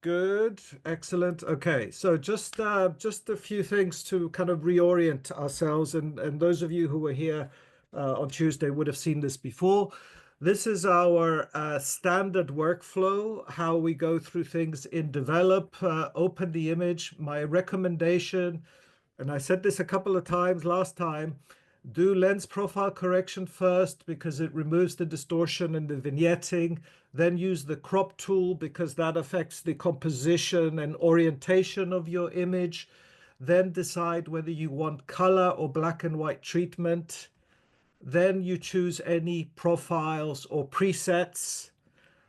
Good, excellent. Okay, so just a few things to kind of reorient ourselves, and those of you who were here on Tuesday would have seen this before. This is our standard workflow, how we go through things in Develop, open the image. My recommendation, and I said this a couple of times last time, do lens profile correction first because it removes the distortion and the vignetting. Then use the crop tool because that affects the composition and orientation of your image. Then decide whether you want color or black and white treatment. Then you choose any profiles or presets.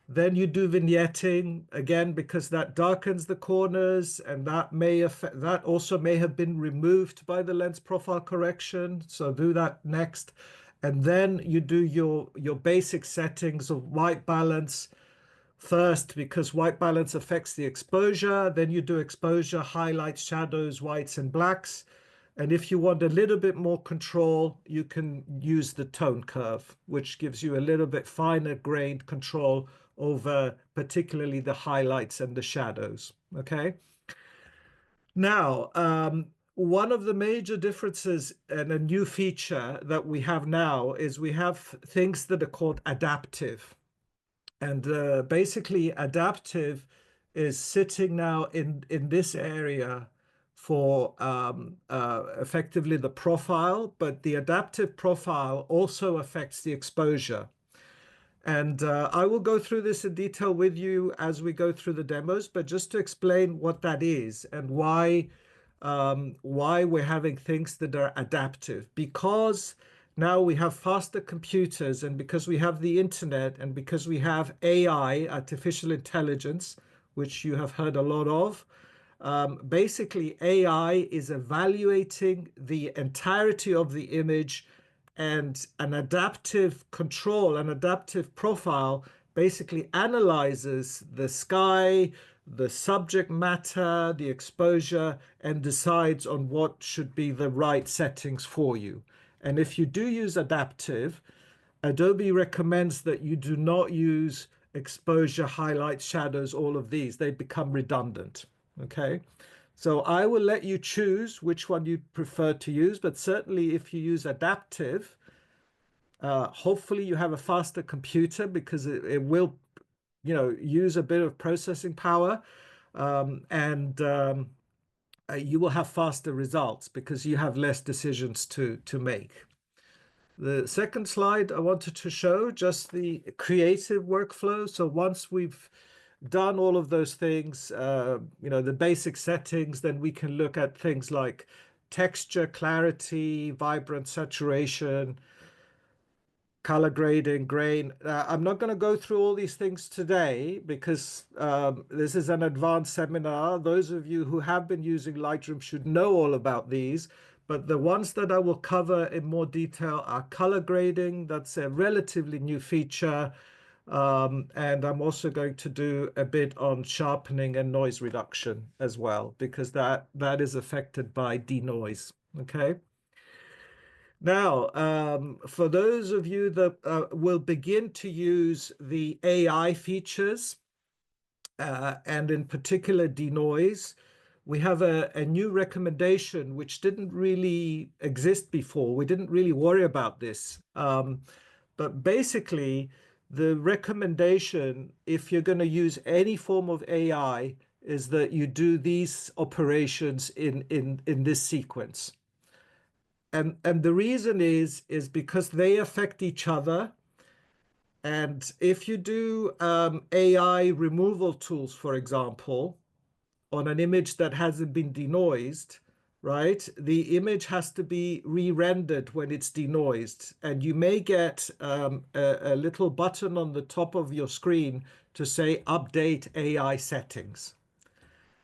Then you do vignetting again because that darkens the corners, and that may affect, that also may have been removed by the lens profile correction. So do that next. And then you do your basic settings of white balance first because white balance affects the exposure. Then you do exposure, highlights, shadows, whites and blacks. And if you want a little bit more control, you can use the tone curve, which gives you a little bit finer grained control over particularly the highlights and the shadows. Okay. Now, one of the major differences and a new feature that we have now is we have things that are called adaptive. And basically, adaptive is sitting now in this area for effectively the profile, but the adaptive profile also affects the exposure. And I will go through this in detail with you as we go through the demos, but just to explain what that is and why we're having things that are adaptive. Because now we have faster computers, and because we have the internet, and because we have AI, artificial intelligence, which you have heard a lot of, basically AI is evaluating the entirety of the image, and an adaptive control, an adaptive profile basically analyzes the sky, the subject matter, the exposure, and decides on what should be the right settings for you. And if you do use adaptive, Adobe recommends that you do not use exposure, highlights, shadows, all of these. They become redundant. Okay. So I will let you choose which one you prefer to use, but certainly if you use adaptive, hopefully you have a faster computer because it will, use a bit of processing power, and you will have faster results because you have less decisions to make. The second slide I wanted to show just the creative workflow. So once we've done all of those things, the basic settings, then we can look at things like texture, clarity, vibrant saturation, color grading, grain. I'm not going to go through all these things today because this is an advanced seminar. Those of you who have been using Lightroom should know all about these. But the ones that I will cover in more detail are color grading. That's a relatively new feature. And I'm also going to do a bit on sharpening and noise reduction as well, because that is affected by denoise. Okay. Now, for those of you that will begin to use the AI features, and in particular denoise, we have a new recommendation which didn't really exist before. We didn't really worry about this. But basically, the recommendation, if you're going to use any form of AI, is that you do these operations in this sequence. And the reason is because they affect each other. And if you do AI removal tools, for example, on an image that hasn't been denoised, right? The image has to be re-rendered when it's denoised. And you may get a little button on the top of your screen to say update AI settings.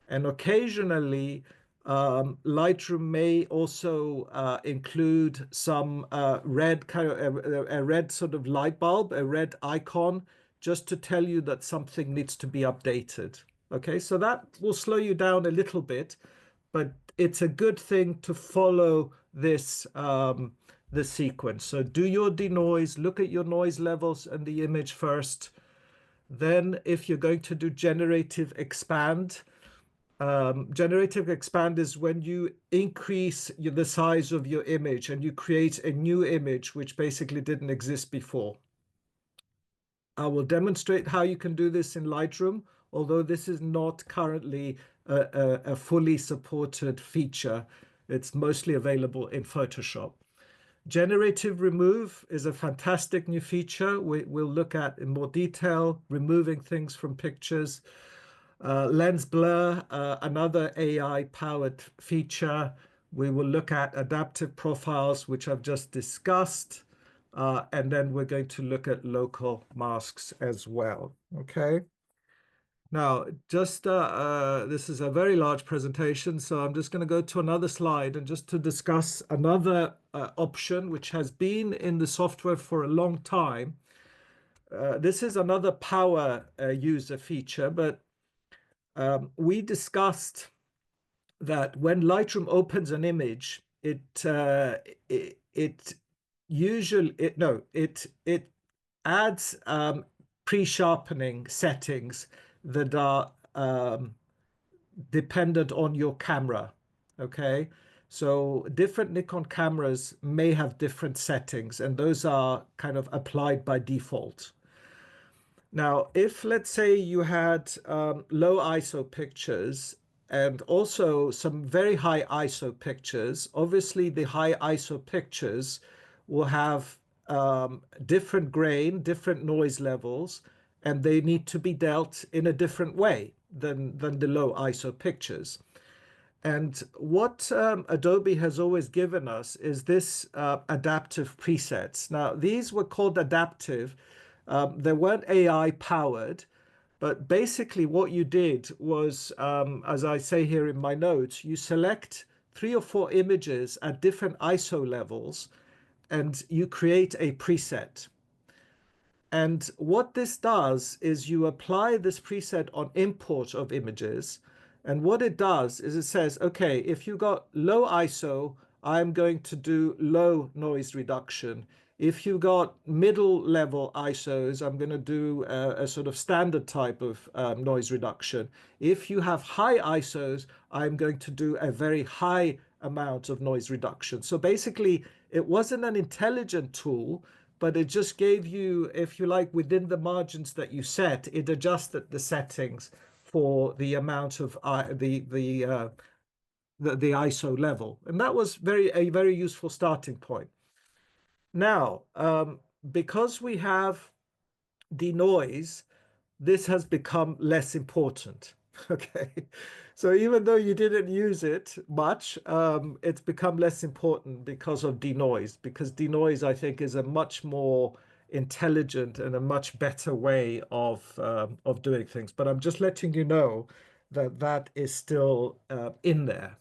And occasionally, Lightroom may also include some red kind of a red sort of light bulb, a red icon, just to tell you that something needs to be updated. Okay, so that will slow you down a little bit, but it's a good thing to follow this the sequence. So do your denoise, look at your noise levels and the image first. Then if you're going to do generative expand is when you increase the size of your image and you create a new image which basically didn't exist before. I will demonstrate how you can do this in Lightroom, although this is not currently a fully supported feature. It's mostly available in Photoshop. Generative remove is a fantastic new feature we'll look at in more detail, removing things from pictures. Lens blur, another AI-powered feature. We will look at adaptive profiles, which I've just discussed. And then we're going to look at local masks as well. Okay. Now, this is a very large presentation, so I'm just going to go to another slide and just to discuss another option which has been in the software for a long time. This is another power user feature, but we discussed that when Lightroom opens an image, it adds pre-sharpening settings that are dependent on your camera. Okay, so different Nikon cameras may have different settings, and those are kind of applied by default. Now, if let's say you had low ISO pictures and also some very high ISO pictures, obviously the high ISO pictures will have different grain, different noise levels, and they need to be dealt in a different way than the low ISO pictures. And what Adobe has always given us is this adaptive presets. Now, these were called adaptive. They weren't AI powered, but basically what you did was, as I say here in my notes, you select 3 or 4 images at different ISO levels and you create a preset. And what this does is you apply this preset on import of images. And what it does is it says, okay, if you got low ISO, I'm going to do low noise reduction. If you got middle level ISOs, I'm going to do a sort of standard type of noise reduction. If you have high ISOs, I'm going to do a very high amount of noise reduction. So basically, it wasn't an intelligent tool, but it just gave you, if you like, within the margins that you set, it adjusted the settings for the amount of the ISO level, and that was a very useful starting point. Now, because we have denoise, this has become less important. Okay, so even though you didn't use it much, it's become less important because of denoise. Because denoise, I think, is a much more intelligent and a much better way of doing things. But I'm just letting you know that that is still in there.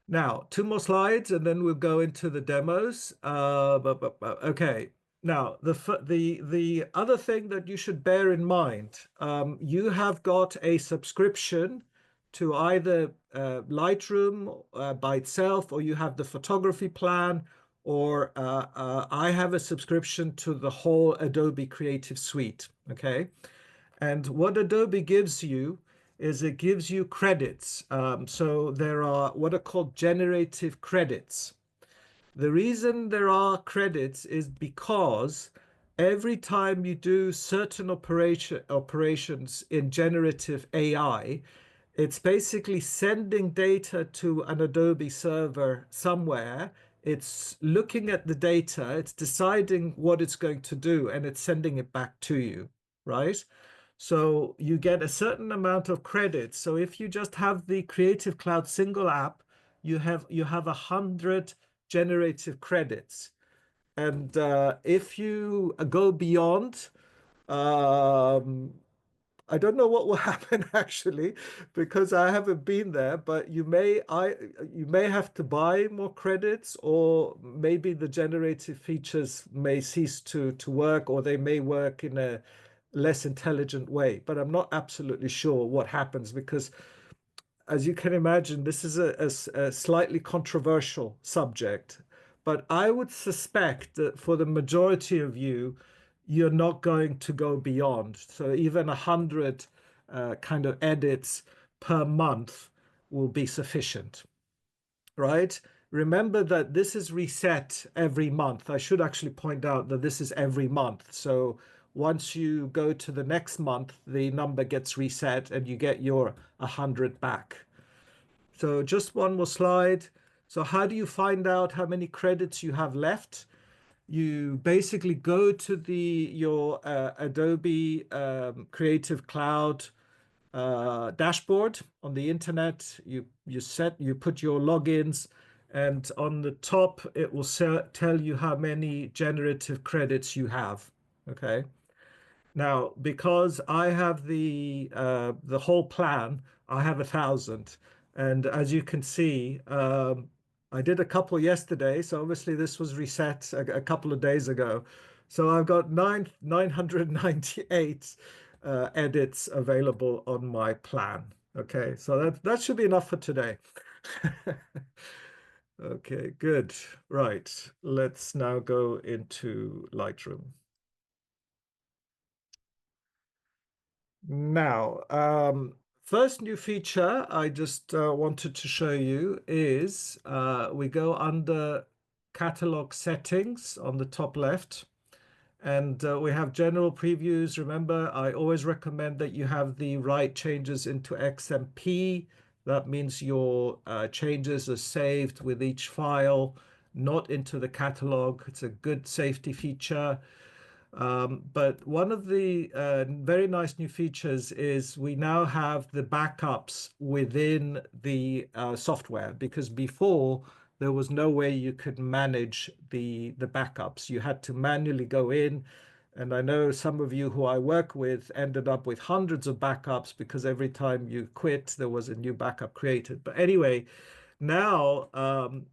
Now, 2 more slides, and then we'll go into the demos. Okay. Now, the other thing that you should bear in mind, you have got a subscription to either Lightroom by itself, or you have the photography plan, or I have a subscription to the whole Adobe Creative Suite. Okay. And what Adobe gives you is it gives you credits. So there are what are called generative credits. The reason there are credits is because every time you do certain operations in generative AI, it's basically sending data to an Adobe server somewhere. It's looking at the data, it's deciding what it's going to do, and it's sending it back to you, right? So you get a certain amount of credits. So if you just have the Creative Cloud single app, you have 100 generative credits. And if you go beyond, I don't know what will happen actually, because I haven't been there, but you may have to buy more credits, or maybe the generative features may cease to work, or they may work in a less intelligent way. But I'm not absolutely sure what happens, because as you can imagine, this is a slightly controversial subject. But I would suspect that for the majority of you, you're not going to go beyond. So even 100 kind of edits per month will be sufficient, right? Remember that this is reset every month. I should actually point out that this is every month. So once you go to the next month, the number gets reset and you get your 100 back. So just one more slide. So how do you find out how many credits you have left? You basically go to your Adobe Creative Cloud dashboard on the internet. You put your logins, and on the top it will tell you how many generative credits you have. Okay. Now, because I have the whole plan, I have 1,000, and as you can see, I did a couple yesterday. So obviously this was reset a couple of days ago. So I've got 998 edits available on my plan. Okay, so that should be enough for today. Okay, good. Right, let's now go into Lightroom. Now, first new feature I just wanted to show you is we go under catalog settings on the top left, and we have general previews. Remember, I always recommend that you have the right changes into XMP. That means your changes are saved with each file, not into the catalog. It's a good safety feature. But one of the very nice new features is we now have the backups within the software, because before there was no way you could manage the backups. You had to manually go in. And I know some of you who I work with ended up with hundreds of backups because every time you quit, there was a new backup created. But anyway, now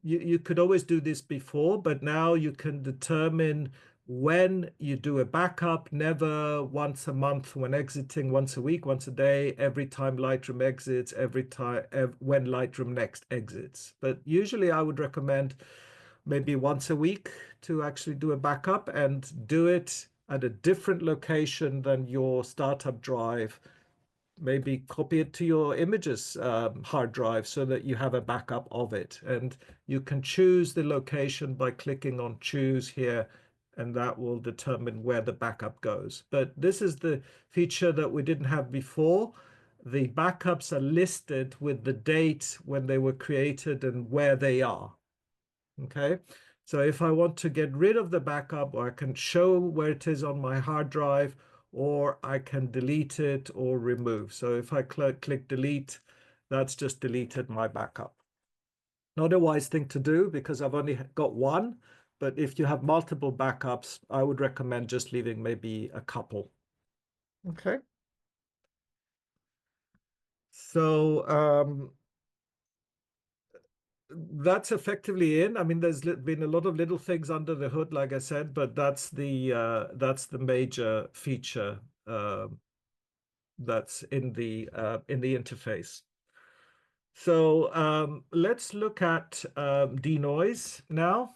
you could always do this before, but now you can determine when you do a backup, never once a month when exiting, once a week, once a day, every time Lightroom exits, every time when Lightroom next exits. But usually I would recommend maybe once a week to actually do a backup, and do it at a different location than your startup drive. Maybe copy it to your images hard drive so that you have a backup of it. And you can choose the location by clicking on choose here, and that will determine where the backup goes. But this is the feature that we didn't have before. The backups are listed with the date when they were created and where they are. Okay. So if I want to get rid of the backup, or I can show where it is on my hard drive, or I can delete it or remove. So if I click delete, that's just deleted my backup. Not a wise thing to do because I've only got one, but if you have multiple backups, I would recommend just leaving maybe a couple. Okay. So that's effectively in. I mean, there's been a lot of little things under the hood, like I said, but that's the major feature that's in the interface. So let's look at denoise now.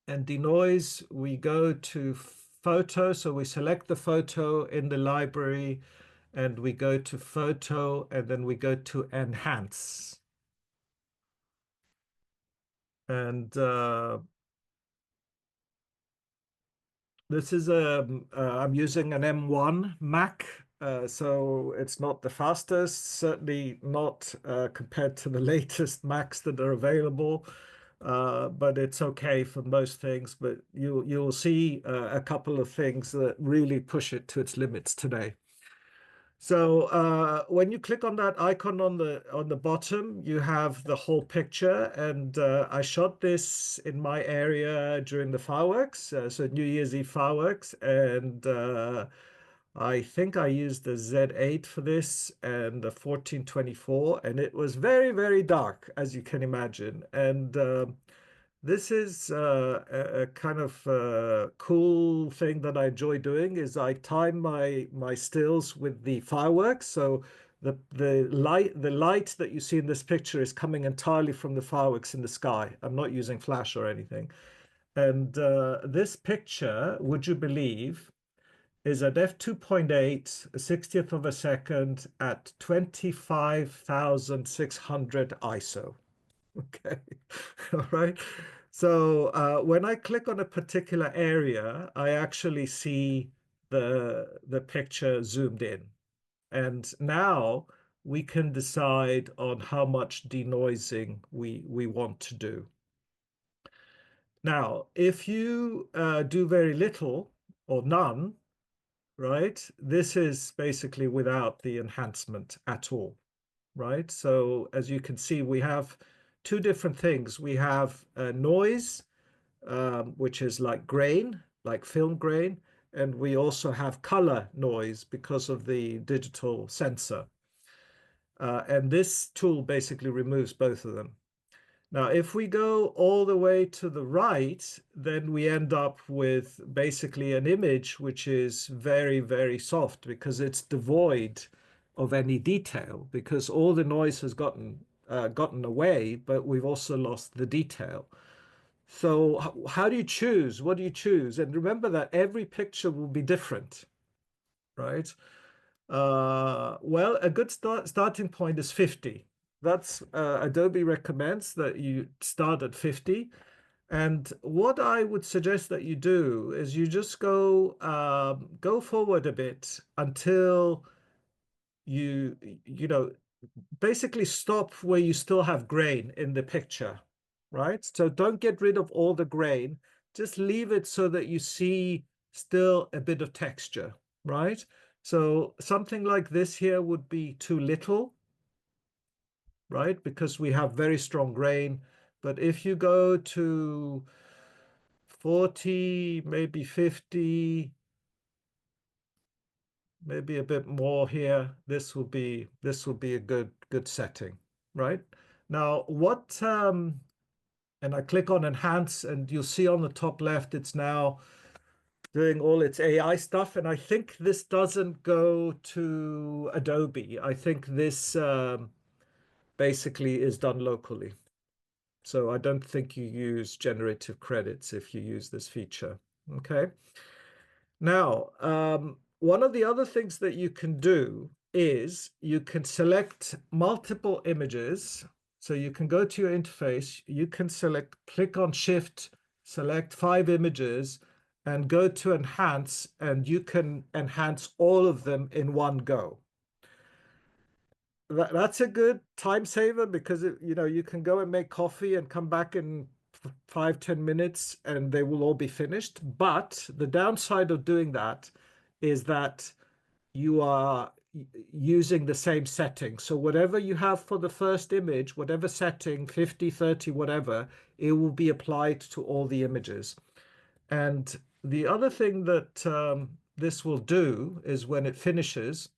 And denoise, we go to photo. So we select the photo in the library, and we go to photo, and then we go to enhance. And this is I'm using an M1 Mac, so it's not the fastest, certainly not compared to the latest Macs that are available, but it's okay for most things. But you'll see a couple of things that really push it to its limits today. So when you click on that icon on the bottom, you have the whole picture. And I shot this in my area during the fireworks, so New Year's Eve fireworks, and I think I used the Z8 for this and the 1424, and it was very, very dark, as you can imagine. And this is a kind of cool thing that I enjoy doing, is I time my stills with the fireworks. So the light that you see in this picture is coming entirely from the fireworks in the sky. I'm not using flash or anything. And this picture, would you believe, is at f2.8, a 60th of a second at 25,600 ISO. Okay. All right. So when I click on a particular area, I actually see the picture zoomed in. And now we can decide on how much denoising we want to do. Now, if you do very little or none, right, this is basically without the enhancement at all, right? So as you can see, we have two different things. We have noise, which is like grain, like film grain, and we also have color noise because of the digital sensor. And this tool basically removes both of them. Now, if we go all the way to the right, then we end up with basically an image which is very, very soft because it's devoid of any detail because all the noise has gotten away, but we've also lost the detail. So how do you choose? What do you choose? And remember that every picture will be different, right? Well, a good starting point is 50. That's Adobe recommends that you start at 50. And what I would suggest that you do is you just go forward a bit until you you know basically stop where you still have grain in the picture, right? So don't get rid of all the grain. Just leave it so that you see still a bit of texture, right? So something like this here would be too little, right? Because we have very strong grain. But if you go to 40, maybe 50, maybe a bit more here, this will be a good setting, right? Now, and I click on enhance, and you'll see on the top left, it's now doing all its AI stuff. And I think this doesn't go to Adobe. I think this basically is done locally. So I don't think you use generative credits if you use this feature. Okay. Now, one of the other things that you can do is you can select multiple images. So you can go to your interface, you can click on Shift, select 5 images, and go to Enhance, and you can enhance all of them in one go. That's a good time saver because you can go and make coffee and come back in 5, 10 minutes and they will all be finished. But the downside of doing that is that you are using the same setting. So whatever you have for the first image, whatever setting, 50, 30, whatever, it will be applied to all the images. And the other thing that this will do is when it finishes,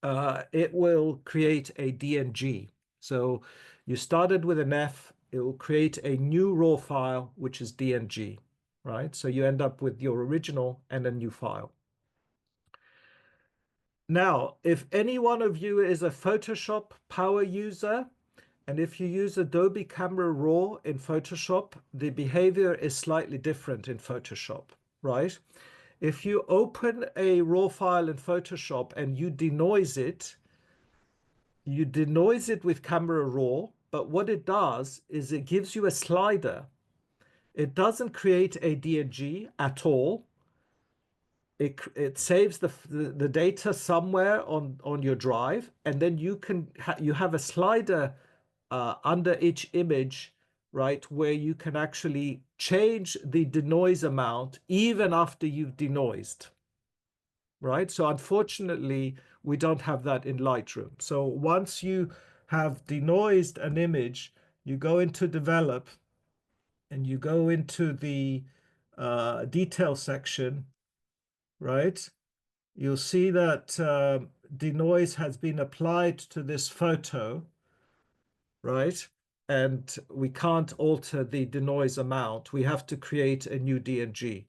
it will create a DNG. So you started with an F, it will create a new raw file, which is DNG, right? So you end up with your original and a new file. Now, if any one of you is a Photoshop power user, and if you use Adobe Camera Raw in Photoshop, the behavior is slightly different in Photoshop, right? If you open a raw file in Photoshop and you denoise it, with Camera Raw, but what it does is it gives you a slider. It doesn't create a DNG at all. It saves the data somewhere on your drive, and then you have a slider under each image, right, where you can actually change the denoise amount even after you've denoised, right? So unfortunately, we don't have that in Lightroom. So once you have denoised an image, you go into develop and you go into the detail section, right? You'll see that denoise has been applied to this photo, right? And we can't alter the denoise amount. We have to create a new DNG.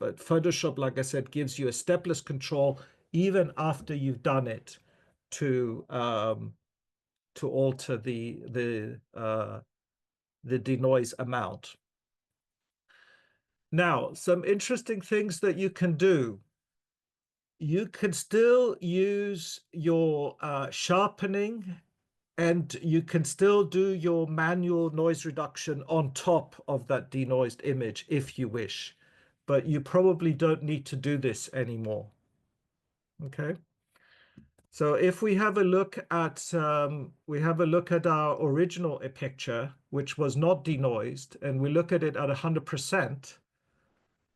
But Photoshop, like I said, gives you a stepless control even after you've done it to alter the denoise amount. Now, some interesting things that you can do. you can still use your sharpening, and you can still do your manual noise reduction on top of that denoised image if you wish, but you probably don't need to do this anymore. Okay. So if we have a look at our original picture, which was not denoised, and we look at it at 100%,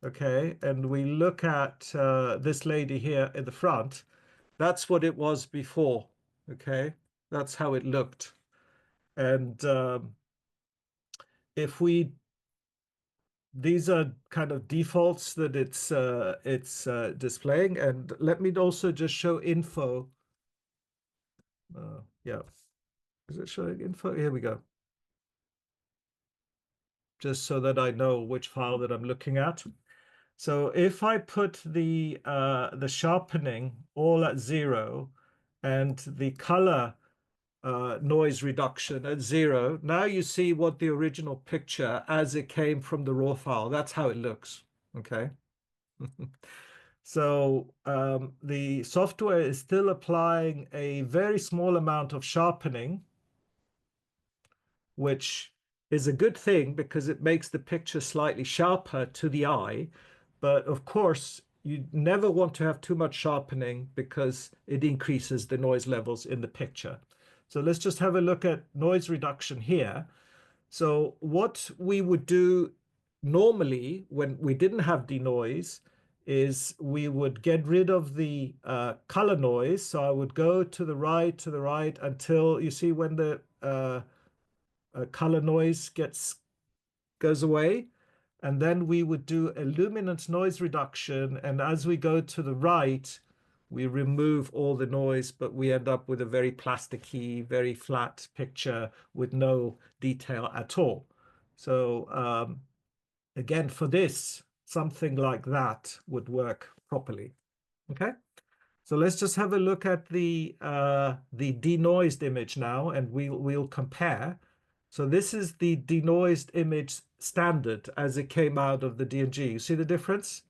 okay, and we look at this lady here in the front, that's what it was before, okay? That's how it looked. And if we, these are kind of defaults that it's displaying. And let me also just show info. Yeah, is it showing info? Here we go. Just so that I know which file that I'm looking at. So if I put the sharpening all at 0 and the color noise reduction at 0, now you see what the original picture as it came from the raw file. That's how it looks. Okay. So the software is still applying a very small amount of sharpening, which is a good thing because it makes the picture slightly sharper to the eye. But of course, you never want to have too much sharpening because it increases the noise levels in the picture. So let's just have a look at noise reduction here. So what we would do normally when we didn't have denoise is we would get rid of the color noise. So I would go to the right until you see when the color noise goes away. And then we would do a luminance noise reduction. And as we go to the right, we remove all the noise, but we end up with a very plasticky, very flat picture with no detail at all. So again, for this, something like that would work properly. Okay. So let's just have a look at the denoised image now, and we'll compare. So this is the denoised image standard as it came out of the DNG. You see the difference?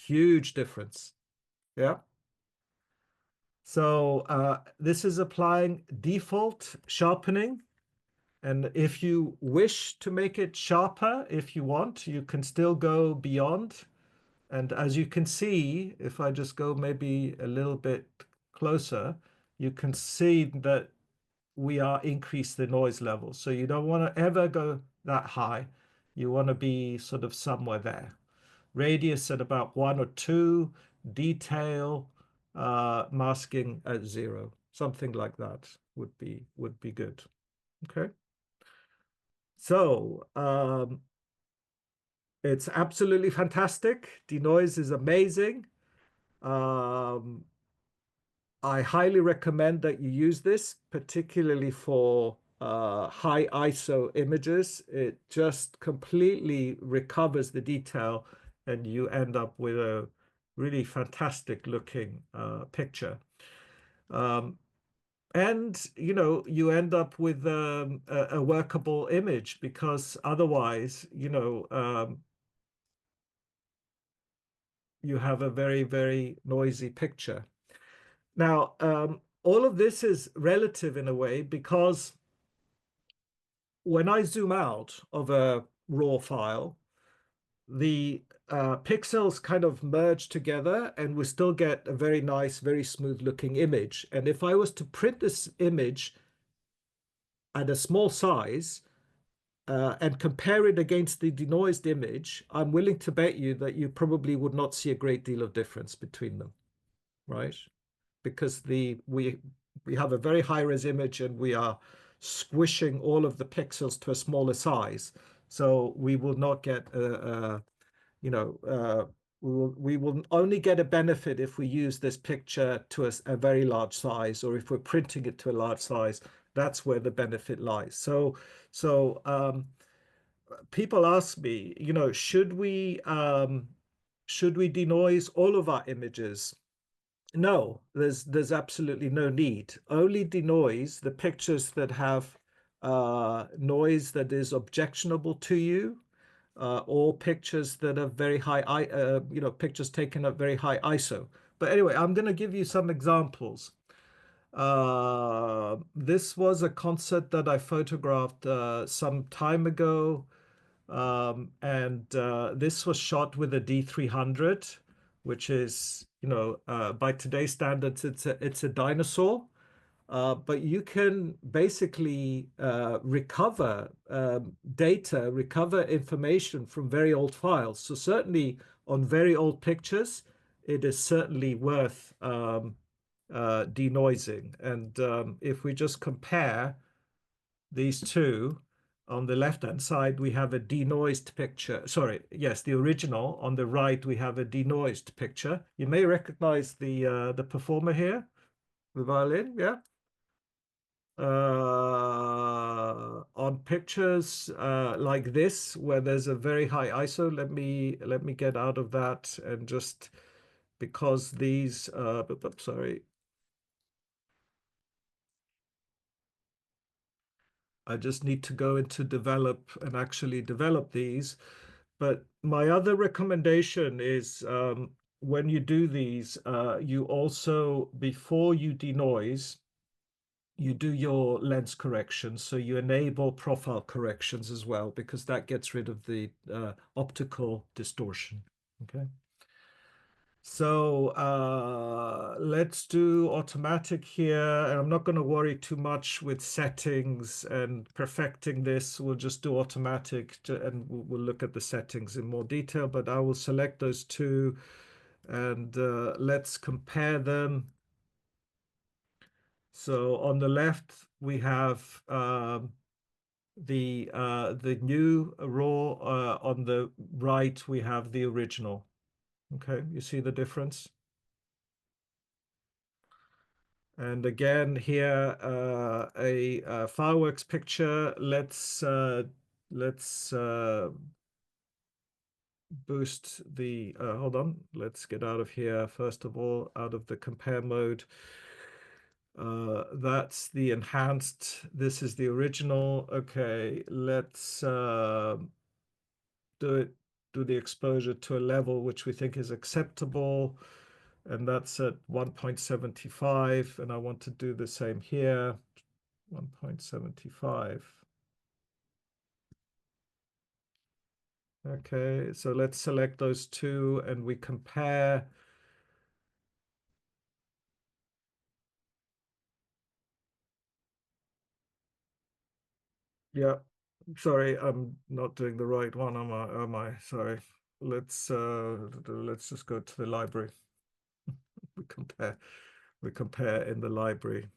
Huge difference. Yeah. So this is applying default sharpening. And if you wish to make it sharper, if you want, you can still go beyond. And as you can see, if I just go maybe a little bit closer, you can see that we are increased the noise level. So you don't want to ever go that high. You want to be sort of somewhere there. Radius at about 1 or 2, detail, masking at 0. Something like that would be good. Okay. So it's absolutely fantastic. Denoise is amazing. Um, I highly recommend that you use this, particularly for high ISO images. It just completely recovers the detail, and you end up with a really fantastic looking picture. Um, and you end up with a workable image because otherwise, you have a very, very noisy picture. Now, all of this is relative in a way because when I zoom out of a raw file, the pixels kind of merge together and we still get a very nice, very smooth looking image. And if I was to print this image at a small size and compare it against the denoised image, I'm willing to bet you that you probably would not see a great deal of difference between them, right? Because we have a very high res image and we are squishing all of the pixels to a smaller size. So we will not get you know we will only get a benefit if we use this picture to a very large size, or if we're printing it to a large size. That's where the benefit lies. So people ask me, should we denoise all of our images? No, there's absolutely no need. Only denoise the pictures that have noise that is objectionable to you, or pictures that are very high, pictures taken at very high ISO. But anyway, I'm going to give you some examples. This was a concert that I photographed some time ago, and this was shot with a D300, which is, by today's standards, it's a dinosaur. But you can basically recover data, recover information from very old files. So certainly on very old pictures, it is certainly worth denoising. And if we just compare these two, on the left-hand side, we have a denoised picture. Sorry, yes, the original. On the right, we have a denoised picture. You may recognize the performer here, the violin, yeah? On pictures like this, where there's a very high ISO, let me get out of that, and just because these, sorry, I just need to go into develop and actually develop these. But my other recommendation is when you do these, you also, before you denoise, you do your lens corrections. So you enable profile corrections as well, because that gets rid of the optical distortion. Okay. So let's do automatic here. And I'm not going to worry too much with settings and perfecting this. We'll just do automatic and we'll look at the settings in more detail. But I will select those two and let's compare them. So on the left, we have the new raw. On the right, we have the original. Okay, you see the difference? And again, here a fireworks picture. Let's boost the. Hold on. Let's get out of here first of all, out of the compare mode. That's the enhanced. This is the original. Okay, let's do the exposure to a level which we think is acceptable, and that's at 1.75, and I want to do the same here, 1.75. Okay, so let's select those two and we compare. Yeah, sorry, I'm not doing the right one, am I? Sorry. Let's just go to the library. We compare. We compare in the library.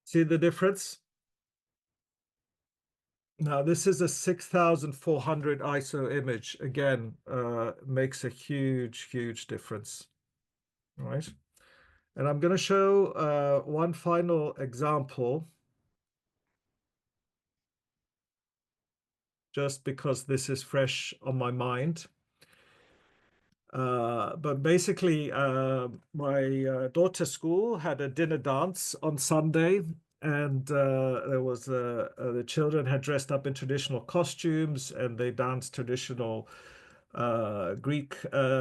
See the difference? Now this is a 6400 ISO image. Again, makes a huge difference, right? And I'm going to show one final example, just because this is fresh on my mind. But basically, my daughter's school had a dinner dance on Sunday, and there was the children had dressed up in traditional costumes, and they danced traditional Greek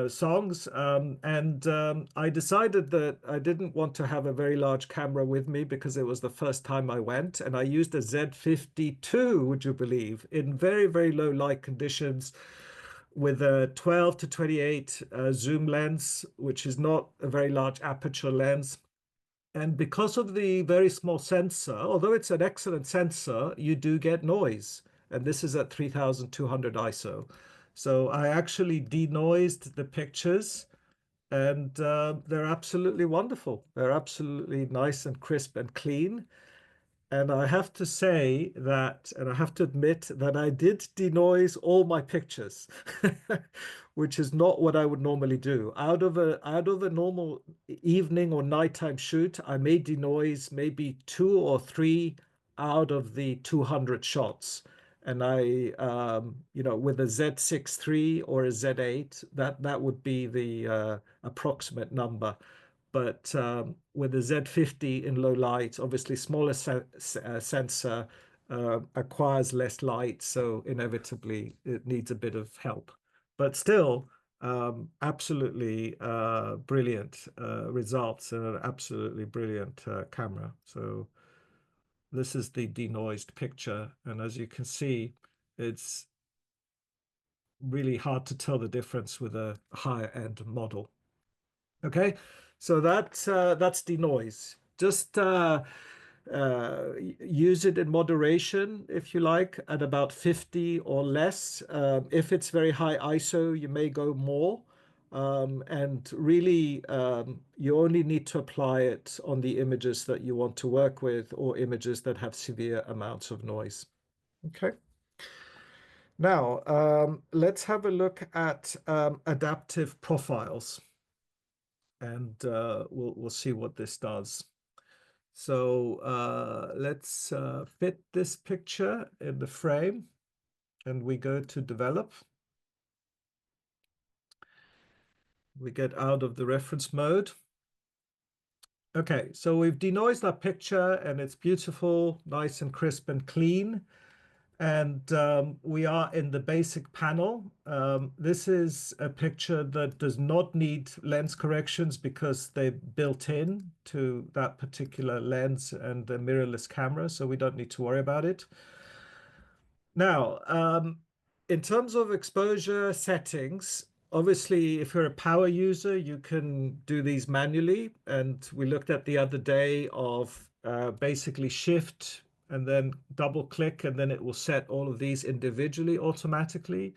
songs. And I decided that I didn't want to have a very large camera with me because it was the first time I went, and I used a Z52, would you believe, in very low light conditions, with a 12 to 28 zoom lens, which is not a very large aperture lens. And because of the very small sensor, although it's an excellent sensor, you do get noise. And this is at 3200 ISO. So I actually denoised the pictures, and they're absolutely wonderful. They're absolutely nice and crisp and clean. And I have to say that, and I have to admit that I did denoise all my pictures, which is not what I would normally do. Out of a normal evening or nighttime shoot, I may denoise maybe two or three out of the 200 shots. And with a Z63 or a Z8, that would be the approximate number. But with the Z50 in low light, obviously smaller sensor acquires less light, so inevitably it needs a bit of help. But still, absolutely brilliant results and an absolutely brilliant camera. So this is the denoised picture, and as you can see, it's really hard to tell the difference with a higher end model. Okay, so that's denoise. Just use it in moderation if you like, at about 50 or less. If it's very high ISO, you may go more. And really, you only need to apply it on the images that you want to work with or images that have severe amounts of noise. Okay. Now, let's have a look at adaptive profiles, and we'll see what this does. So let's fit this picture in the frame, and we go to develop. We get out of the reference mode. Okay, so we've denoised our picture, and it's beautiful, nice and crisp and clean. And we are in the basic panel. This is a picture that does not need lens corrections because they're built in to that particular lens and the mirrorless camera, so we don't need to worry about it. Now, in terms of exposure settings, obviously, if you're a power user, you can do these manually. And we looked at the other day of basically shift and then double click, and then it will set all of these individually automatically.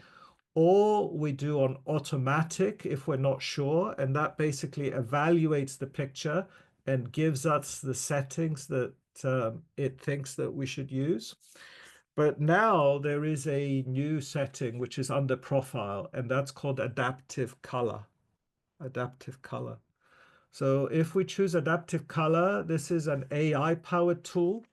Or we do on automatic if we're not sure, and that basically evaluates the picture and gives us the settings that it thinks that we should use. But now there is a new setting which is under profile, and that's called adaptive color. Adaptive color. So if we choose adaptive color, this is an AI powered tool.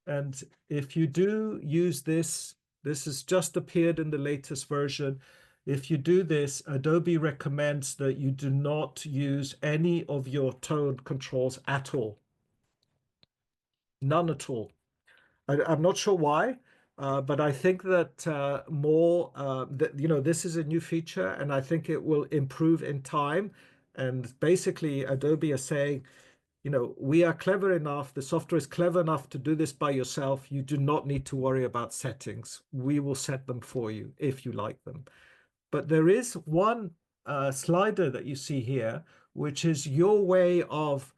And if you do use this, this has just appeared in the latest version. If you do this, Adobe recommends that you do not use any of your tone controls at all. None at all. I'm not sure why, but I think that this is a new feature, and I think it will improve in time. And basically, Adobe are saying, we are clever enough, the software is clever enough to do this by yourself. You do not need to worry about settings. We will set them for you if you like them. But there is one slider that you see here, which is your way of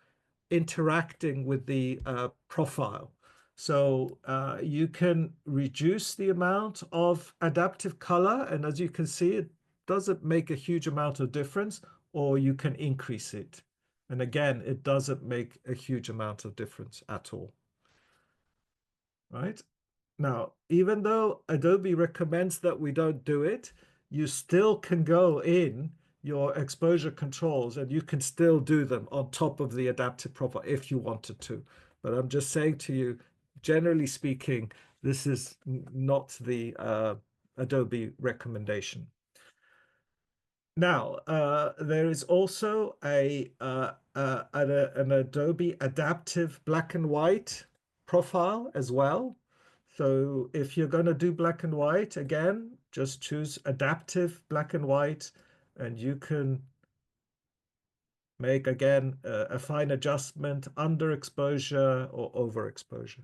interacting with the profile. So you can reduce the amount of adaptive color, and as you can see, it doesn't make a huge amount of difference, or you can increase it. And again, it doesn't make a huge amount of difference at all. Right? Now, even though Adobe recommends that we don't do it, you still can go in your exposure controls and you can still do them on top of the adaptive profile if you wanted to. But I'm just saying to you, generally speaking, this is not the Adobe recommendation. Now, there is also an Adobe adaptive black and white profile as well. So if you're going to do black and white, again, just choose adaptive black and white, and you can make, again, a fine adjustment, underexposure or overexposure.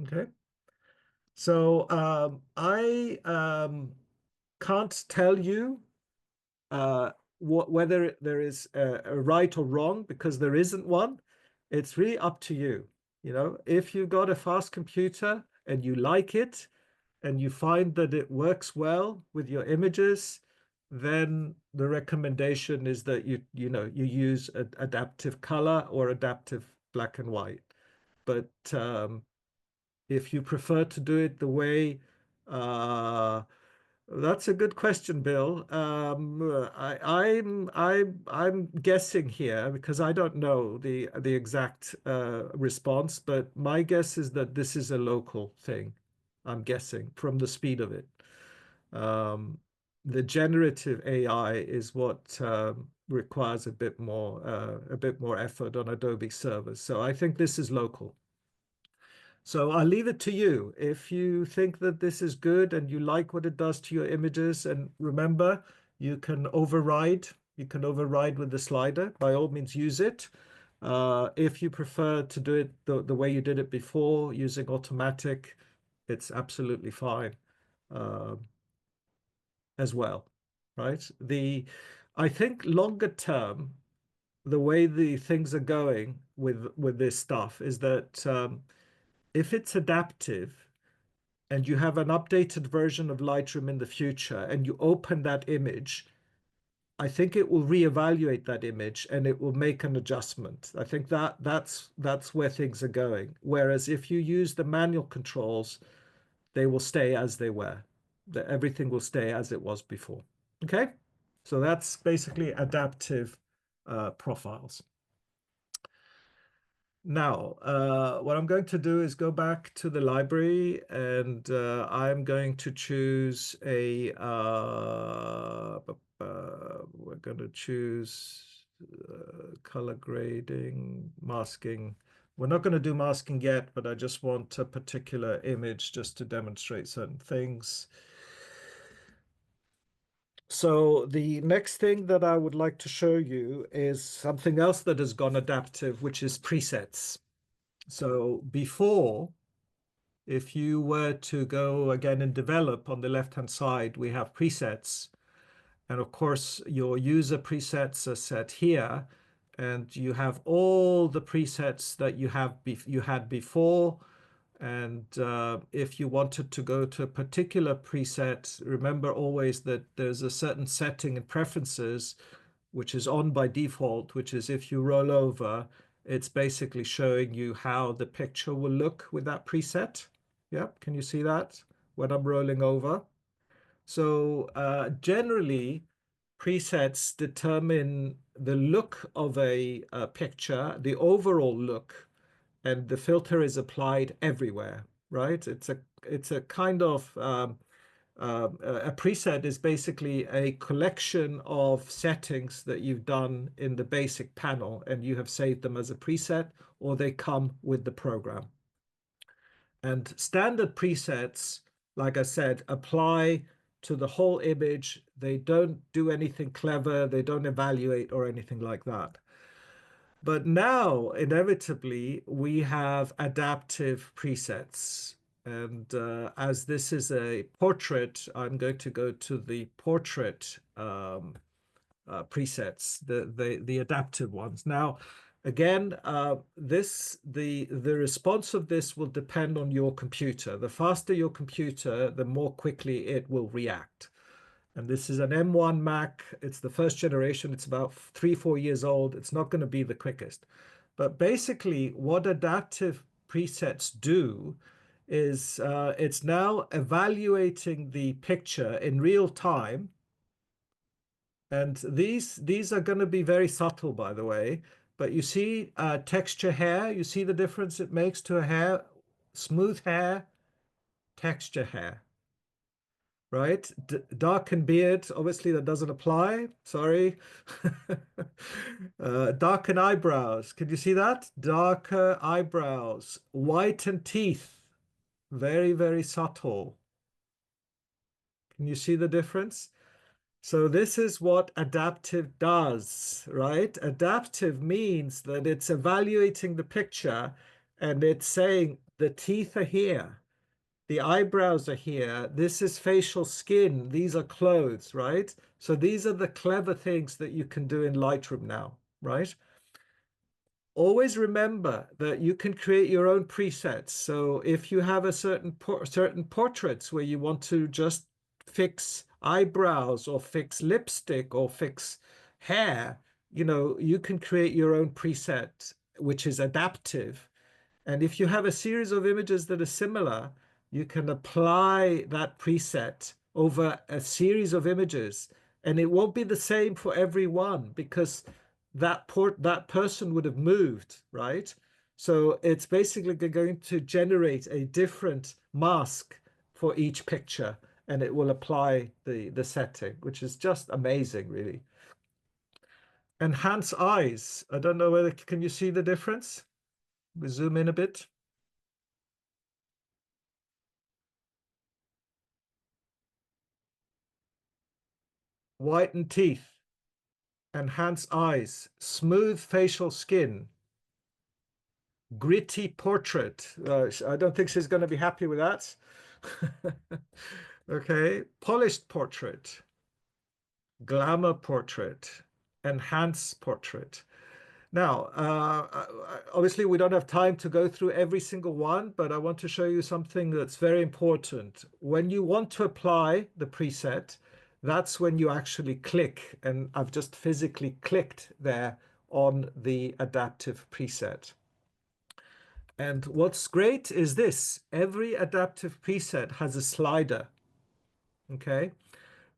Okay. So I can't tell you whether there is a right or wrong, because there isn't one. It's really up to you. If you've got a fast computer and you like it and you find that it works well with your images, then the recommendation is that you use adaptive color or adaptive black and white. But if you prefer to do it the way that's a good question, Bill. I'm guessing here because I don't know the exact response, but my guess is that this is a local thing. I'm guessing from the speed of it. Um, The generative AI is what requires a bit more effort on Adobe servers. So I think this is local. So I'll leave it to you. If you think that this is good and you like what it does to your images, and remember, you can override. You can override with the slider. By all means, use it. If you prefer to do it the way you did it before, using automatic, it's absolutely fine as well, right? I think longer term, the way the things are going with this stuff is that if it's adaptive and you have an updated version of Lightroom in the future and you open that image, I think it will reevaluate that image and it will make an adjustment. I think that's where things are going. Whereas if you use the manual controls, they will stay as they were. Everything will stay as it was before. Okay? So that's basically adaptive profiles. Now, what I'm going to do is go back to the library and I'm going to choose we're going to choose color grading, masking. We're not going to do masking yet, but I just want a particular image just to demonstrate certain things. So the next thing that I would like to show you is something else that has gone adaptive, which is presets. So before, if you were to go again and develop on the left-hand side, we have presets. And of course, your user presets are set here. And you have all the presets that you had before. And if you wanted to go to a particular preset, remember always that there's a certain setting in preferences, which is on by default, which is if you roll over, it's basically showing you how the picture will look with that preset. Yep, can you see that when I'm rolling over? So generally, presets determine the look of a picture, the overall look, and the filter is applied everywhere, right? It's a kind of a preset is basically a collection of settings that you've done in the basic panel and you have saved them as a preset or they come with the program. And standard presets, like I said, apply to the whole image. They don't do anything clever. They don't evaluate or anything like that. But now, inevitably, we have adaptive presets. And as this is a portrait, I'm going to go to the portrait presets, the adaptive ones. Now, again, the response of this will depend on your computer. The faster your computer, the more quickly it will react. And this is an M1 Mac. It's the first generation. It's about 3, 4 years old. It's not going to be the quickest. But basically, what adaptive presets do is it's now evaluating the picture in real time. And these are going to be very subtle, by the way. But you see texture hair. You see the difference it makes to a hair, smooth hair, texture hair. Right? Darken beard, obviously that doesn't apply. Sorry. Darken eyebrows. Can you see that? Darker eyebrows. Whiten teeth. Very, very subtle. Can you see the difference? So this is what adaptive does, right? Adaptive means that it's evaluating the picture and it's saying the teeth are here. The eyebrows are here. This is facial skin. These are clothes, right? So these are the clever things that you can do in Lightroom now, right? Always remember that you can create your own presets. So if you have a certain portraits where you want to just fix eyebrows or fix lipstick or fix hair, you can create your own preset, which is adaptive. And if you have a series of images that are similar, you can apply that preset over a series of images. And it won't be the same for every one because that person would have moved, right? So it's basically going to generate a different mask for each picture. and it will apply the setting, which is just amazing, really. Enhance eyes. I don't know whether, can you see the difference? We zoom in a bit. Whiten teeth, enhance eyes, smooth facial skin, gritty portrait. I don't think she's going to be happy with that. Okay, polished portrait, glamour portrait, enhance portrait. Now, obviously, we don't have time to go through every single one, but I want to show you something that's very important. When you want to apply the preset, that's when you actually click, and I've just physically clicked there on the adaptive preset. And what's great is this, every adaptive preset has a slider, okay?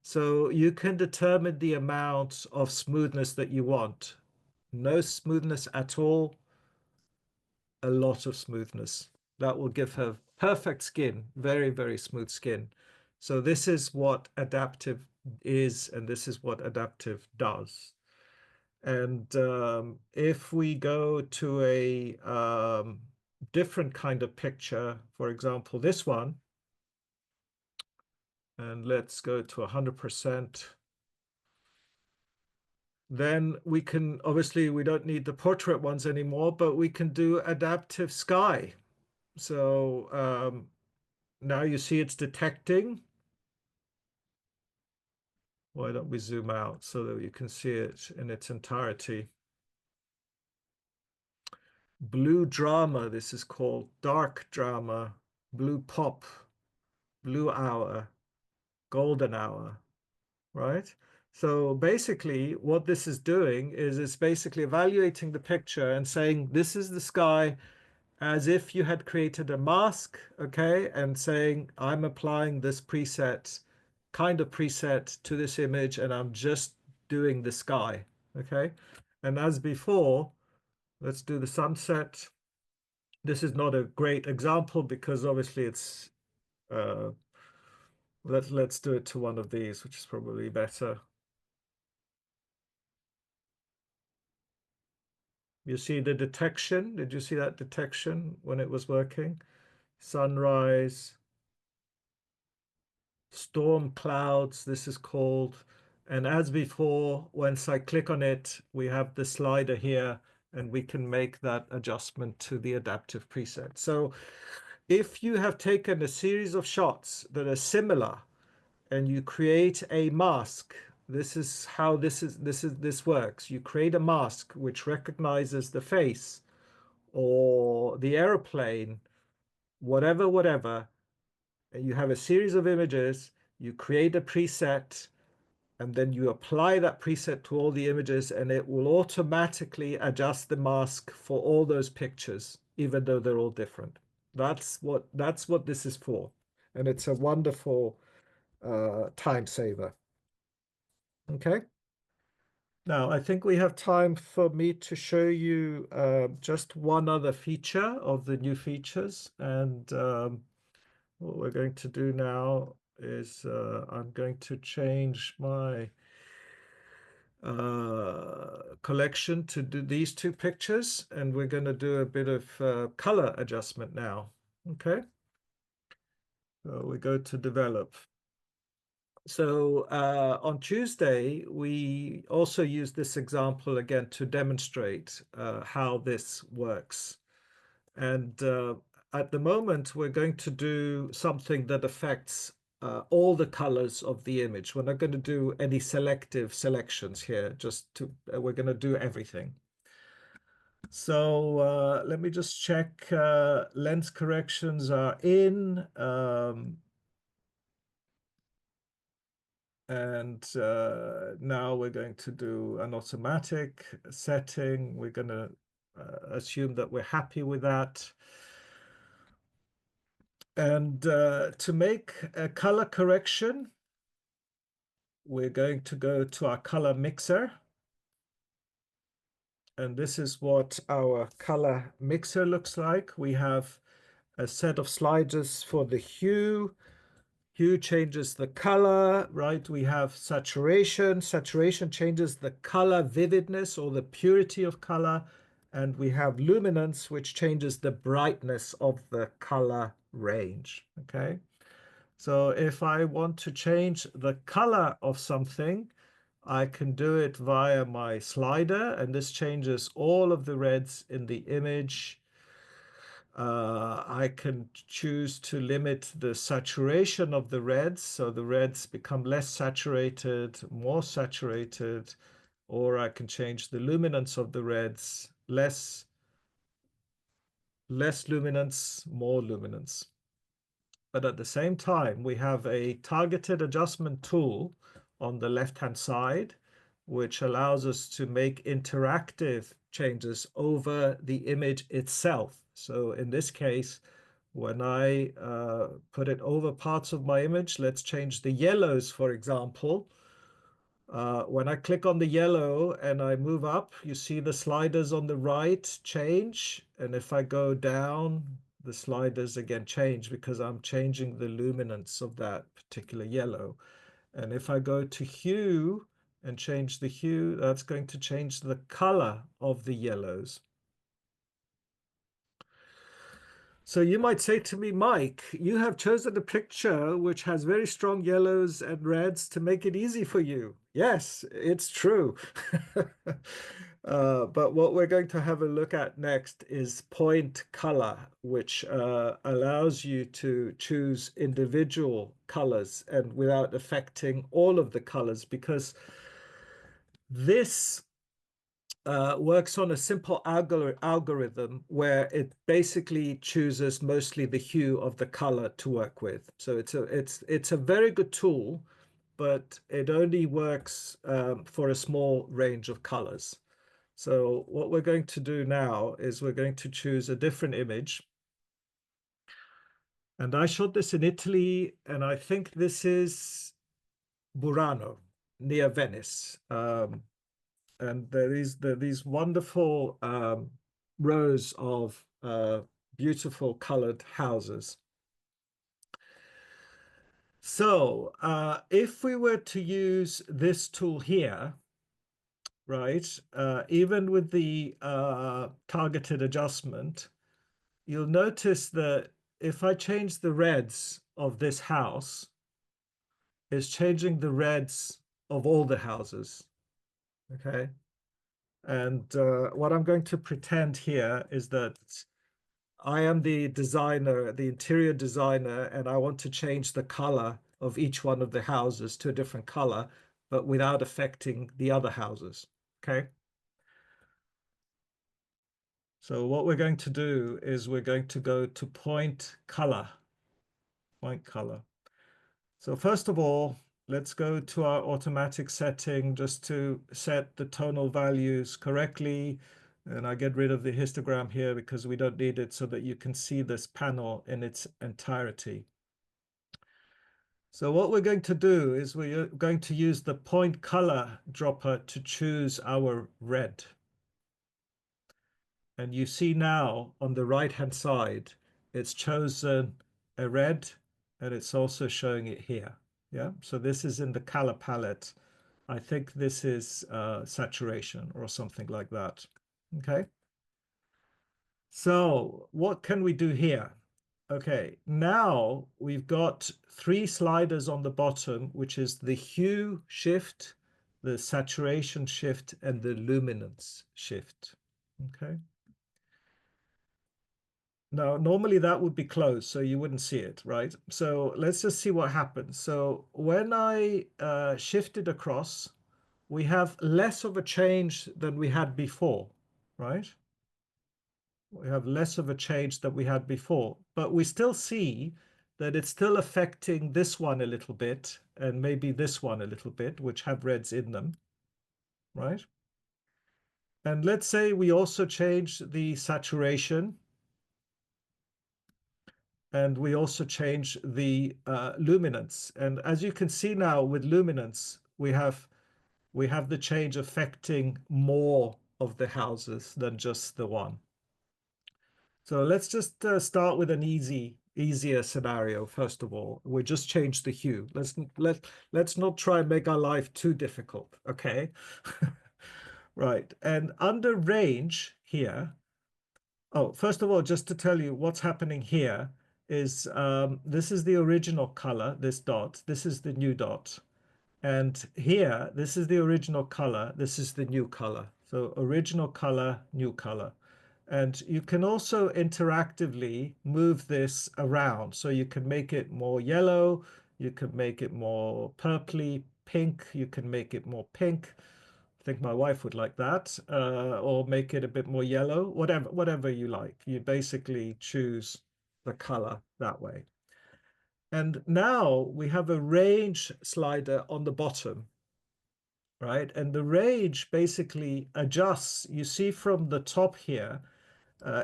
So you can determine the amount of smoothness that you want. No smoothness at all, a lot of smoothness. That will give her perfect skin, very, very smooth skin. So this is what adaptive is, and this is what adaptive does. And if we go to a different kind of picture, for example, this one, and let's go to 100%. Then we can, obviously, we don't need the portrait ones anymore, but we can do adaptive sky. So now you see it's detecting. Why don't we zoom out so that you can see it in its entirety? Blue drama, this is called dark drama, blue pop, blue hour, golden hour, right? So basically what this is doing is it's basically evaluating the picture and saying, this is the sky as if you had created a mask, okay, and saying, I'm applying this preset, kind of preset to this image, and I'm just doing the sky, okay? And as before, let's do the sunset. This is not a great example because obviously it's, uh, let's do it to one of these, which is probably better. You see the detection? Did you see that detection when it was working? Sunrise, storm clouds, this is called. And as before, once I click on it, we have the slider here and we can make that adjustment to the adaptive preset. So if you have taken a series of shots that are similar and you create a mask, this is how this works. You create a mask which recognizes the face or the airplane, whatever, you have a series of images, you create a preset, and then you apply that preset to all the images, and it will automatically adjust the mask for all those pictures, even though they're all different. That's what this is for. And it's a wonderful time saver. Okay. Now, I think we have time for me to show you just one other feature of the new features. And what we're going to do now is I'm going to change my collection to do these two pictures, and we're going to do a bit of color adjustment now. Okay, so we go to develop. So on Tuesday, we also use this example again to demonstrate how this works. And at the moment, we're going to do something that affects all the colors of the image. We're not going to do any selective selections here, just to, we're going to do everything. So let me just check lens corrections are in. And now we're going to do an automatic setting. We're going to assume that we're happy with that. And to make a color correction, we're going to go to our color mixer. And this is what our color mixer looks like. We have a set of sliders for the hue Hue changes the color, right? We have saturation. Saturation changes the color vividness or the purity of color. And we have luminance, which changes the brightness of the color range, okay? So if I want to change the color of something, I can do it via my slider, and this changes all of the reds in the image. I can choose to limit the saturation of the reds, so the reds become less saturated, more saturated, or I can change the luminance of the reds, less luminance, more luminance. But at the same time, we have a targeted adjustment tool on the left-hand side, which allows us to make interactive changes over the image itself. So in this case, when I put it over parts of my image, let's change the yellows, for example. When I click on the yellow and I move up, you see the sliders on the right change. And if I go down, the sliders again change because I'm changing the luminance of that particular yellow. And if I go to hue and change the hue, that's going to change the color of the yellows. So you might say to me, Mike, you have chosen a picture which has very strong yellows and reds to make it easy for you. Yes, it's true. But what we're going to have a look at next is point color, which allows you to choose individual colors and without affecting all of the colors, because this works on a simple algorithm where it basically chooses mostly the hue of the color to work with. So it's a very good tool, but it only works for a small range of colors. So what we're going to do now is we're going to choose a different image. And I shot this in Italy, and I think this is Burano, near Venice. And there is these wonderful rows of beautiful colored houses. So if we were to use this tool here, right, even with the targeted adjustment, you'll notice that if I change the reds of this house, it's changing the reds of all the houses, okay? And what I'm going to pretend here is that I am the designer, the interior designer, and I want to change the color of each one of the houses to a different color, but without affecting the other houses. Okay. So what we're going to do is we're going to go to point color. Point color. So first of all, let's go to our automatic setting just to set the tonal values correctly. And I get rid of the histogram here because we don't need it, so that you can see this panel in its entirety. So what we're going to do is we're going to use the point color dropper to choose our red. And you see now on the right-hand side, it's chosen a red, and it's also showing it here. Yeah, so this is in the color palette. I think this is saturation or something like that. Okay. So what can we do here? Okay, now we've got three sliders on the bottom, which is the hue shift, the saturation shift, and the luminance shift. Okay. Now, normally that would be closed, so you wouldn't see it, right? So let's just see what happens. So when I shifted across, we have less of a change than we had before, right? We have less of a change than we had before, but we still see that it's still affecting this one a little bit and maybe this one a little bit, which have reds in them, right? And let's say we also change the saturation, and we also change the luminance. And as you can see now with luminance, we have the change affecting more of the houses than just the one. So let's just start with an easy easier scenario, first of all. We just change the hue. Let's not try and make our life too difficult, okay? Right. And under range here, oh, first of all, just to tell you what's happening here is this is the original color, this dot. This is the new dot. And here, this is the original color. This is the new color. So original color, new color. And you can also interactively move this around. So you can make it more yellow. You can make it more purpley, pink. You can make it more pink. I think my wife would like that. Or make it a bit more yellow, whatever you like. You basically choose the color that way. And now we have a range slider on the bottom, right? And the range basically adjusts. You see from the top here,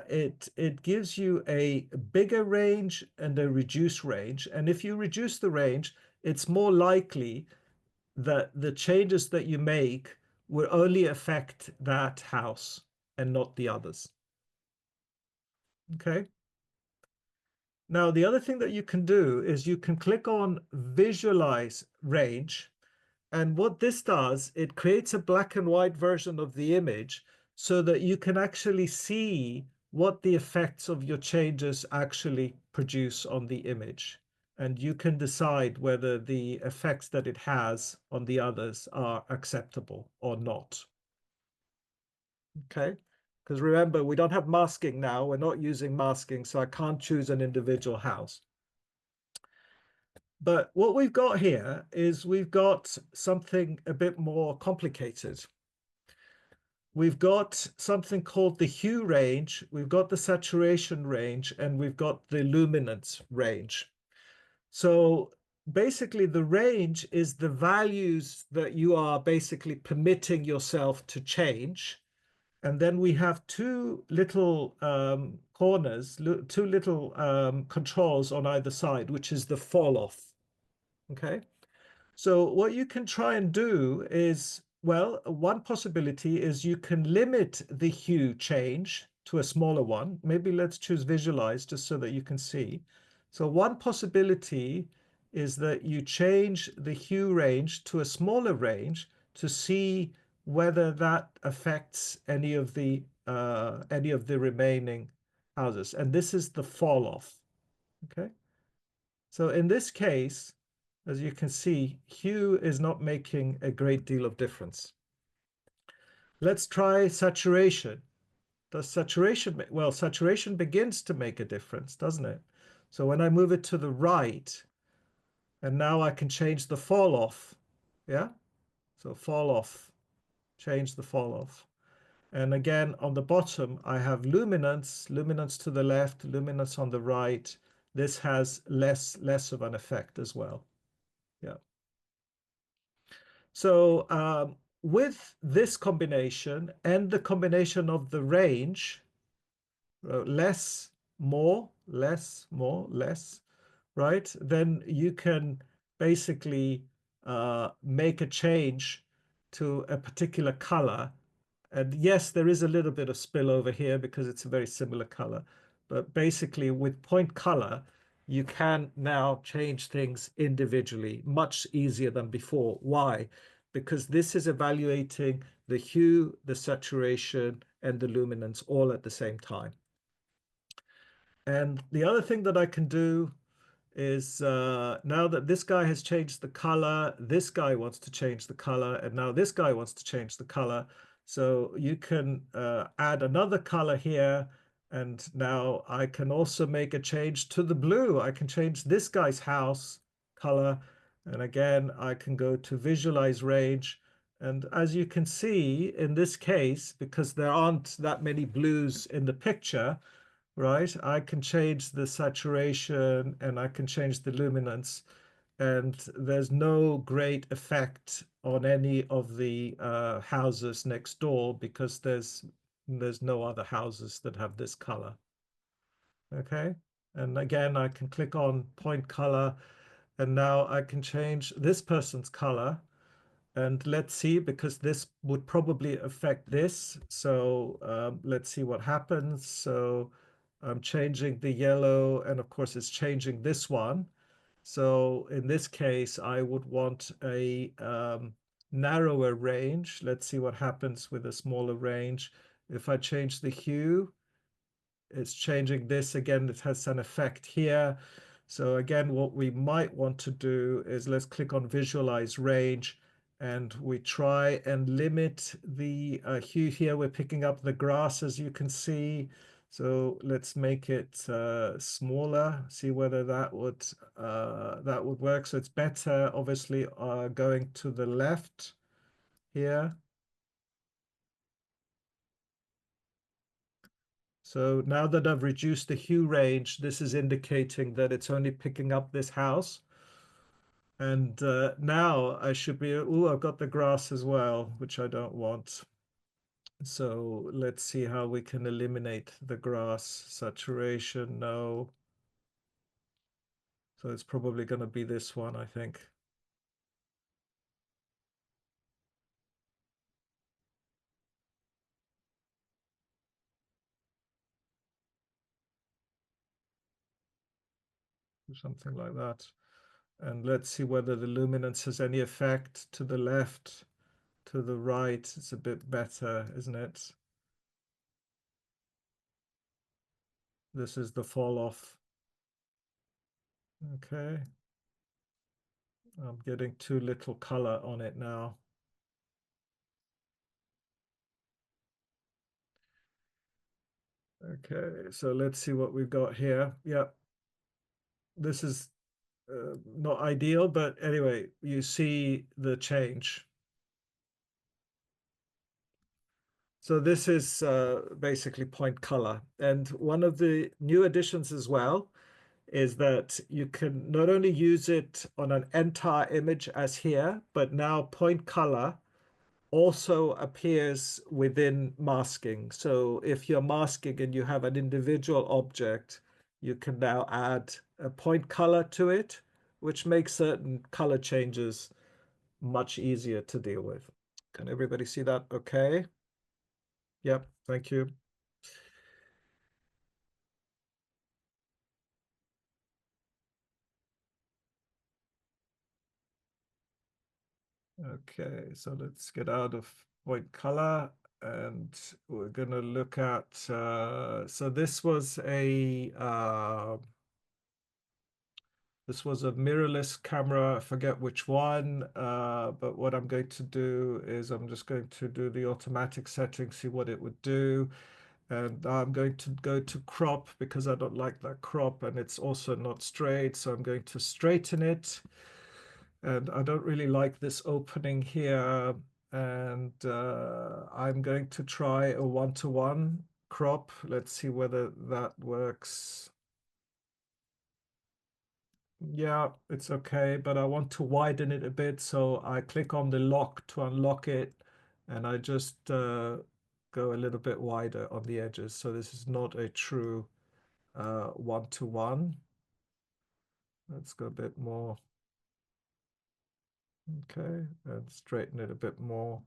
it gives you a bigger range and a reduced range. And if you reduce the range, it's more likely that the changes that you make will only affect that house and not the others. Okay. Now, the other thing that you can do is you can click on Visualize Range. And what this does, it creates a black and white version of the image so that you can actually see what the effects of your changes actually produce on the image. And you can decide whether the effects that it has on the others are acceptable or not. Okay. Because remember, we don't have masking now. We're not using masking, so I can't choose an individual house. But what we've got here is we've got something a bit more complicated. We've got something called the hue range, we've got the saturation range, and we've got the luminance range. So basically, the range is the values that you are basically permitting yourself to change. And then we have two little corners, two little controls on either side, which is the fall off. Okay. So what you can try and do is, well, one possibility is you can limit the hue change to a smaller one. Maybe let's choose visualize just so that you can see. So one possibility is that you change the hue range to a smaller range to see whether that affects any of the remaining houses. And this is the fall off. Okay. So in this case, as you can see, hue is not making a great deal of difference. Let's try saturation. Does saturation make, well, saturation begins to make a difference, doesn't it? So when I move it to the right, and now I can change the fall off. Yeah? So fall off, change the fall off. And again, on the bottom, I have luminance, luminance to the left, luminance on the right. This has less of an effect as well. Yeah. So with this combination and the combination of the range, less, more, less, more, less, right? Then you can basically make a change to a particular color. And yes, there is a little bit of spillover here because it's a very similar color. But basically, with point color, you can now change things individually, much easier than before. Why? Because this is evaluating the hue, the saturation, and the luminance all at the same time. And the other thing that I can do is now that this guy has changed the color, this guy wants to change the color, and now this guy wants to change the color. So you can add another color here, and now I can also make a change to the blue. I can change this guy's house color, and again, I can go to visualize range. And as you can see in this case, because there aren't that many blues in the picture, right? I can change the saturation and I can change the luminance, and there's no great effect on any of the houses next door because there's no other houses that have this color. Okay, and again I can click on point color, and now I can change this person's color. And let's see, because this would probably affect this. So let's see what happens. So I'm changing the yellow, and of course it's changing this one. So in this case, I would want a narrower range. Let's see what happens with a smaller range. If I change the hue, it's changing this again. It has an effect here. So again, what we might want to do is let's click on visualize range, and we try and limit the hue here. We're picking up the grass, as you can see. So let's make it smaller, see whether that would work. So it's better, obviously, going to the left here. So now that I've reduced the hue range, this is indicating that it's only picking up this house. And now I should be, oh, I've got the grass as well, which I don't want. So let's see how we can eliminate the grass. Saturation, no. So it's probably going to be this one, I think. Something like that. And let's see whether the luminance has any effect to the left, to the right. It's a bit better, isn't it? This is the fall off. Okay. I'm getting too little color on it now. Okay, so let's see what we've got here. Yeah, this is not ideal, but anyway, you see the change. So this is basically point color. And one of the new additions as well is that you can not only use it on an entire image as here, but now point color also appears within masking. So if you're masking and you have an individual object, you can now add a point color to it, which makes certain color changes much easier to deal with. Can everybody see that? Okay. Yep. Thank you. Okay. So let's get out of point color, and we're going to look at, so this was a mirrorless camera. I forget which one, but what I'm going to do is I'm just going to do the automatic setting, see what it would do. And I'm going to go to crop because I don't like that crop, and it's also not straight. So I'm going to straighten it. And I don't really like this opening here. And I'm going to try a one-to-one crop. Let's see whether that works. Yeah, it's okay, but I want to widen it a bit, so I click on the lock to unlock it, and I just go a little bit wider on the edges. So this is not a true one-to-one. Let's go a bit more. Okay, and straighten it a bit more.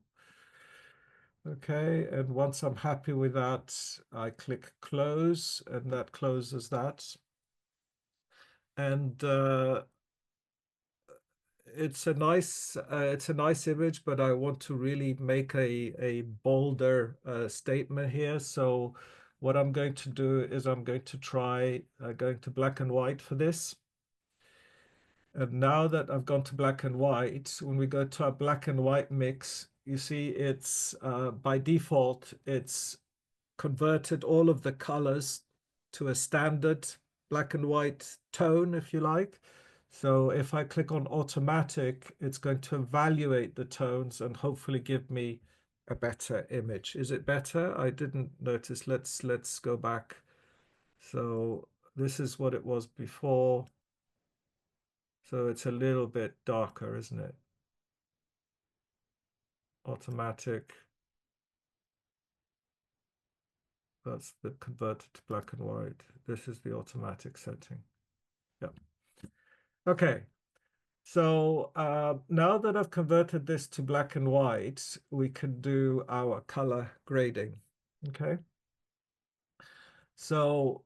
Okay, and once I'm happy with that, I click close, and that closes that. And it's a nice image, but I want to really make a bolder statement here. So what I'm going to do is I'm going to try going to black and white for this. And now that I've gone to black and white, when we go to our black and white mix, you see it's by default, it's converted all of the colors to a standard black and white tone, if you like. So if I click on automatic, it's going to evaluate the tones and hopefully give me a better image. Is it better? I didn't notice. Let's go back. So this is what it was before. So it's a little bit darker, isn't it? Automatic. That's the converted to black and white. This is the automatic setting. Yeah. Okay. So now that I've converted this to black and white, we can do our color grading. Okay. So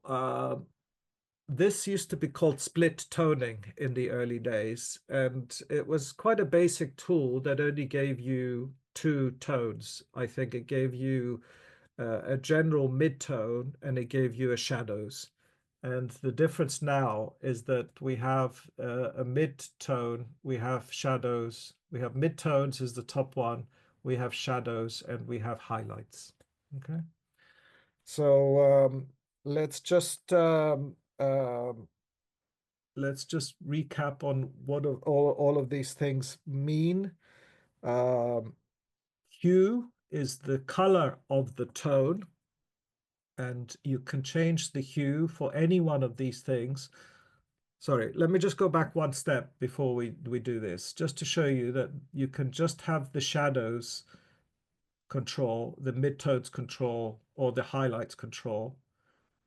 this used to be called split toning in the early days, and it was quite a basic tool that only gave you two tones. I think it gave you a general mid-tone and it gave you a shadows. And the difference now is that we have a mid-tone, we have shadows, we have mid-tones is the top one, we have shadows, and we have highlights. Okay. So let's just recap on what all of these things mean. Um, hue is the color of the tone, and you can change the hue for any one of these things. Sorry, let me just go back one step before we do this, just to show you that you can just have the shadows control, the midtones control, or the highlights control.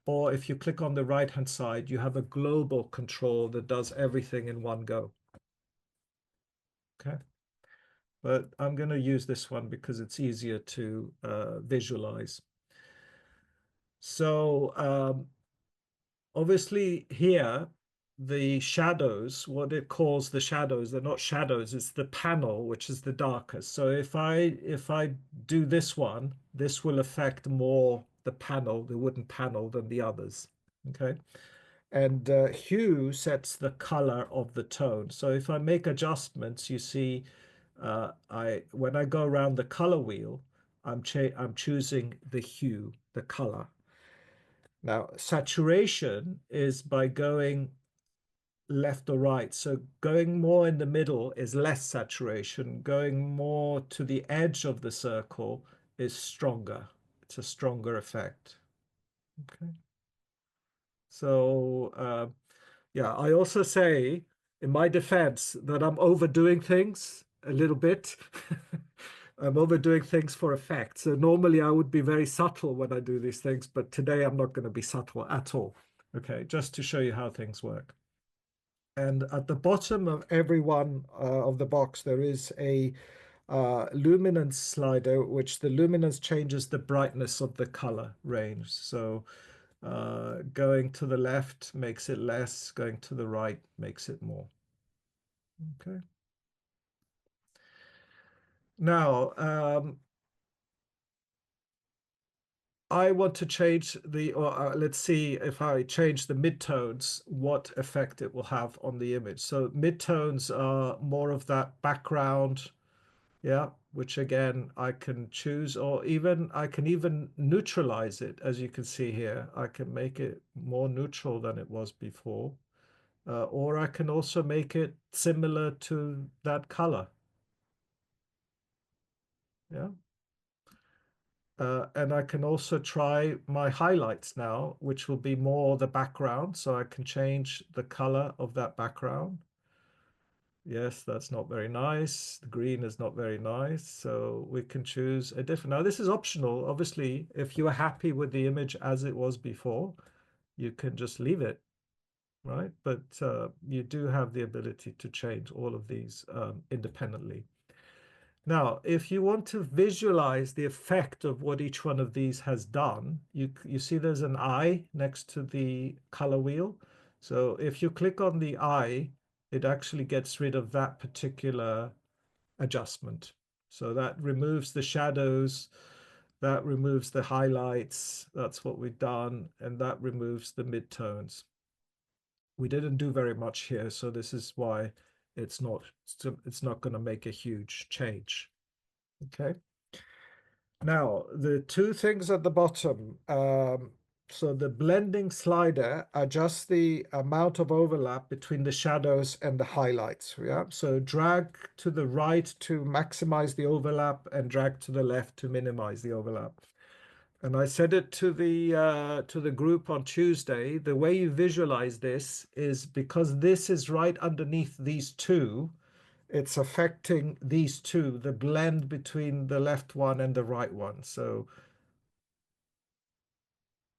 Or if you click on the right-hand side, you have a global control that does everything in one go. Okay. But I'm going to use this one because it's easier to visualize. So obviously here, the shadows, what it calls the shadows, they're not shadows, it's the panel, which is the darkest. So if I do this one, this will affect more the panel, the wooden panel, than the others. Okay. And hue sets the color of the tone. So if I make adjustments, you see, when I go around the color wheel, I'm choosing the hue, the color. Now, saturation is by going left or right. So going more in the middle is less saturation. Going more to the edge of the circle is stronger. It's a stronger effect. Okay. So yeah, I also say in my defense that I'm overdoing things a little bit. I'm overdoing things for effect. So normally I would be very subtle when I do these things, but today I'm not going to be subtle at all. Okay, just to show you how things work. And at the bottom of every one of the box, there is a luminance slider, which the luminance changes the brightness of the color range. So going to the left makes it less, going to the right makes it more. Okay. Now, I want to change let's see if I change the midtones, what effect it will have on the image. So midtones are more of that background, yeah, which again, I can choose, or even I can even neutralize it, as you can see here. I can make it more neutral than it was before. Or I can also make it similar to that color. Yeah. And I can also try my highlights now, which will be more the background. So I can change the color of that background. Yes, that's not very nice. The green is not very nice. So we can choose a different. Now, this is optional. Obviously, if you are happy with the image as it was before, you can just leave it, right? But you do have the ability to change all of these independently. Now, if you want to visualize the effect of what each one of these has done, you see there's an eye next to the color wheel. So if you click on the eye, it actually gets rid of that particular adjustment. So that removes the shadows, that removes the highlights. That's what we've done. And that removes the midtones. We didn't do very much here, so this is why it's not going to make a huge change. Okay. Now, the two things at the bottom. So the blending slider adjusts the amount of overlap between the shadows and the highlights. Yeah. So drag to the right to maximize the overlap and drag to the left to minimize the overlap. And I said it to the group on Tuesday. The way you visualize this is because this is right underneath these two, it's affecting these two, the blend between the left one and the right one. So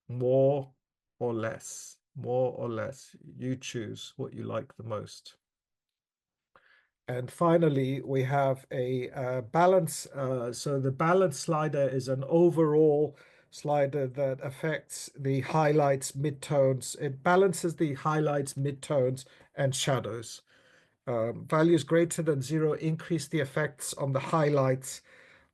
more or less, more or less. You choose what you like the most. And finally, we have a balance. So the balance slider is an overall slider that affects the highlights, midtones. It balances the highlights, midtones, and shadows. Values greater than zero increase the effects on the highlights.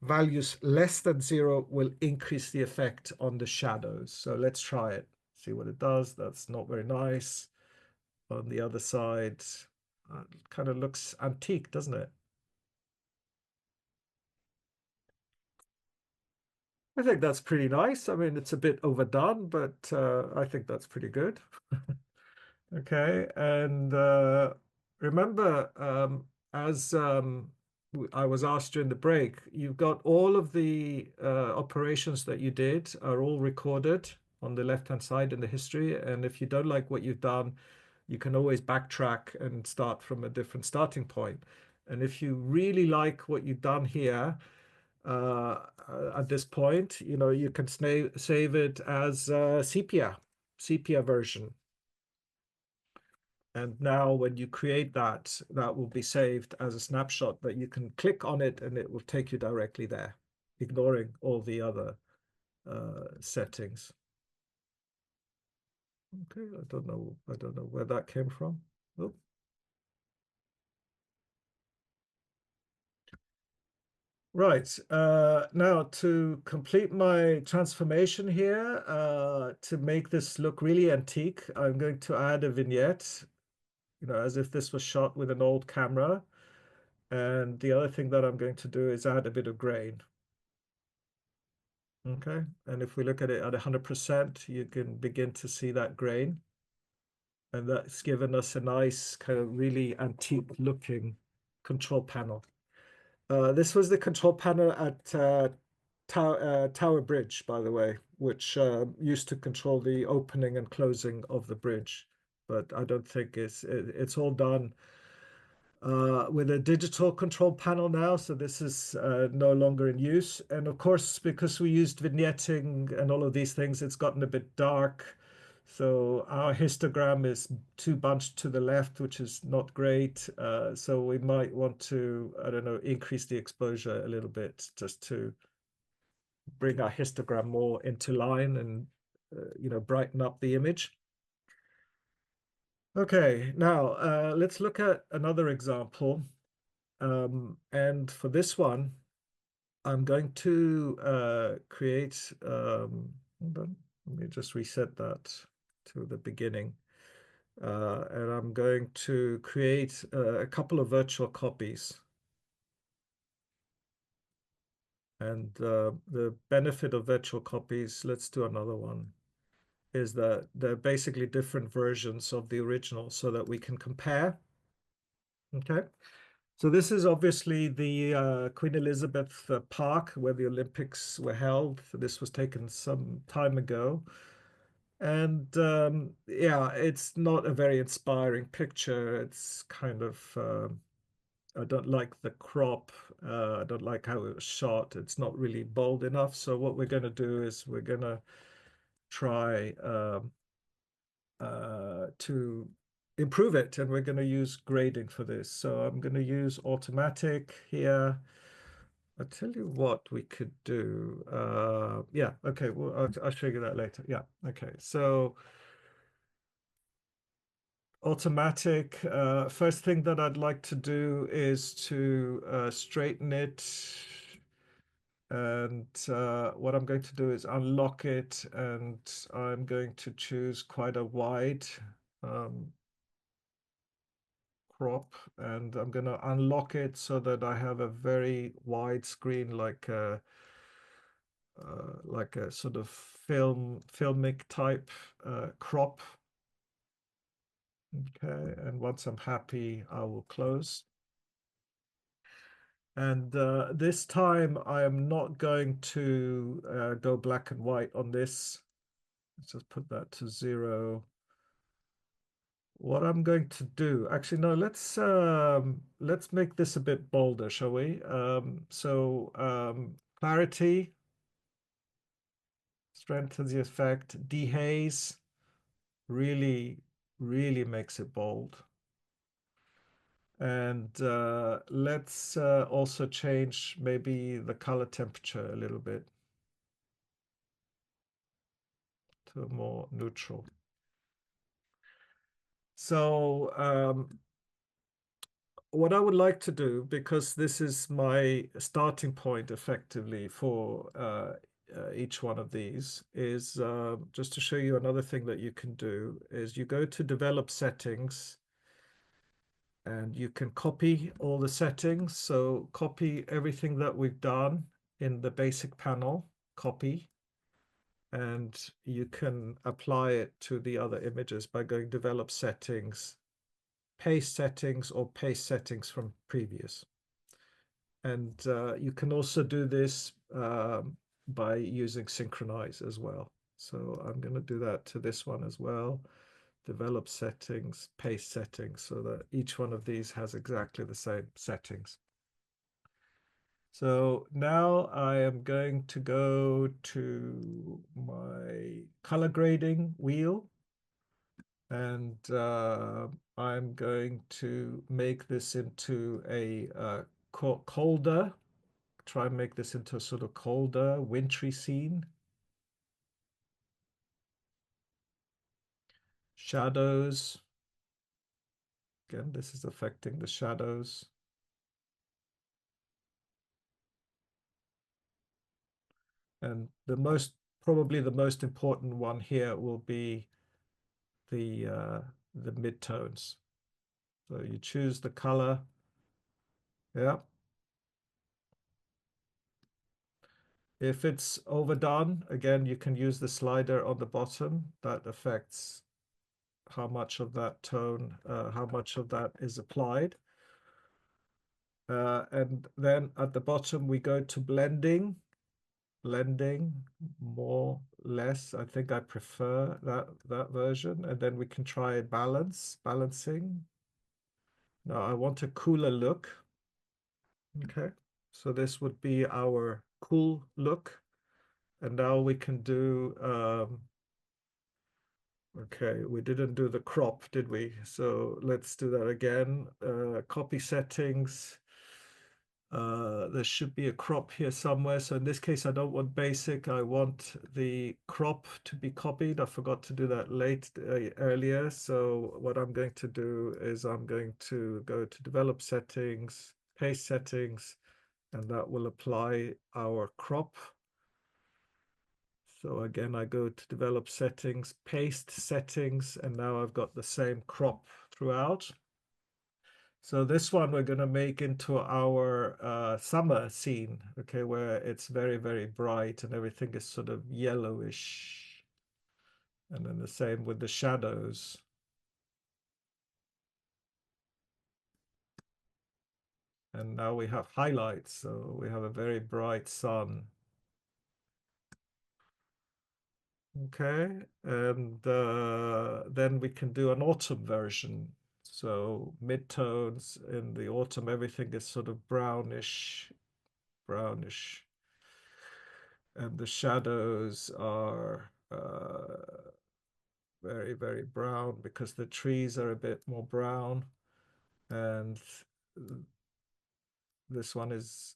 Values less than zero will increase the effect on the shadows. So let's try it, see what it does. That's not very nice. On the other side, it kind of looks antique, doesn't it? I think that's pretty nice. I mean, it's a bit overdone, but I think that's pretty good. Okay, and remember, as I was asked during the break, you've got all of the operations that you did are all recorded on the left-hand side in the history. And if you don't like what you've done, you can always backtrack and start from a different starting point. And if you really like what you've done here, at this point, you can save it as sepia version. And now when you create that, that will be saved as a snapshot that you can click on it and it will take you directly there, ignoring all the other settings. Okay, I don't know where that came from. Oh. Right, now to complete my transformation here, to make this look really antique, I'm going to add a vignette, as if this was shot with an old camera. And the other thing that I'm going to do is add a bit of grain. Okay, and if we look at it at 100%, you can begin to see that grain. And that's given us a nice kind of really antique looking control panel. This was the control panel at Tower Bridge, by the way, which used to control the opening and closing of the bridge. But I don't think it's all done with a digital control panel now, so this is no longer in use. And of course, because we used vignetting and all of these things, it's gotten a bit dark. So our histogram is too bunched to the left, which is not great. So we might want to, I don't know, increase the exposure a little bit just to bring our histogram more into line and, brighten up the image. Okay, now let's look at another example. And for this one, I'm going to create, hold on, let me just reset that to the beginning. And I'm going to create a couple of virtual copies. And the benefit of virtual copies, let's do another one, is that they're basically different versions of the original so that we can compare. Okay. So this is obviously the Queen Elizabeth Park where the Olympics were held. This was taken some time ago. And yeah, it's not a very inspiring picture. It's kind of, I don't like the crop. I don't like how it was shot. It's not really bold enough. So what we're going to do is we're going to try to improve it, and we're going to use grading for this. So I'm going to use automatic here. I'll tell you what we could do. Yeah, okay, well, I'll show you that later. Yeah, okay, so automatic. First thing that I'd like to do is to straighten it. And what I'm going to do is unlock it, and I'm going to choose quite a wide crop, and I'm going to unlock it so that I have a very wide screen, like a sort of filmic type crop. Okay, and once I'm happy, I will close. And this time I am not going to go black and white on this. Let's just put that to 0. What I'm going to do, actually, no, let's make this a bit bolder, shall we? Clarity strengthens the effect. Dehaze really, really makes it bold. And let's also change maybe the color temperature a little bit. to a more neutral. So what I would like to do, because this is my starting point effectively for each one of these, is just to show you another thing that you can do is you go to develop settings and you can copy all the settings. So copy everything that we've done in the basic panel, copy, and you can apply it to the other images by going develop settings, paste settings, or paste settings from previous. And you can also do this by using synchronize as well. So I'm going to do that to this one as well. Develop settings, paste settings, so that each one of these has exactly the same settings. So now I am going to go to my color grading wheel, and I'm going to make this into a colder, try and make this into a sort of colder, wintry scene. Shadows. Again, this is affecting the shadows. And probably the most important one here will be the midtones. So you choose the color. Yeah. If it's overdone, again, you can use the slider on the bottom. That affects how much of that tone, how much of that is applied. And then at the bottom, we go to blending. Blending, more, less. I think I prefer that version. And then we can try balancing. Now I want a cooler look. Okay. So this would be our cool look. And now we can do, okay, we didn't do the crop, did we? So let's do that again. Copy settings. There should be a crop here somewhere. So in this case, I don't want basic. I want the crop to be copied. I forgot to do that earlier. So what I'm going to do is I'm going to go to develop settings, paste settings, and that will apply our crop. So again, I go to develop settings, paste settings, and now I've got the same crop throughout. So this one we're going to make into our summer scene, okay, where it's very, very bright and everything is sort of yellowish. And then the same with the shadows. And now we have highlights, so we have a very bright sun. Okay, and then we can do an autumn version. So midtones in the autumn, everything is sort of brownish, brownish. And the shadows are very, very brown because the trees are a bit more brown. And this one is,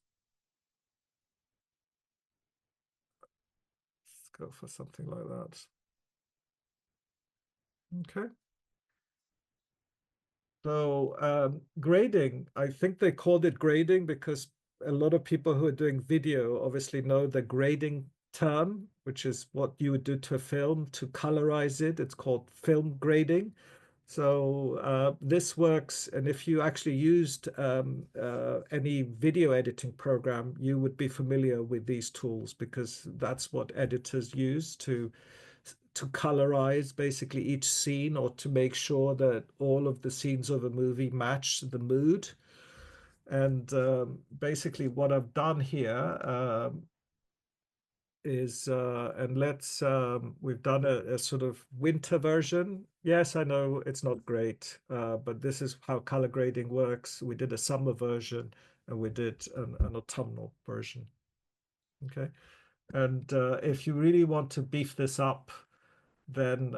let's go for something like that. Okay. So grading, I think they called it grading because a lot of people who are doing video obviously know the grading term, which is what you would do to a film to colorize it. It's called film grading. So this works, and if you actually used any video editing program, you would be familiar with these tools because that's what editors use to colorize basically each scene or to make sure that all of the scenes of a movie match the mood. And basically what I've done here is, and we've done a sort of winter version. Yes, I know it's not great, but this is how color grading works. We did a summer version and we did an autumnal version. Okay. And if you really want to beef this up, then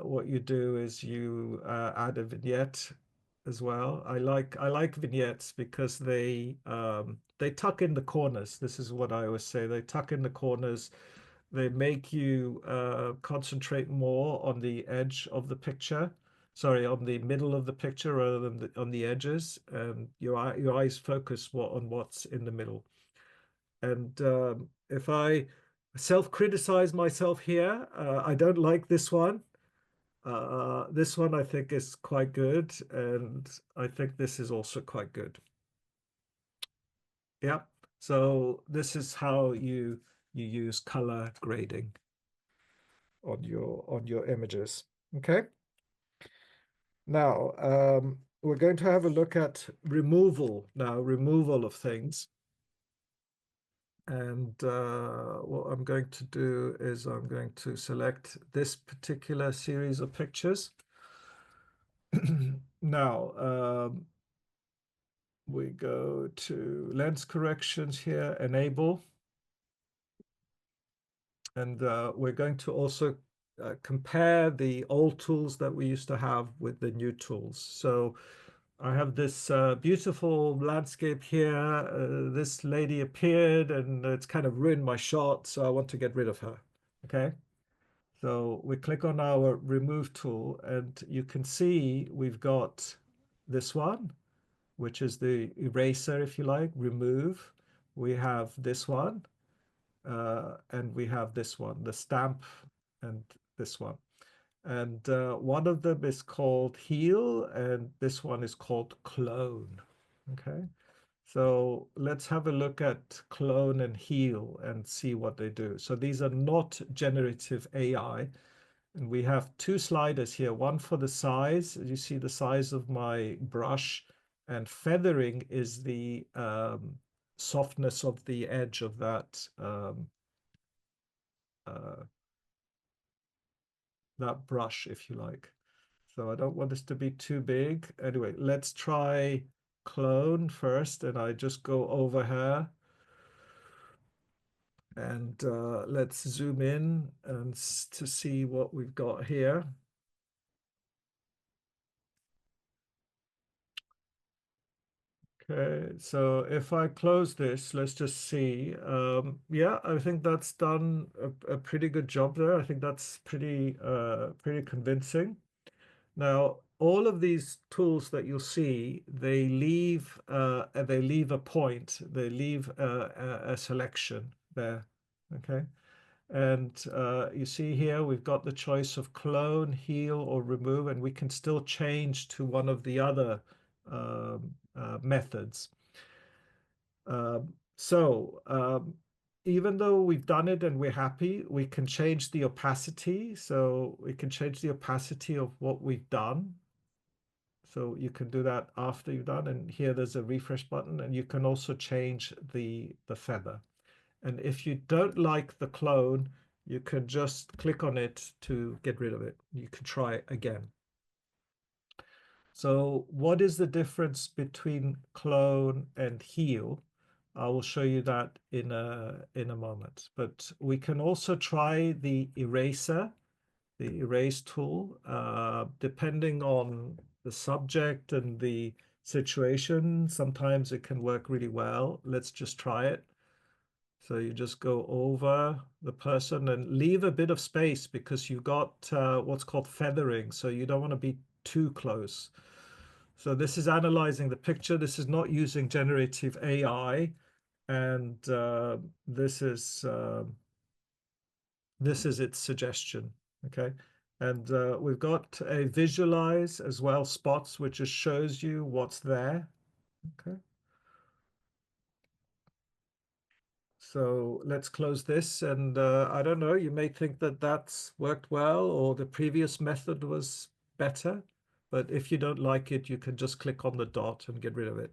what you do is you add a vignette as well. I like vignettes because they tuck in the corners. This is what I always say. They tuck in the corners They make you concentrate more on the edge of the picture. Sorry, on the middle of the picture rather than on the edges, and your eyes focus on what's in the middle. And if I self-criticize myself here, I don't like this one. This one I think is quite good, and I think this is also quite good. Yeah. So this is how you use color grading on your images. Okay. Now we're going to have a look at removal now, removal of things. And what I'm going to do is I'm going to select this particular series of pictures. Now, we go to lens corrections here, enable. And we're going to also compare the old tools that we used to have with the new tools. So I have this beautiful landscape here. This lady appeared and it's kind of ruined my shot, so I want to get rid of her. Okay. So we click on our remove tool and you can see we've got this one, which is the eraser, if you like, remove. We have this one, and we have this one, the stamp, and this one. And one of them is called heal, and this one is called clone. Okay. So let's have a look at clone and heal and see what they do. So these are not generative AI. And we have two sliders here, one for the size. You see the size of my brush, and feathering is the softness of the edge of uh, that brush, if you like. So I don't want this to be too big. Anyway, let's try clone first, and I just go over here. And let's zoom in and to see what we've got here. Okay, so if I close this, let's just see. Yeah, I think that's done a pretty good job there. I think that's pretty convincing. Now, all of these tools that you'll see, they leave a point, they leave a selection there. Okay. And you see here, we've got the choice of clone, heal, or remove, and we can still change to one of the other methods. So even though we've done it and we're happy, we can change the opacity. So we can change the opacity of what we've done. So you can do that after you've done. And here there's a refresh button, and you can also change the feather. And if you don't like the clone, you can just click on it to get rid of it. You can try again. So what is the difference between clone and heal? I will show you that in a moment. But we can also try the eraser, the erase tool, depending on the subject and the situation. Sometimes it can work really well. Let's just try it. So you just go over the person and leave a bit of space because you've got what's called feathering. So you don't want to be too close. So this is analyzing the picture. This is not using generative AI. And this is its suggestion. Okay. And we've got a visualize as well, spots, which just shows you what's there. Okay. So let's close this. And I don't know, you may think that that's worked well or the previous method was better. But if you don't like it, you can just click on the dot and get rid of it.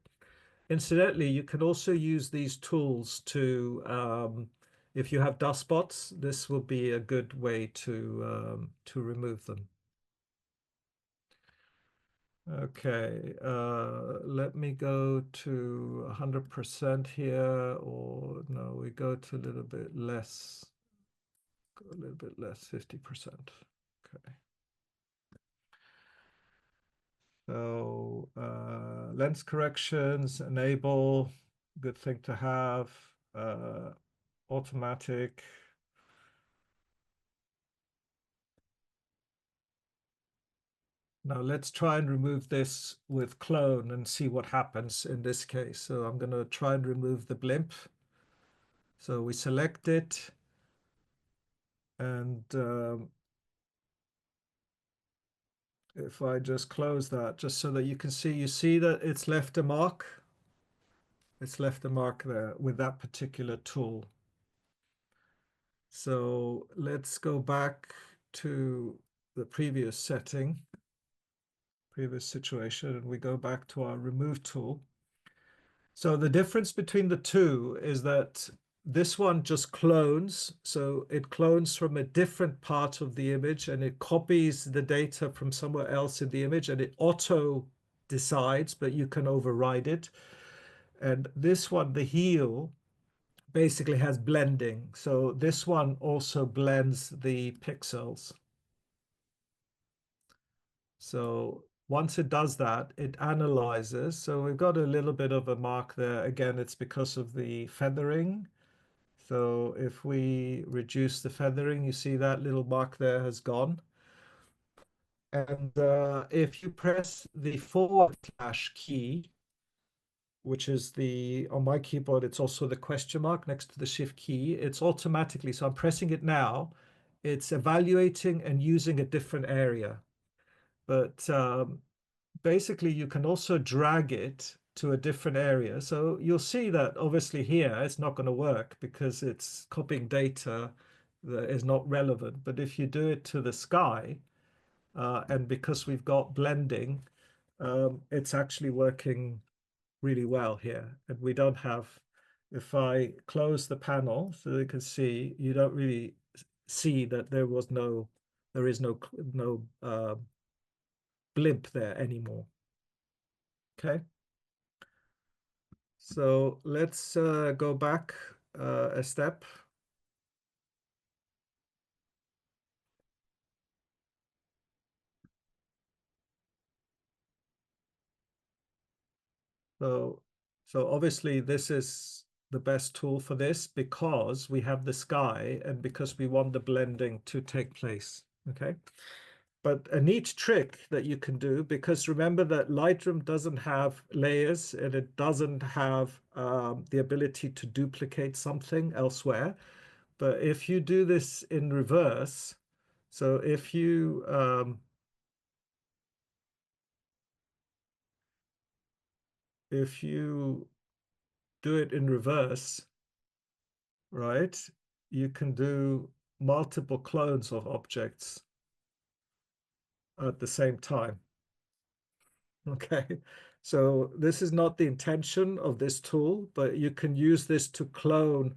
Incidentally, you can also use these tools to, if you have dust spots, this will be a good way to remove them. Okay, let me go to 100% here, or no, we go to a little bit less, 50%. Okay. So lens corrections, enable, good thing to have. Automatic. Now let's try and remove this with clone and see what happens in this case. So I'm going to try and remove the blimp. So we select it, and if I just close that, just so that you see that it's left a mark. It's left a mark there with that particular tool. So let's go back to the previous setting, previous situation, and we go back to our remove tool. So the difference between the two is that this one just clones. So it clones from a different part of the image and it copies the data from somewhere else in the image and it auto decides, but you can override it. And this one, the heel, basically has blending. So this one also blends the pixels. So once it does that, it analyzes. So we've got a little bit of a mark there. Again, it's because of the feathering. So if we reduce the feathering, you see that little mark there has gone. And if you press the forward slash key, which is on my keyboard, it's also the question mark next to the shift key, it's automatically, so I'm pressing it now, it's evaluating and using a different area. But basically you can also drag it to a different area. So you'll see that obviously here it's not going to work because it's copying data that is not relevant. But if you do it to the sky, and because we've got blending, it's actually working really well here. And we don't have, if I close the panel so you can see, you don't really see that there is no blimp there anymore. Okay. So let's go back a step. So, so obviously this is the best tool for this because we have the sky and because we want the blending to take place. Okay. But a neat trick that you can do, because remember that Lightroom doesn't have layers and it doesn't have the ability to duplicate something elsewhere. But if you do this in reverse, so if you do it in reverse, right, you can do multiple clones of objects at the same time. Okay, so this is not the intention of this tool, but you can use this to clone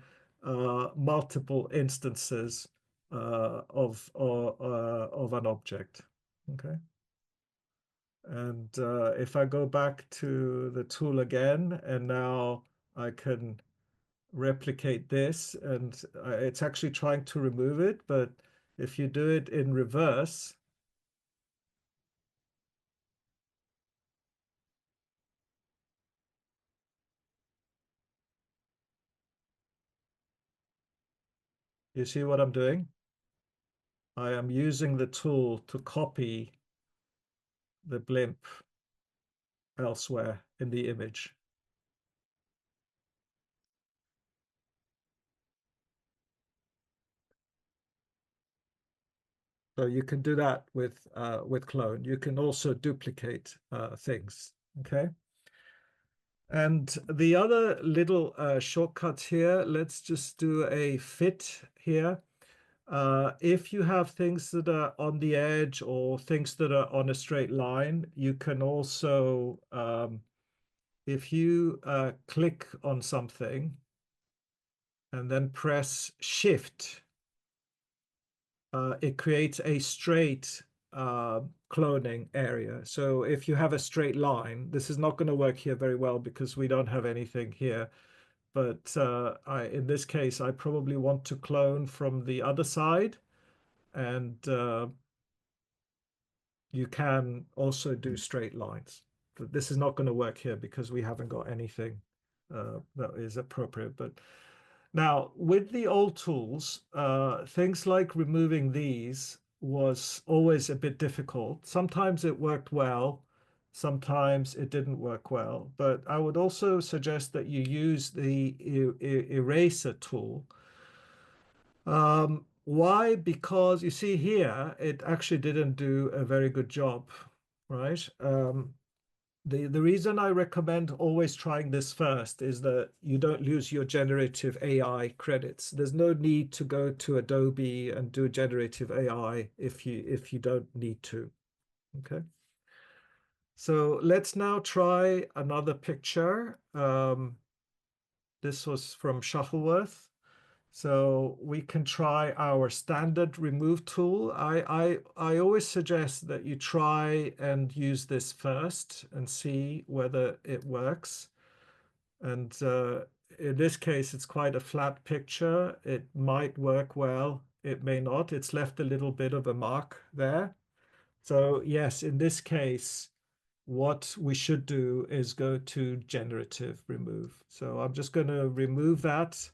multiple instances of an object. Okay, and if I go back to the tool again, and now I can replicate this, and it's actually trying to remove it, but if you do it in reverse, you see what I'm doing? I am using the tool to copy the blimp elsewhere in the image. So you can do that with clone. You can also duplicate things. Okay. And the other little shortcut here, let's just do a fit here. If you have things that are on the edge or things that are on a straight line, you can also, if you click on something and then press Shift, it creates a straight cloning area. So if you have a straight line, this is not going to work here very well because we don't have anything here. But in this case, I probably want to clone from the other side. And you can also do straight lines. But this is not going to work here because we haven't got anything that is appropriate. But now with the old tools, things like removing these was always a bit difficult. Sometimes it worked well, sometimes it didn't work well. But I would also suggest that you use the eraser tool. Why? Because you see here, it actually didn't do a very good job, right? The reason I recommend always trying this first is that you don't lose your generative AI credits. There's no need to go to Adobe and do generative AI if you don't need to. Okay. So let's now try another picture. This was from Shuttleworth. So we can try our standard remove tool. I always suggest that you try and use this first and see whether it works. And in this case, it's quite a flat picture. It might work well. It may not. It's left a little bit of a mark there. So yes, in this case, what we should do is go to generative remove. So I'm just going to remove that.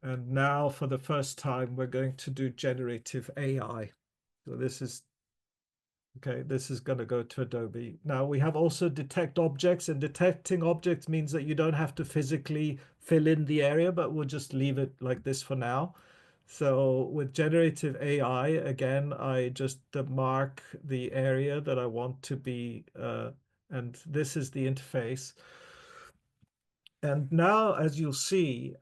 And now for the first time, we're going to do generative AI. So this is, okay, this is going to go to Adobe. Now we have also detect objects, and detecting objects means that you don't have to physically fill in the area, but we'll just leave it like this for now. So with generative AI, again, I just mark the area that I want to be, and this is the interface. And now, as you'll see,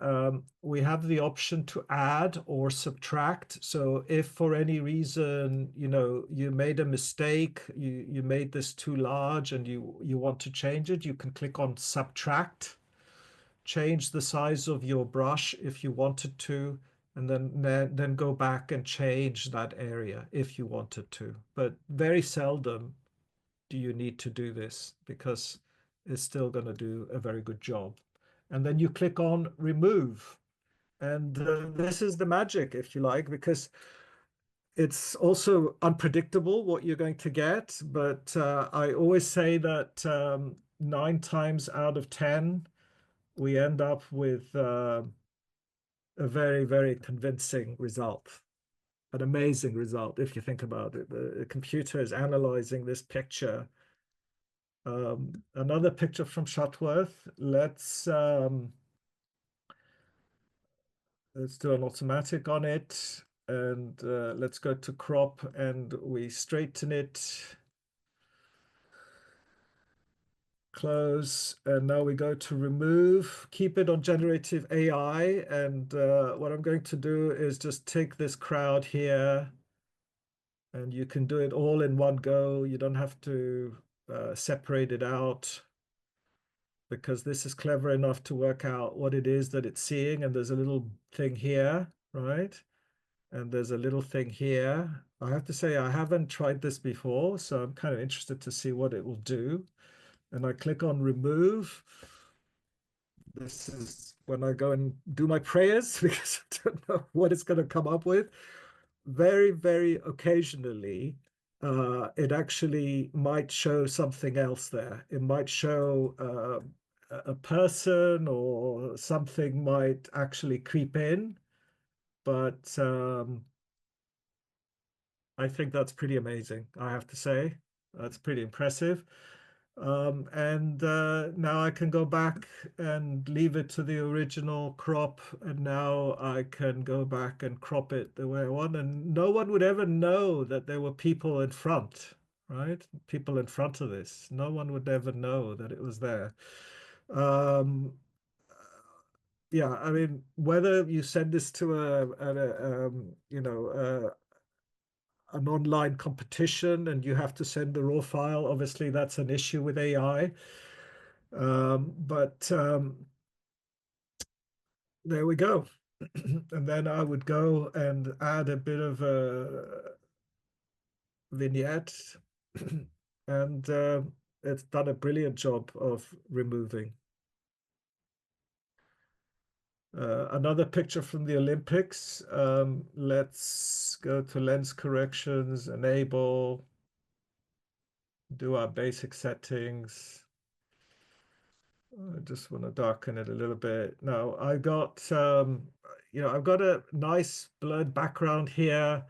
we have the option to add or subtract. So if for any reason, you made a mistake, you made this too large and you want to change it, you can click on subtract, change the size of your brush if you wanted to, and then go back and change that area if you wanted to. But very seldom do you need to do this because it's still going to do a very good job. And then you click on remove. And this is the magic, if you like, because it's also unpredictable what you're going to get. But I always say that 9 times out of 10, we end up with a very, very convincing result, an amazing result, if you think about it. The computer is analyzing this picture. Another picture from Shuttleworth. Let's do an automatic on it, and let's go to crop, and we straighten it, close, and now we go to remove. Keep it on generative AI, and what I'm going to do is just take this crowd here, and you can do it all in one go. You don't have to separate it out, because this is clever enough to work out what it is that it's seeing. And there's a little thing here, right? And there's a little thing here. I have to say, I haven't tried this before, so I'm kind of interested to see what it will do. And I click on remove. This is when I go and do my prayers because I don't know what it's going to come up with. Very, very occasionally, it actually might show something else there. It might show a person, or something might actually creep in, but I think that's pretty amazing, I have to say. That's pretty impressive. And now I can go back and leave it to the original crop, and now I can go back and crop it the way I want, and no one would ever know that there were people in front, right? People in front of this. No one would ever know that it was there. Um, yeah, I mean, whether you send this to an online competition and you have to send the raw file, obviously that's an issue with AI. But there we go. And then I would go and add a bit of a vignette, and it's done a brilliant job of removing. Another picture from the Olympics. Let's go to lens corrections, enable, do our basic settings. I just want to darken it a little bit. Now I've got a nice blurred background here,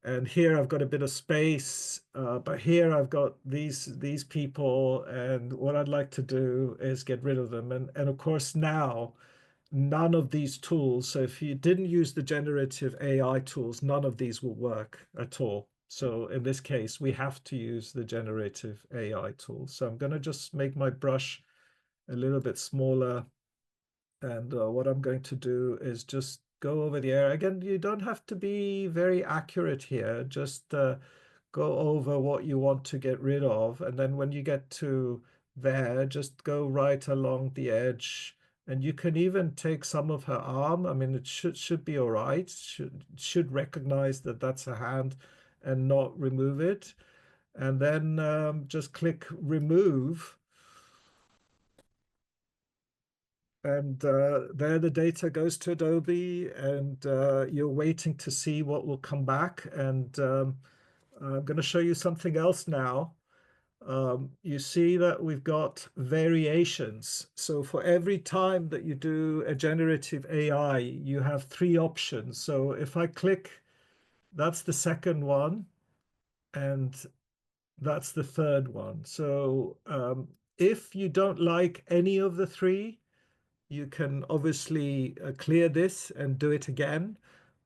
And here I've got a bit of space, but here I've got these people, and what I'd like to do is get rid of them. And of course now none of these tools, so if you didn't use the generative AI tools, none of these will work at all. So in this case, we have to use the generative AI tools. So I'm going to just make my brush a little bit smaller. And what I'm going to do is just go over the area. Again, you don't have to be very accurate here. Just go over what you want to get rid of. And then when you get to there, just go right along the edge. And you can even take some of her arm. I mean, it should be all right. Should recognize that that's a hand and not remove it. And then just click remove. And there the data goes to Adobe, and you're waiting to see what will come back. And I'm going to show you something else now. You see that we've got variations. So for every time that you do a generative AI, you have three options. So if I click, that's the second one, and that's the third one. So if you don't like any of the three, you can obviously clear this and do it again.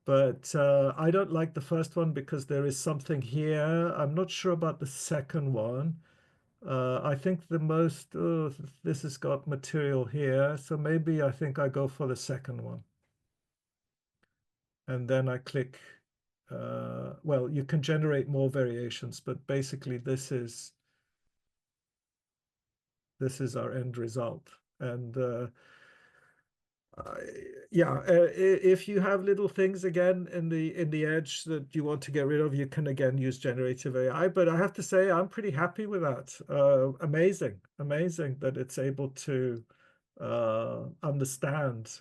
But I don't like the first one because there is something here. I'm not sure about the second one. I think the most, oh, this has got material here. So maybe I think I go for the second one. And then I click, well, you can generate more variations, but basically this is our end result. And yeah, if you have little things again in the edge that you want to get rid of, you can again use generative AI. But I have to say, I'm pretty happy with that. Amazing that it's able to understand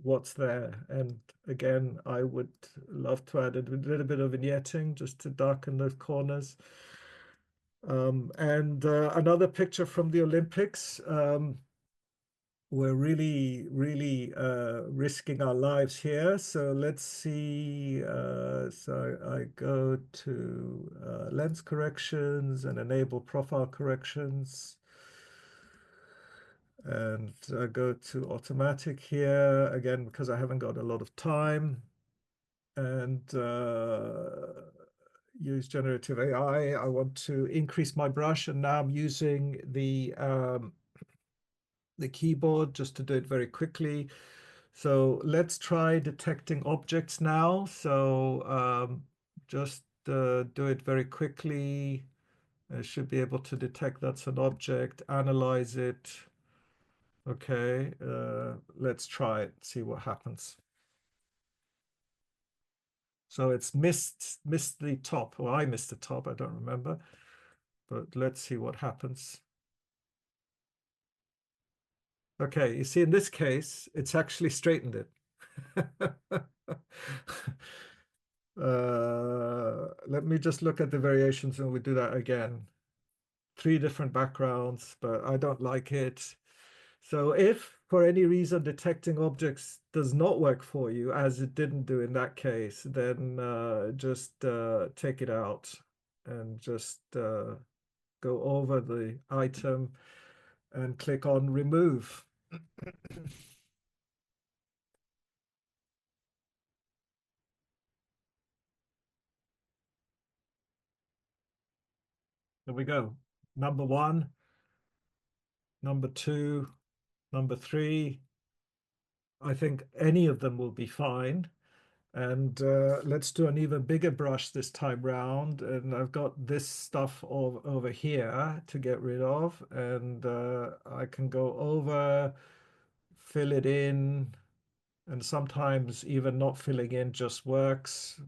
what's there. And again, I would love to add a little bit of vignetting just to darken those corners. And another picture from the Olympics. We're really risking our lives here. So let's see. So I go to lens corrections and enable profile corrections. And I go to automatic here again because I haven't got a lot of time. And use generative AI. I want to increase my brush, and now I'm using the keyboard just to do it very quickly. So let's try detecting objects now. So just do it very quickly. I should be able to detect that's an object, analyze it. Okay, let's try it, see what happens. So it's missed the top, or I missed the top, I don't remember. But let's see what happens. Okay, you see in this case, it's actually straightened it. Let me just look at the variations and we do that again. Three different backgrounds, but I don't like it. So if for any reason detecting objects does not work for you, as it didn't do in that case, then just take it out and just go over the item and click on remove. There we go. Number one, number two, number three. I think any of them will be fine. And let's do an even bigger brush this time round. And I've got this stuff over here to get rid of. And I can go over, fill it in. And sometimes even not filling in just works.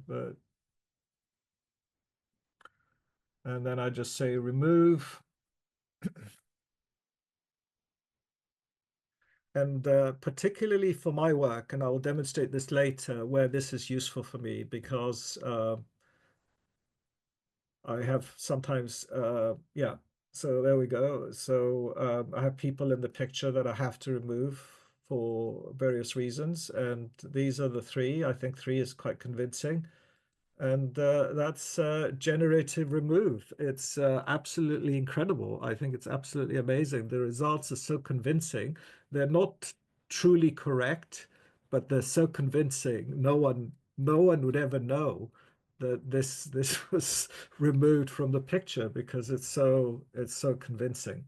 And then I just say remove. And particularly for my work, and I will demonstrate this later, where this is useful for me because I have sometimes, yeah. So there we go. So I have people in the picture that I have to remove for various reasons. And these are the three. I think three is quite convincing. And that's generative remove. It's absolutely incredible. I think it's absolutely amazing. The results are so convincing. They're not truly correct, but they're so convincing. No one would ever know that this was removed from the picture because it's so convincing.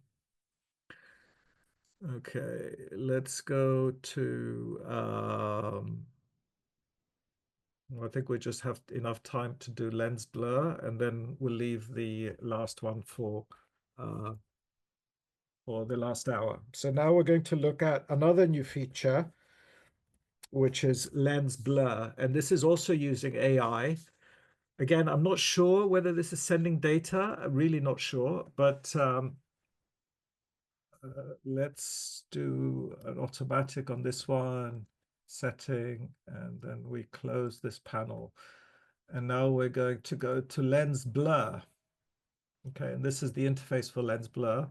Okay, let's go to I think we just have enough time to do lens blur, and then we'll leave the last one uh, for the last hour. So now we're going to look at another new feature, which is lens blur. And this is also using AI. Again, I'm not sure whether this is sending data. I'm really not sure, but let's do an automatic on this one, setting, and then we close this panel. And now we're going to go to lens blur. Okay, and this is the interface for lens blur.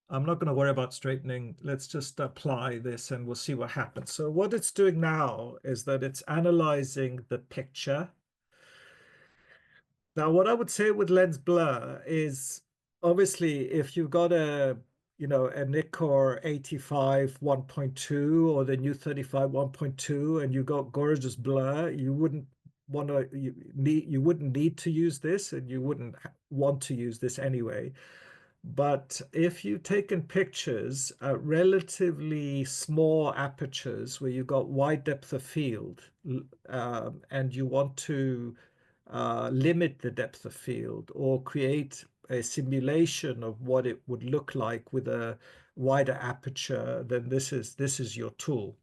I'm not going to worry about straightening. Let's just apply this and we'll see what happens. So what it's doing now is that it's analyzing the picture. Now, what I would say with lens blur is obviously if you've got a Nikkor 85 1.2 or the new 35 1.2 and you got gorgeous blur, you wouldn't need to use this, and you wouldn't want to use this anyway. But if you've taken pictures at relatively small apertures where you've got wide depth of field, and you want to limit the depth of field or create a simulation of what it would look like with a wider aperture, then this is your tool.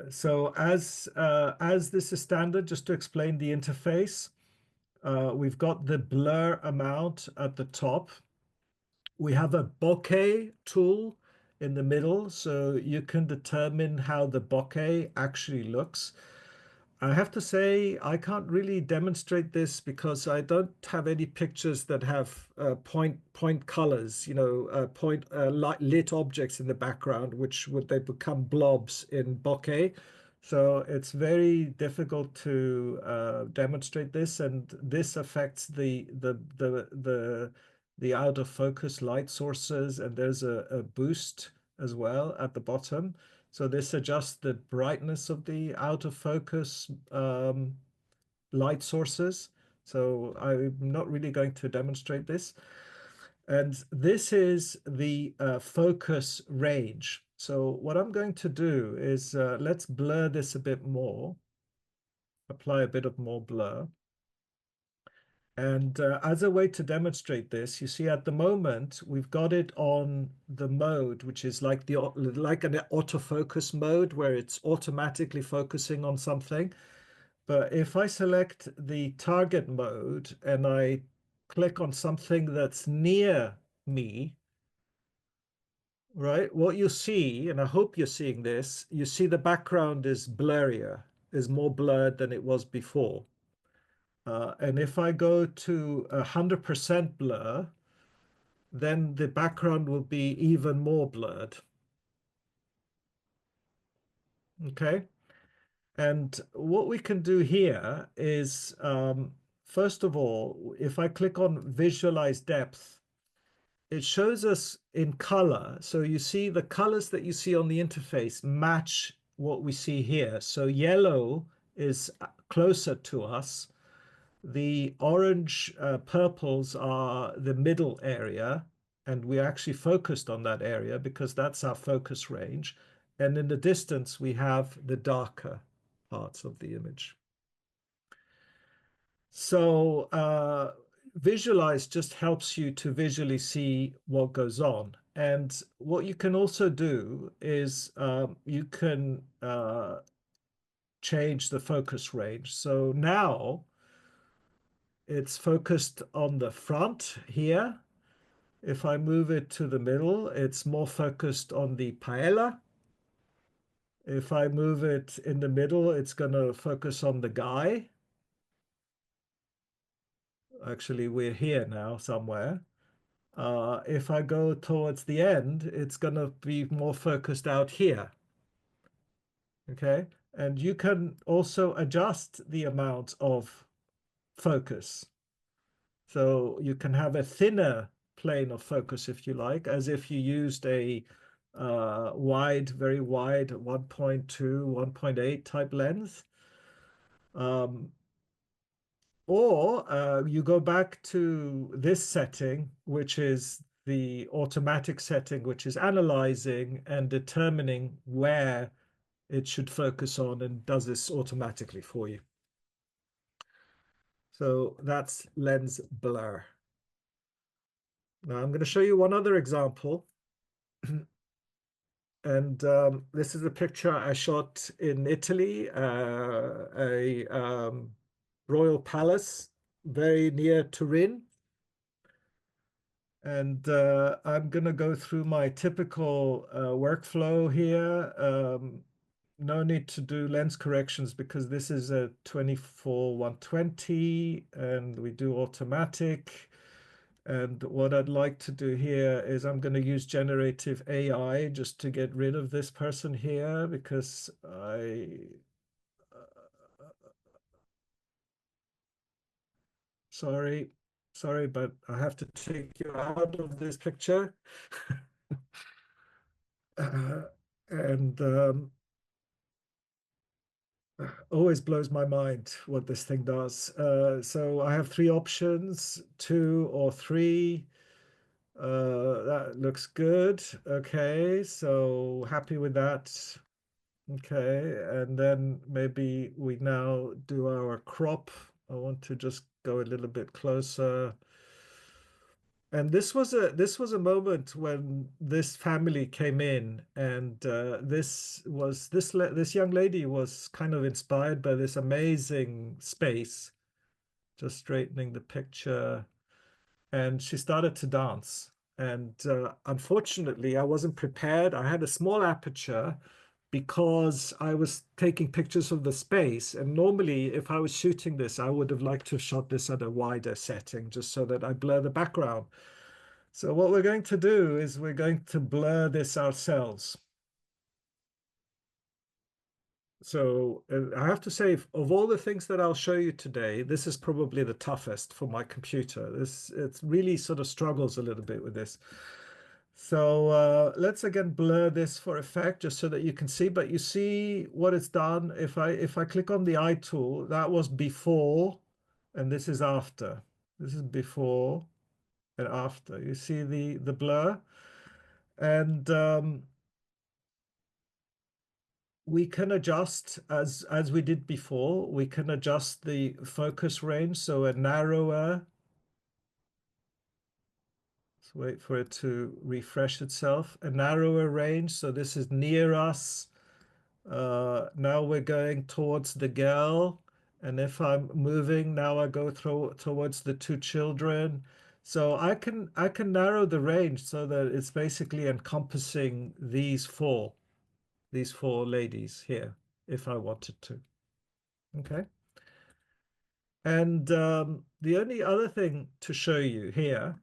So as this is standard, just to explain the interface, we've got the blur amount at the top. We have a bokeh tool in the middle, so you can determine how the bokeh actually looks. I have to say, I can't really demonstrate this because I don't have any pictures that have point colors, point lit objects in the background, which would they become blobs in bokeh. So it's very difficult to demonstrate this, and this affects the out of focus light sources, and there's a boost as well at the bottom. So this adjusts the brightness of the out of focus light sources. So I'm not really going to demonstrate this. And this is the focus range. So what I'm going to do is let's blur this a bit more, apply a bit of more blur. And as a way to demonstrate this, you see at the moment, we've got it on the mode, which is like an autofocus mode where it's automatically focusing on something. But if I select the target mode and I click on something that's near me, right, what you see, and I hope you're seeing this, you see the background is blurrier, is more blurred than it was before. And if I go to 100% blur, then the background will be even more blurred. Okay. And what we can do here is, first of all, if I click on visualize depth, it shows us in color. So you see the colors that you see on the interface match what we see here. So yellow is closer to us. The orange purples are the middle area, and we actually focused on that area because that's our focus range. And in the distance, we have the darker parts of the image. So visualize just helps you to visually see what goes on. And what you can also do is you can change the focus range. So now it's focused on the front here. If I move it to the middle, it's more focused on the paella. If I move it in the middle, it's going to focus on the guy. Actually, we're here now somewhere. If I go towards the end, it's going to be more focused out here. Okay. And you can also adjust the amount of focus. So you can have a thinner plane of focus, if you like, as if you used a wide, very wide 1.2, 1.8 type lens. Um, or you go back to this setting, which is the automatic setting, which is analyzing and determining where it should focus on and does this automatically for you. So that's lens blur. Now I'm going to show you one other example. And this is a picture I shot in Italy, a royal palace very near Turin. And I'm going to go through my typical workflow here. No need to do lens corrections because this is a 24-120 and we do automatic. And what I'd like to do here is I'm going to use generative AI just to get rid of this person here because sorry, sorry, but I have to take you out of this picture. Uh, and always blows my mind what this thing does. So I have three options, two or three. That looks good. Okay, so happy with that. Okay, and then maybe we now do our crop. I want to just go a little bit closer. And this was a moment when this family came in, and this young lady was kind of inspired by this amazing space. Just straightening the picture, and she started to dance. And unfortunately, I wasn't prepared. I had a small aperture because I was taking pictures of the space. And normally, if I was shooting this, I would have liked to have shot this at a wider setting just so that I blur the background. So what we're going to do is we're going to blur this ourselves. So I have to say, of all the things that I'll show you today, this is probably the toughest for my computer. It really sort of struggles a little bit with this. So let's again blur this for effect, just so that you can see. But you see what it's done. If I click on the eye tool, that was before, and this is after. This is before and after. You see the blur, and we can adjust as we did before. We can adjust the focus range, so a narrower. Let's wait for it to refresh itself. A narrower range, so this is near us. Now we're going towards the girl, and if I'm moving, now I go towards the two children. So I can narrow the range so that it's basically encompassing these four ladies here, if I wanted to. Okay. And the only other thing to show you here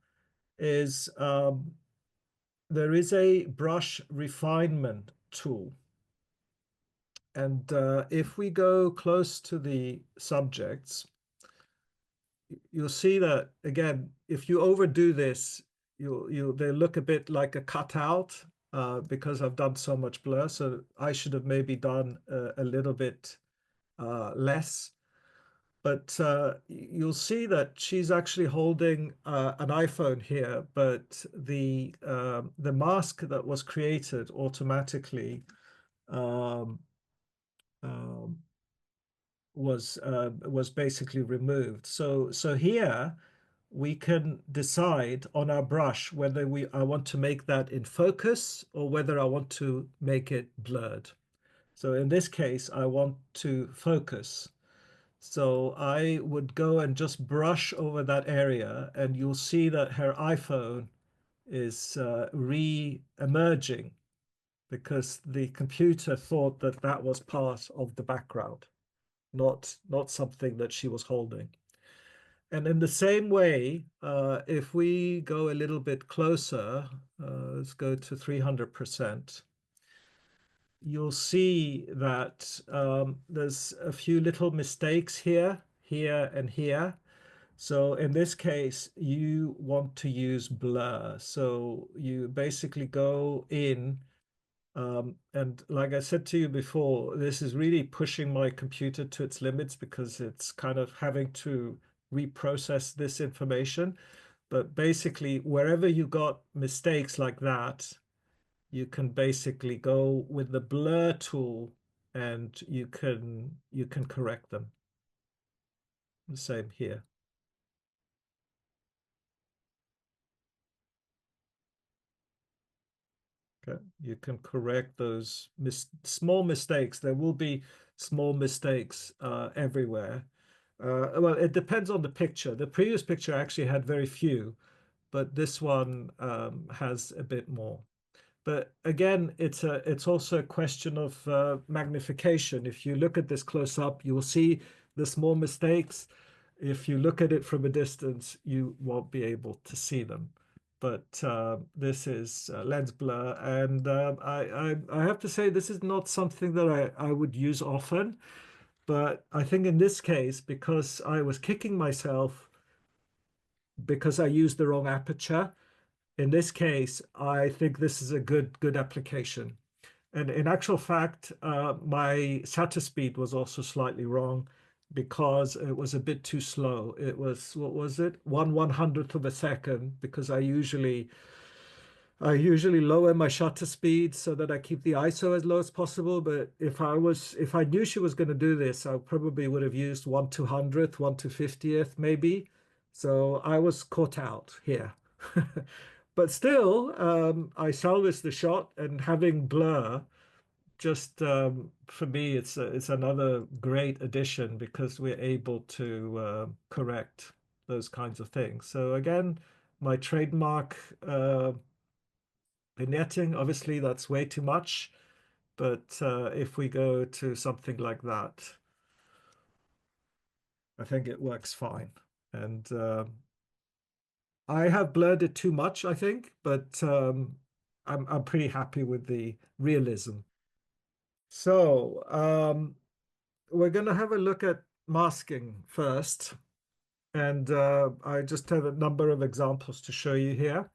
is there is a brush refinement tool. And if we go close to the subjects, you'll see that again, if you overdo this, they look a bit like a cutout because I've done so much blur. So I should have maybe done a little bit less. But you'll see that she's actually holding an iPhone here, but the mask that was created automatically um, um, was basically removed. So here we can decide on our brush whether I want to make that in focus or whether I want to make it blurred. So in this case, I want to focus. So I would go and just brush over that area, and you'll see that her iPhone is re-emerging because the computer thought that that was part of the background, not something that she was holding. And in the same way, if we go a little bit closer, let's go to 300%. you'll see that there's a few little mistakes here, here, and here. So in this case, you want to use blur. So you basically go in, and like I said to you before, this is really pushing my computer to its limits because it's kind of having to reprocess this information. But basically, wherever you got mistakes like that, you can basically go with the blur tool and you can correct them. The same here. Okay, you can correct those small mistakes. There will be small mistakes everywhere. Well, it depends on the picture. The previous picture actually had very few, but this one has a bit more. But again, it's also a question of magnification. If you look at this close up, you will see the small mistakes. If you look at it from a distance, you won't be able to see them. But this is lens blur, and I have to say this is not something that I would use often. But I think in this case, because I was kicking myself because I used the wrong aperture, in this case, I think this is a good application. And in actual fact, my shutter speed was also slightly wrong because it was a bit too slow. It was, what was it? 1/100th of a second, because I usually lower my shutter speed so that I keep the ISO as low as possible. But if I knew she was going to do this, I probably would have used 1/200th, 1/250th, maybe. So I was caught out here. But still, I salvaged the shot, and having blur just for me, it's another great addition because we're able to correct those kinds of things. So again, my trademark vignetting, obviously that's way too much, but if we go to something like that, I think it works fine. And I have blurred it too much, I think, but I'm pretty happy with the realism. So we're going to have a look at masking first, and I just have a number of examples to show you here.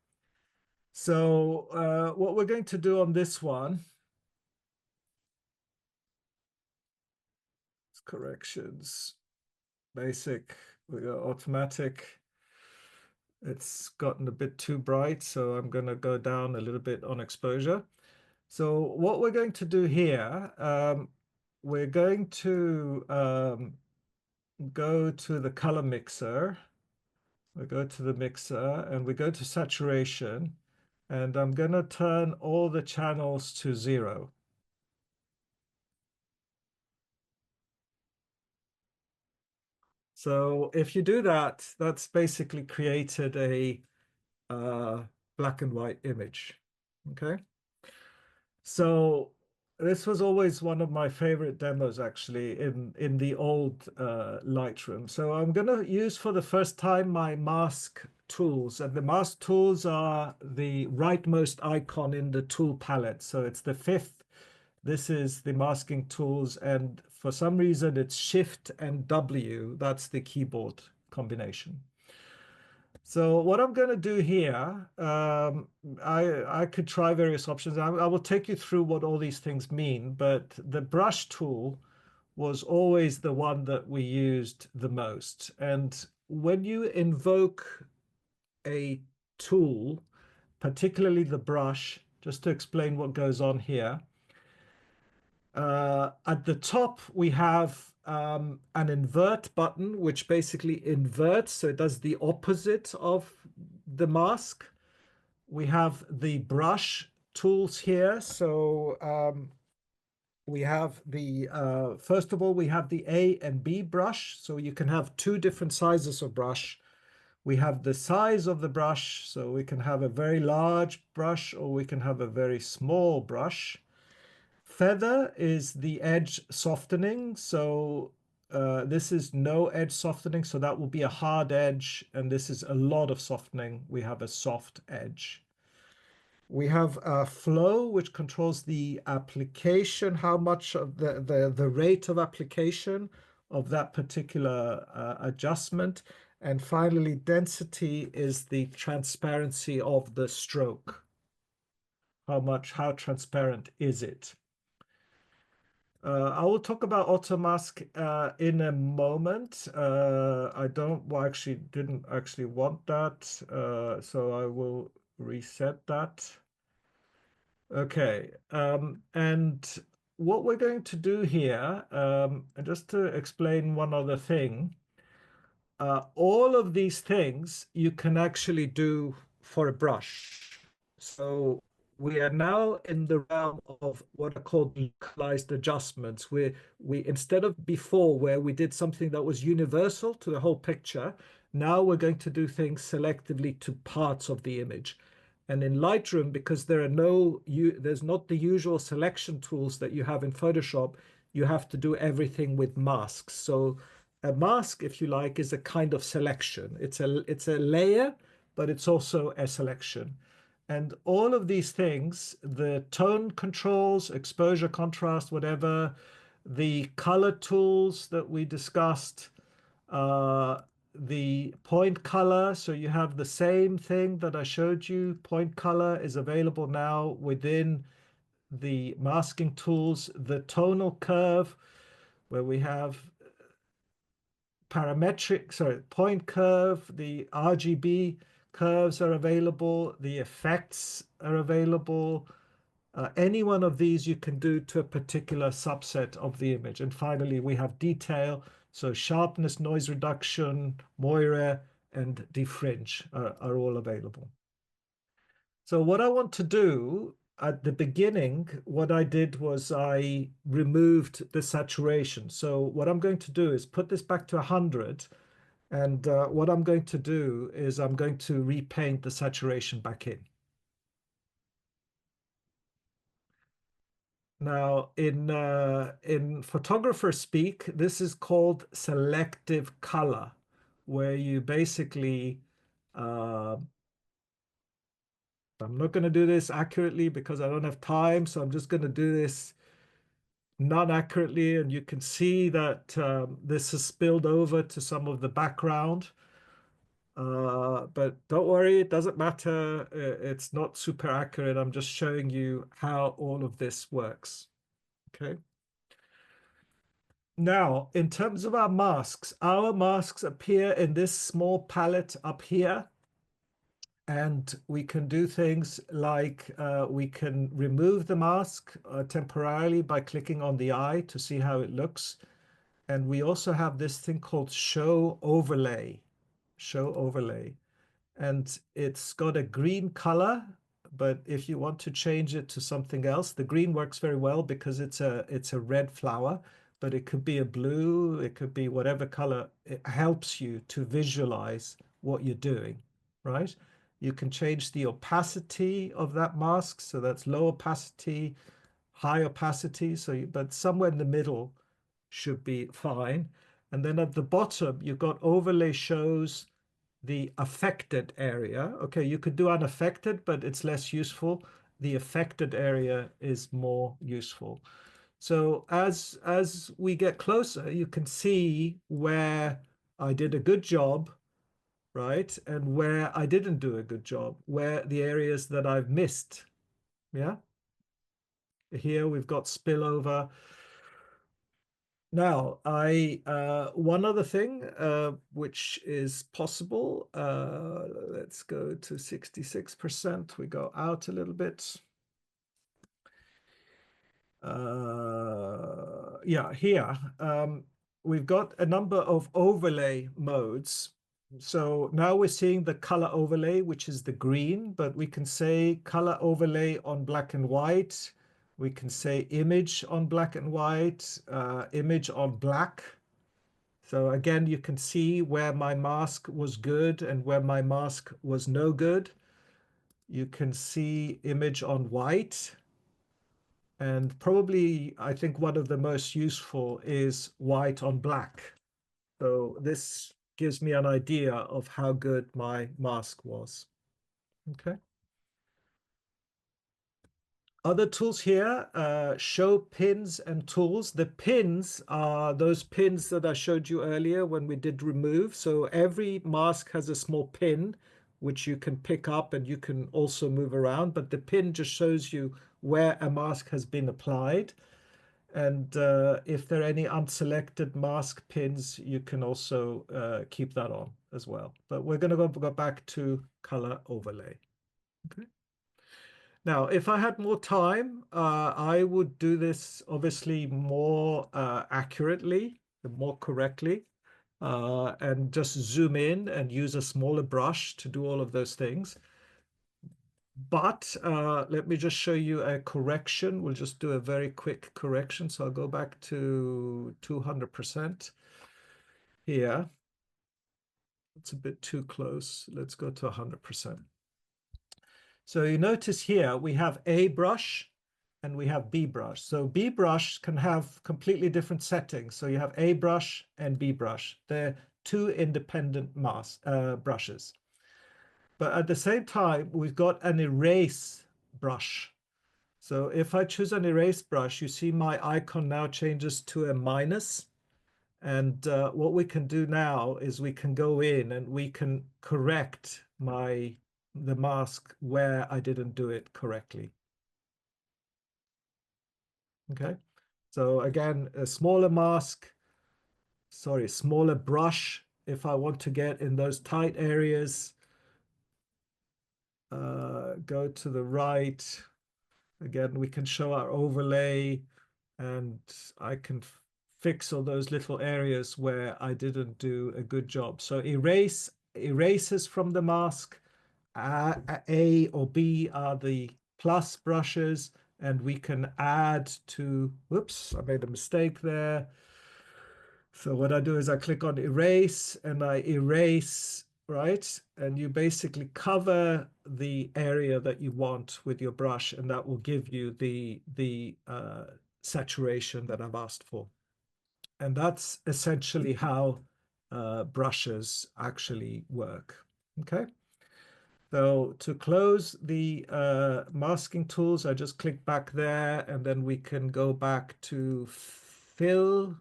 So what we're going to do on this one is corrections, basic, we got automatic. It's gotten a bit too bright, so I'm going to go down a little bit on exposure. So what we're going to do here, we're going to go to the color mixer. We go to the mixer and we go to saturation, and I'm going to turn all the channels to 0. So if you do that, that's basically created a uh, black and white image. Okay. So this was always one of my favorite demos actually in the old Lightroom. So I'm going to use for the first time my mask tools, and the mask tools are the rightmost icon in the tool palette. So it's the fifth. This is the masking tools, and for some reason it's Shift and W. That's the keyboard combination. So what I'm going to do here, I could try various options. I will take you through what all these things mean, but the brush tool was always the one that we used the most. And when you invoke a tool, particularly the brush, just to explain what goes on here, at the top, we have an invert button, which basically inverts, so it does the opposite of the mask. We have the brush tools here. So we have the, first of all, we have the A and B brush. So you can have two different sizes of brush. We have the size of the brush. So we can have a very large brush or we can have a very small brush. Feather is the edge softening. So this is no edge softening. So that will be a hard edge. And this is a lot of softening. We have a soft edge. We have a flow which controls the application, how much of the rate of application of that particular adjustment. And finally, density is the transparency of the stroke. How transparent is it? I will talk about AutoMask in a moment. I don't, well, actually didn't actually want that, so I will reset that. Okay, and what we're going to do here, and just to explain one other thing, all of these things you can actually do for a brush. So we are now in the realm of what are called localized adjustments, where we, instead of before where we did something that was universal to the whole picture, now we're going to do things selectively to parts of the image. And in Lightroom, because there's not the usual selection tools that you have in Photoshop, you have to do everything with masks. So a mask, if you like, is a kind of selection. It's a layer, but it's also a selection. And all of these things, the tone controls, exposure, contrast, whatever, the color tools that we discussed, uh, the point color. So you have the same thing that I showed you. Point color is available now within the masking tools. The tonal curve, where we have point curve, the RGB curves are available, the effects are available. Any one of these you can do to a particular subset of the image. And finally, we have detail. So sharpness, noise reduction, Moira, and defringe are all available. So what I want to do at the beginning, what I did was I removed the saturation. So what I'm going to do is put this back to 100. And what I'm going to do is I'm going to repaint the saturation back in. Now, in photographer speak, this is called selective color, where you basically, uh, I'm not going to do this accurately because I don't have time, so I'm just going to do this not accurately, and you can see that this has spilled over to some of the background. But don't worry, it doesn't matter. It's not super accurate. I'm just showing you how all of this works. Okay. Now, in terms of our masks appear in this small palette up here. And we can do things like we can remove the mask temporarily by clicking on the eye to see how it looks. And we also have this thing called show overlay. Show overlay. And it's got a green color, but if you want to change it to something else, the green works very well because it's a red flower, but it could be a blue, it could be whatever color. It helps you to visualize what you're doing, right? You can change the opacity of that mask, so that's low opacity, high opacity, but somewhere in the middle should be fine. And then at the bottom, you've got overlay shows the affected area. Okay, you could do unaffected, but it's less useful. The affected area is more useful. So as we get closer, you can see where I did a good job, right? And where I didn't do a good job, where the areas that I've missed. Yeah. Here we've got spillover. Now, I one other thing which is possible. Let's go to 66%. We go out a little bit. Yeah, here we've got a number of overlay modes. So now we're seeing the color overlay, which is the green, but we can say color overlay on black and white. We can say image on black and white, image on black. So again, you can see where my mask was good and where my mask was no good. You can see image on white. And probably, I think one of the most useful is white on black. So this gives me an idea of how good my mask was. Okay. Other tools here, show pins and tools. The pins are those pins that I showed you earlier when we did remove. So every mask has a small pin, which you can pick up and you can also move around. But the pin just shows you where a mask has been applied. And if there are any unselected mask pins, you can also keep that on as well. But we're going to go back to color overlay. Okay. Now, if I had more time, I would do this obviously more accurately, more correctly, and just zoom in and use a smaller brush to do all of those things. But let me just show you a correction. We'll just do a very quick correction. So I'll go back to 200% here. It's a bit too close. Let's go to 100%. So you notice here we have A brush and we have B brush. So B brush can have completely different settings. So you have A brush and B brush. They're two independent brushes. But at the same time, we've got an erase brush. So if I choose an erase brush, you see my icon now changes to a minus. And what we can do now is we can go in and we can correct the mask where I didn't do it correctly. Okay. So again, a smaller smaller brush. If I want to get in those tight areas, go to the right. Again, we can show our overlay and I can fix all those little areas where I didn't do a good job. So erases from the mask. A or B are the plus brushes, and we can add to, whoops, I made a mistake there. So what I do is I click on erase and I erase, right? And you basically cover the area that you want with your brush, and that will give you the saturation that I've asked for. And that's essentially how brushes actually work. Okay. So to close the masking tools, I just click back there and then we can go back to fill.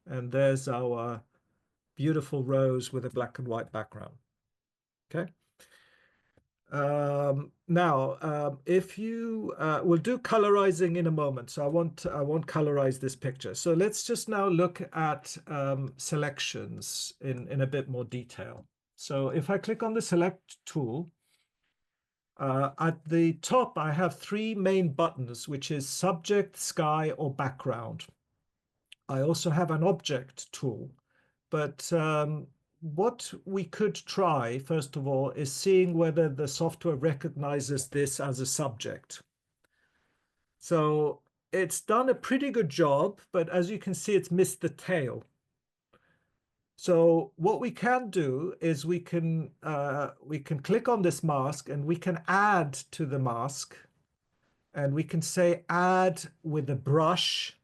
And there's our beautiful rose with a black and white background. Okay. If you we'll do colorizing in a moment, so I won't colorize this picture. So let's just now look at selections in a bit more detail. So if I click on the select tool, at the top I have three main buttons, which is subject, sky, or background. I also have an object tool, but what we could try, first of all, is seeing whether the software recognizes this as a subject. So it's done a pretty good job, but as you can see, it's missed the tail. So what we can do is we can click on this mask and we can add to the mask, and we can say add with a brush.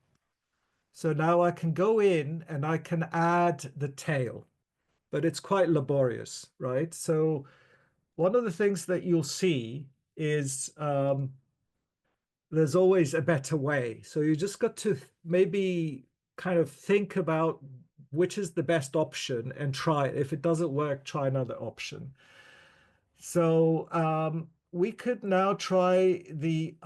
So now I can go in and I can add the tail, but it's quite laborious, right? So one of the things that you'll see is there's always a better way. So you just got to maybe kind of think about which is the best option and try it. If it doesn't work, try another option. So we could now try the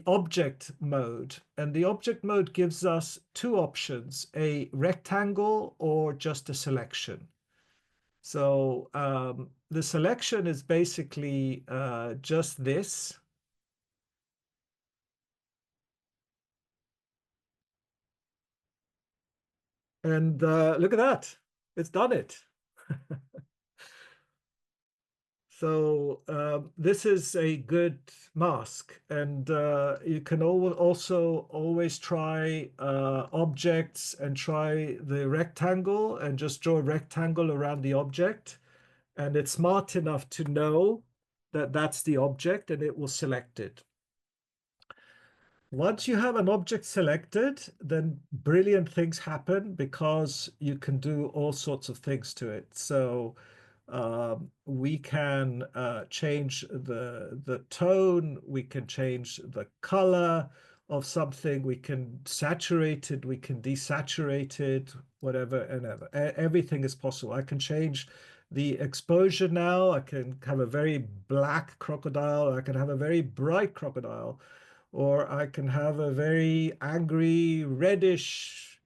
object mode, and the object mode gives us two options, a rectangle or just a selection. So the selection is basically just this. And look at that. It's done it. So this is a good mask. And you can also always try objects and try the rectangle and just draw a rectangle around the object. And it's smart enough to know that that's the object and it will select it. Once you have an object selected, then brilliant things happen because you can do all sorts of things to it. So We can change the tone, we can change the color of something, we can saturate it, we can desaturate it, whatever and ever. Everything is possible. I can change the exposure now. I can have a very black crocodile, I can have a very bright crocodile, or I can have a very angry reddish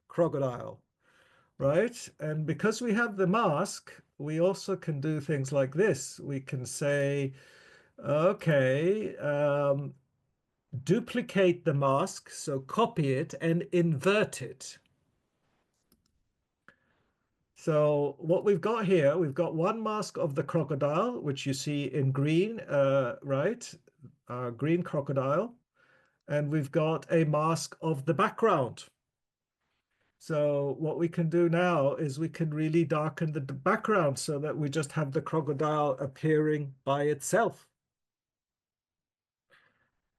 crocodile, right? And because we have the mask, we also can do things like this. We can say, okay, duplicate the mask, so copy it and invert it. So what we've got here, we've got one mask of the crocodile, which you see in green, right? Green crocodile. And we've got a mask of the background. So what we can do now is we can really darken the background so that we just have the crocodile appearing by itself.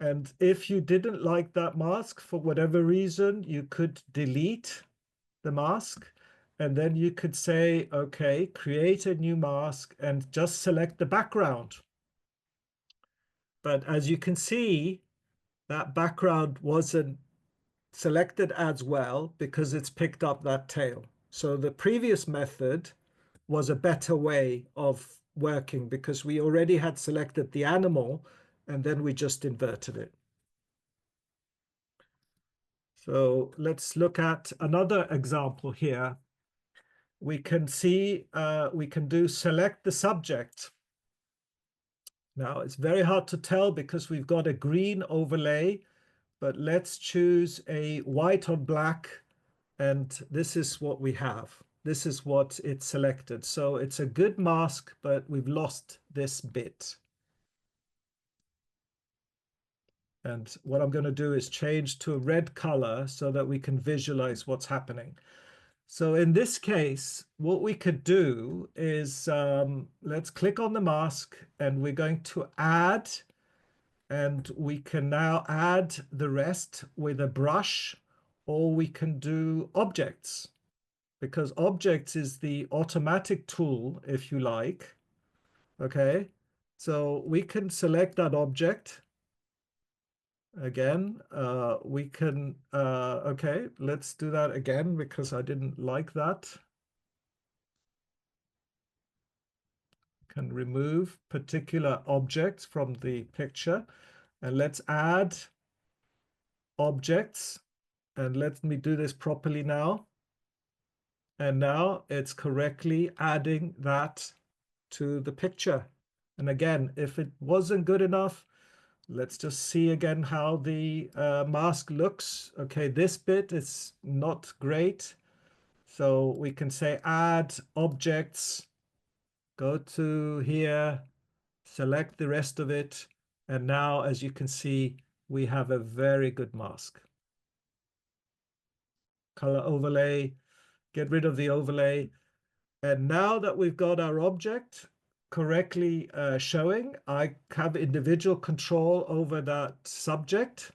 And if you didn't like that mask for whatever reason, you could delete the mask, and then you could say, okay, create a new mask and just select the background. But as you can see, that background wasn't selected as well because it's picked up that tail. So the previous method was a better way of working because we already had selected the animal and then we just inverted it. So let's look at another example here. We can see, we can do select the subject. Now it's very hard to tell because we've got a green overlay, but let's choose a white on black, and this is what we have. This is what it's selected. So it's a good mask, but we've lost this bit. And what I'm going to do is change to a red color so that we can visualize what's happening. So in this case, what we could do is let's click on the mask and we're going to add, and we can now add the rest with a brush, or we can do objects, because objects is the automatic tool, if you like. Okay, so we can select that object. Again, we can, okay, let's do that again because I didn't like that. Can remove particular objects from the picture, and let's add objects, and let me do this properly now. And now it's correctly adding that to the picture. And again, if it wasn't good enough, let's just see again how the mask looks. Okay, this bit is not great. So we can say add objects, go to here, select the rest of it. And now, as you can see, we have a very good mask. Color overlay, get rid of the overlay. And now that we've got our object correctly showing, I have individual control over that subject.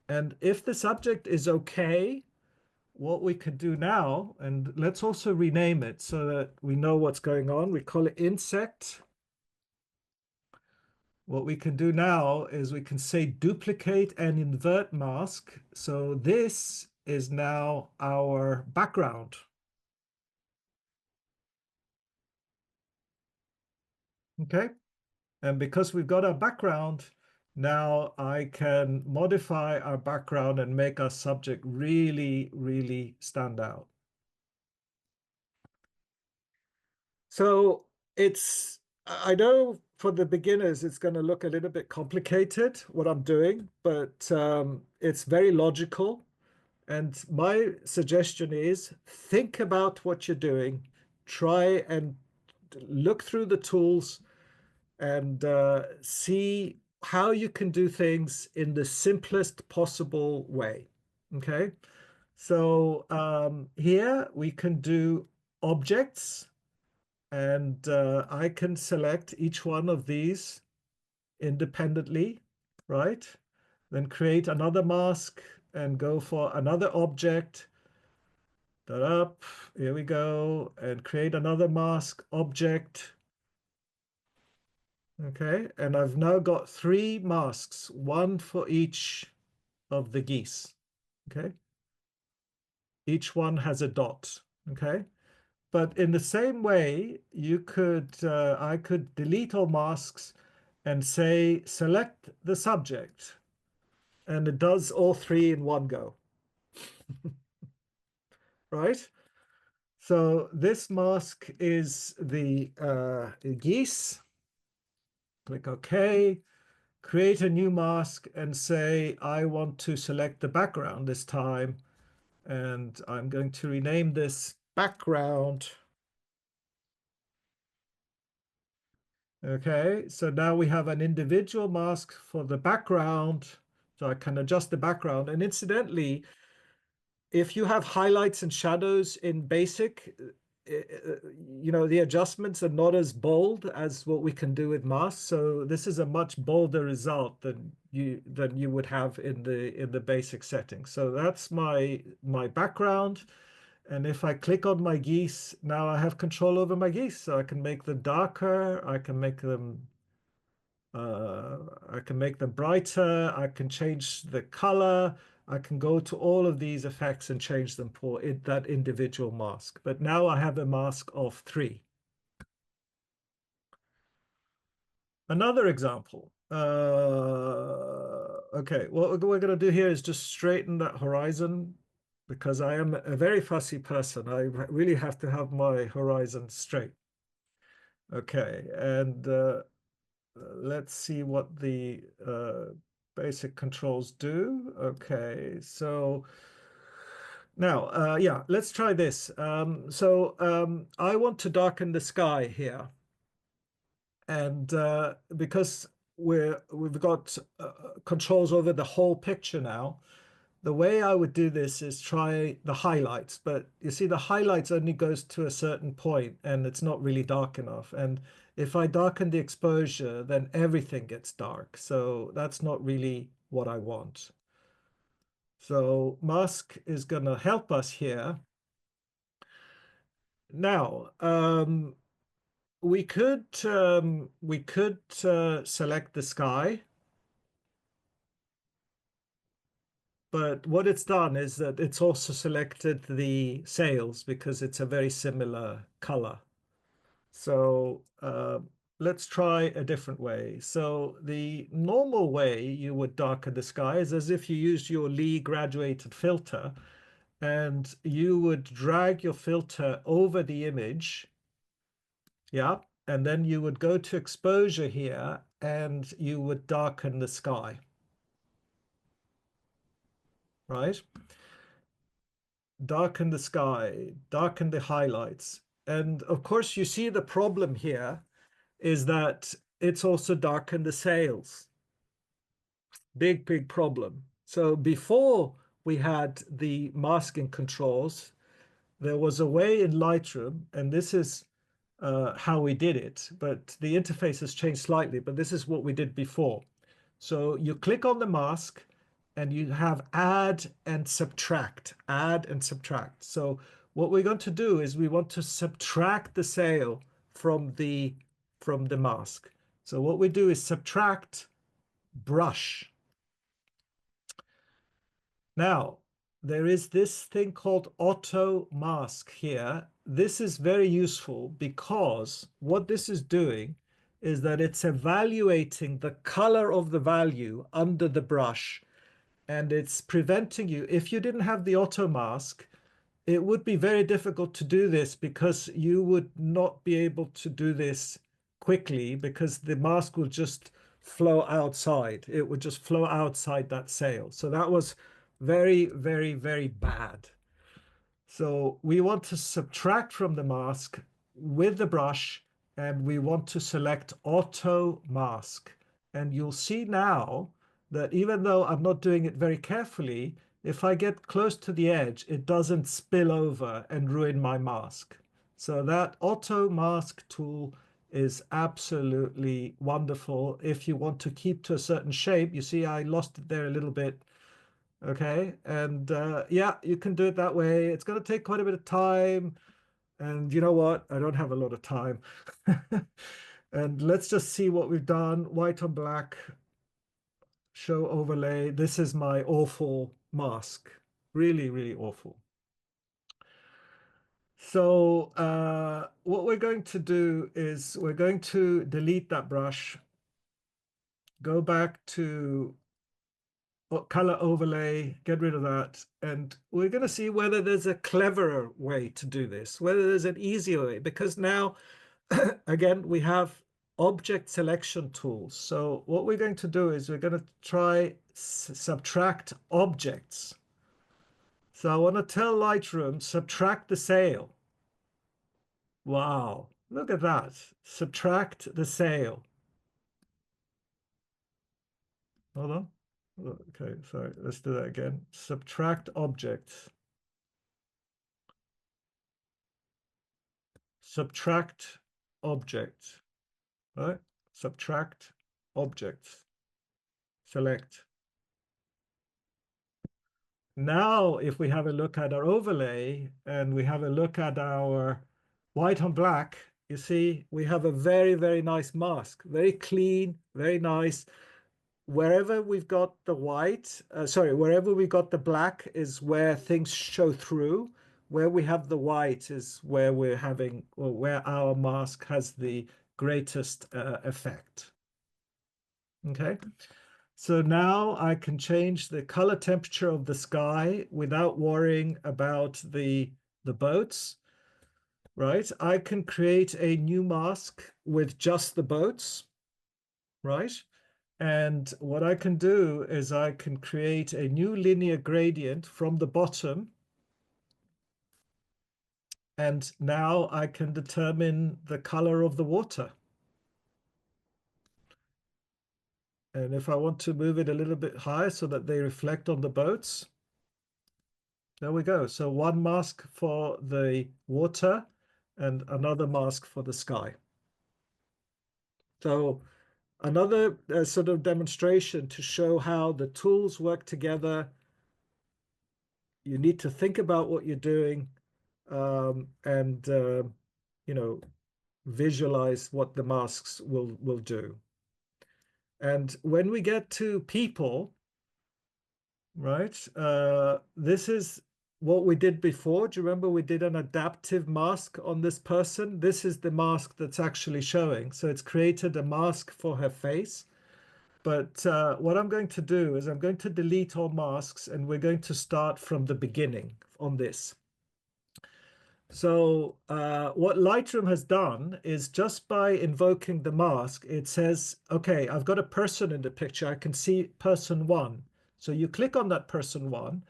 And if the subject is okay, what we could do now, and let's also rename it so that we know what's going on. We call it insect. What we can do now is we can say duplicate and invert mask. So this is now our background. Okay. And because we've got our background, now I can modify our background and make our subject really, really stand out. So I know for the beginners, it's going to look a little bit complicated what I'm doing, but it's very logical. And my suggestion is think about what you're doing, try and look through the tools and see how you can do things in the simplest possible way. Okay, so here we can do objects, and I can select each one of these independently, right? Then create another mask and go for another object. that up. Here we go. And create another mask object. Okay. And I've now got 3 masks, one for each of the geese. Okay. Each one has a dot. Okay. But in the same way, I could delete all masks and say, select the subject. And it does all 3 in one go, right? So this mask is the geese. Click OK. Create a new mask and say, I want to select the background this time. And I'm going to rename this background. Okay, so now we have an individual mask for the background. So I can adjust the background. And incidentally, if you have highlights and shadows in basic, the adjustments are not as bold as what we can do with masks. So this is a much bolder result than you would have in the basic settings. So that's my background. And if I click on my geese, now I have control over my geese. So I can make them darker. I can make them brighter. I can change the color. I can go to all of these effects and change them for that individual mask. But now I have a mask of 3. Another example. Okay, what we're going to do here is just straighten that horizon because I am a very fussy person. I really have to have my horizon straight. Okay, and let's see what the basic controls do. Okay, so now, yeah, let's try this. I want to darken the sky here. And because we've got controls over the whole picture now, the way I would do this is try the highlights. But you see, the highlights only goes to a certain point and it's not really dark enough. And if I darken the exposure, then everything gets dark. So that's not really what I want. So mask is going to help us here. Now, we could select the sky, but what it's done is that it's also selected the sails because it's a very similar color. So let's try a different way. So the normal way you would darken the sky is as if you used your Lee graduated filter and you would drag your filter over the image. Yeah. And then you would go to exposure here and you would darken the sky, right? Darken the sky, darken the highlights. And of course, you see the problem here is that it's also darkened the sails. Big, big problem. So before we had the masking controls, there was a way in Lightroom, and this is how we did it, but the interface has changed slightly, but this is what we did before. So you click on the mask and you have add and subtract, add and subtract. So what we're going to do is we want to subtract the sail from the mask. So what we do is subtract brush. Now, there is this thing called auto mask here. This is very useful because what this is doing is that it's evaluating the color of the value under the brush, and it's preventing you. If you didn't have the auto mask, it would be very difficult to do this because you would not be able to do this quickly because the mask will just flow outside. It would just flow outside that sail. So that was very, very, very bad. So we want to subtract from the mask with the brush and we want to select auto mask. And you'll see now that even though I'm not doing it very carefully, if I get close to the edge, it doesn't spill over and ruin my mask. So that auto mask tool is absolutely wonderful. If you want to keep to a certain shape, you see I lost it there a little bit. Okay, and yeah, you can do it that way. It's going to take quite a bit of time, and you know what? I don't have a lot of time. And let's just see what we've done. White on black, show overlay. This is my awful mask. Really, really awful. So what we're going to do is we're going to delete that brush, go back to color overlay, get rid of that, and we're going to see whether there's a cleverer way to do this, whether there's an easier way, because now, again, we have object selection tools. So what we're going to do is we're going to try subtract objects. So I want to tell Lightroom, subtract the sail. Wow, look at that. Subtract the sail. Hold on. Okay, sorry, let's do that again. Subtract objects. Subtract objects, right? Subtract objects. Select. Now, if we have a look at our overlay and we have a look at our white on black, you see we have a very, very nice mask. Very clean, very nice. Wherever we've got the white, sorry, wherever we got the black is where things show through. Where we have the white is where we're having, or where our mask has the greatest effect. Okay, so now I can change the color temperature of the sky without worrying about the boats, right? I can create a new mask with just the boats, right? And what I can do is I can create a new linear gradient from the bottom. And now I can determine the color of the water. And if I want to move it a little bit higher so that they reflect on the boats, there we go. So one mask for the water and another mask for the sky. So another sort of demonstration to show how the tools work together. You need to think about what you're doing and you know, visualize what the masks will do. And when we get to people, right, this is what we did before. Do you remember we did an adaptive mask on this person? This is the mask that's actually showing. So it's created a mask for her face. But what I'm going to do is I'm going to delete all masks and we're going to start from the beginning on this. So what Lightroom has done is just by invoking the mask, it says, okay, I've got a person in the picture. I can see person one. So you click on that person one,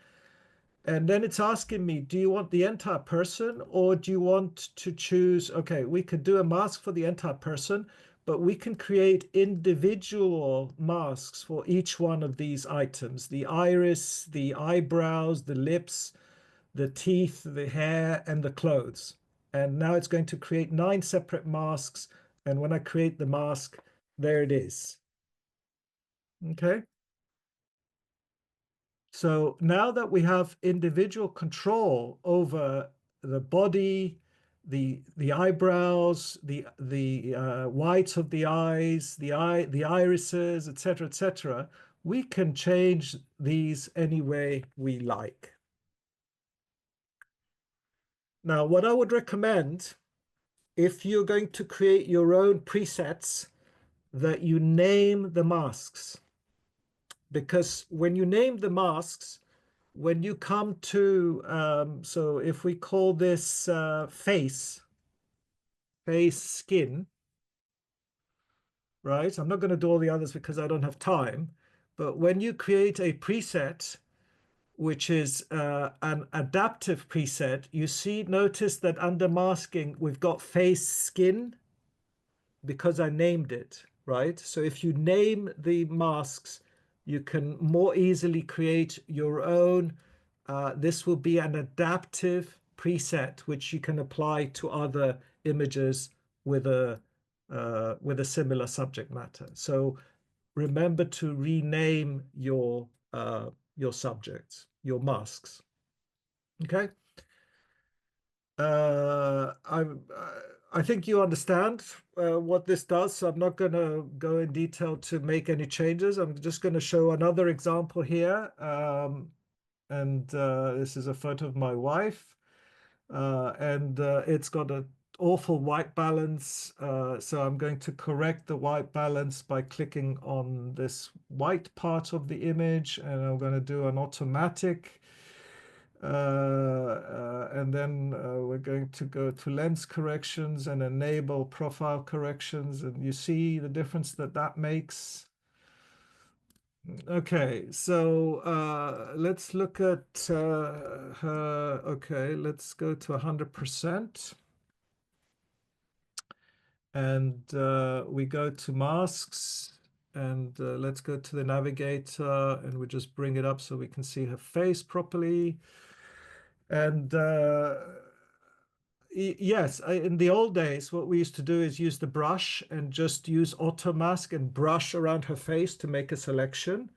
and then it's asking me, do you want the entire person or do you want to choose, okay, we could do a mask for the entire person, but we can create individual masks for each one of these items, the iris, the eyebrows, the lips, the teeth, the hair, and the clothes. And now it's going to create 9 separate masks. And when I create the mask, there it is. Okay. So now that we have individual control over the body, the eyebrows, the whites of the eyes, the irises, etc., we can change these any way we like. Now, what I would recommend if you're going to create your own presets, that you name the masks. Because when you name the masks, when you come to, so if we call this face skin, right? I'm not going to do all the others because I don't have time. But when you create a preset, which is an adaptive preset, you see, notice that under masking, we've got face skin because I named it, right? So if you name the masks, you can more easily create your own. This will be an adaptive preset, which you can apply to other images with a similar subject matter. So remember to rename your subjects, your masks. Okay. I think you understand what this does, so I'm not going to go in detail to make any changes. I'm just going to show another example here. And this is a photo of my wife. And it's got an awful white balance. So I'm going to correct the white balance by clicking on this white part of the image, and I'm going to do an automatic. And then we're going to go to lens corrections and enable profile corrections. And you see the difference that that makes. Okay, so let's look at her. Okay, let's go to 100%. And we go to masks. And let's go to the navigator, and we just bring it up so we can see her face properly. And yes, in the old days, what we used to do is use the brush and just use auto mask and brush around her face to make a selection.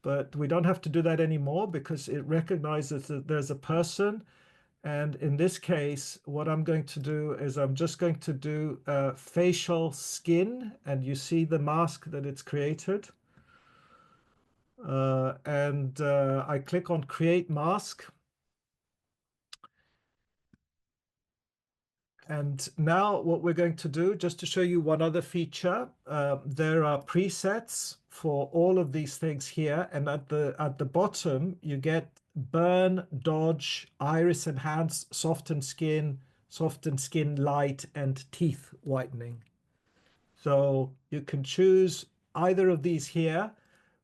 But we don't have to do that anymore because it recognizes that there's a person. And in this case, what I'm going to do is I'm just going to do facial skin, and you see the mask that it's created. And I click on Create Mask. And now what we're going to do, just to show you one other feature, there are presets for all of these things here. And at the bottom, you get burn, dodge, iris enhance, soften skin light, and teeth whitening. So you can choose either of these here,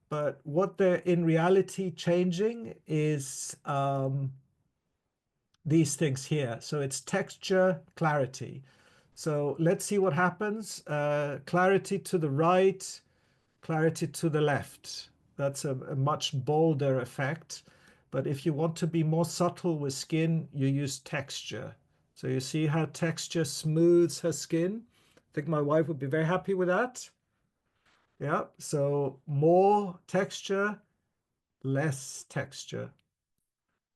but what they're in reality changing is these things here. So it's texture, clarity. So let's see what happens. Clarity to the right, clarity to the left. That's a much bolder effect. But if you want to be more subtle with skin, you use texture. So you see how texture smooths her skin? I think my wife would be very happy with that. Yeah, so more texture, less texture.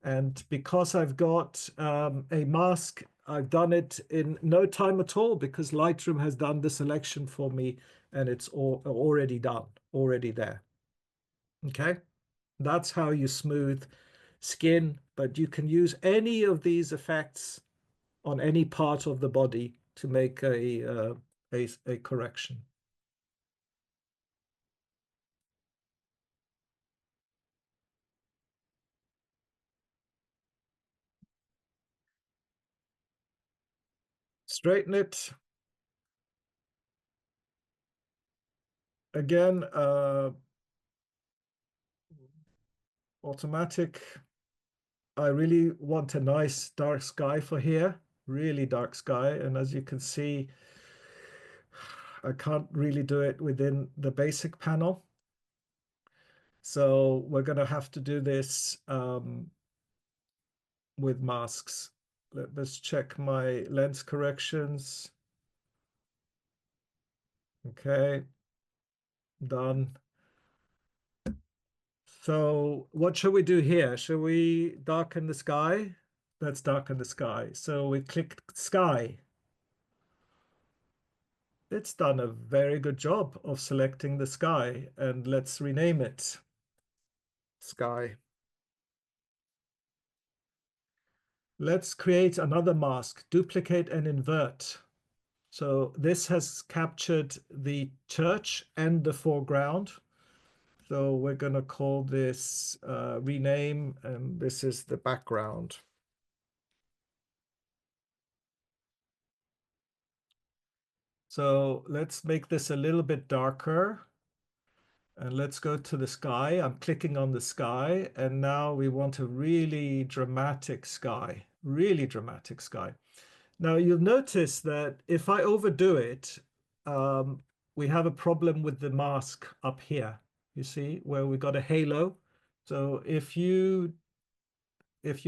And because I've got a mask, I've done it in no time at all because Lightroom has done the selection for me, and it's already done, already there. Okay, that's how you smooth skin, but you can use any of these effects on any part of the body to make a correction. Straighten it. Again, automatic. I really want a nice dark sky for here, really dark sky. And as you can see, I can't really do it within the basic panel. So we're going to have to do this with masks. Let's check my lens corrections. Okay, done. So what should we do here? Should we darken the sky? Let's darken the sky. So we click sky. It's done a very good job of selecting the sky, and let's rename it sky. Let's create another mask, duplicate and invert. So this has captured the church and the foreground. So we're going to call this rename, and this is the background. So let's make this a little bit darker. And let's go to the sky. I'm clicking on the sky, and now we want a really dramatic sky, really dramatic sky. Now you'll notice that if I overdo it, we have a problem with the mask up here. You see where we got a halo. So if you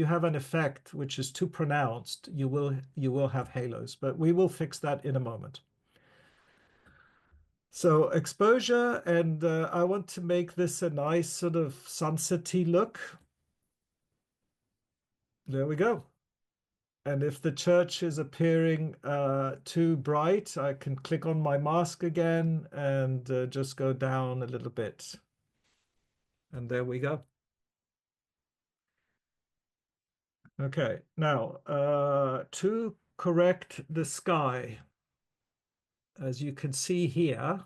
have an effect which is too pronounced, you will have halos, but we will fix that in a moment. So exposure, and I want to make this a nice sort of sunsetty look. There we go. And if the church is appearing too bright, I can click on my mask again and just go down a little bit. And there we go. Okay, now to correct the sky, as you can see here,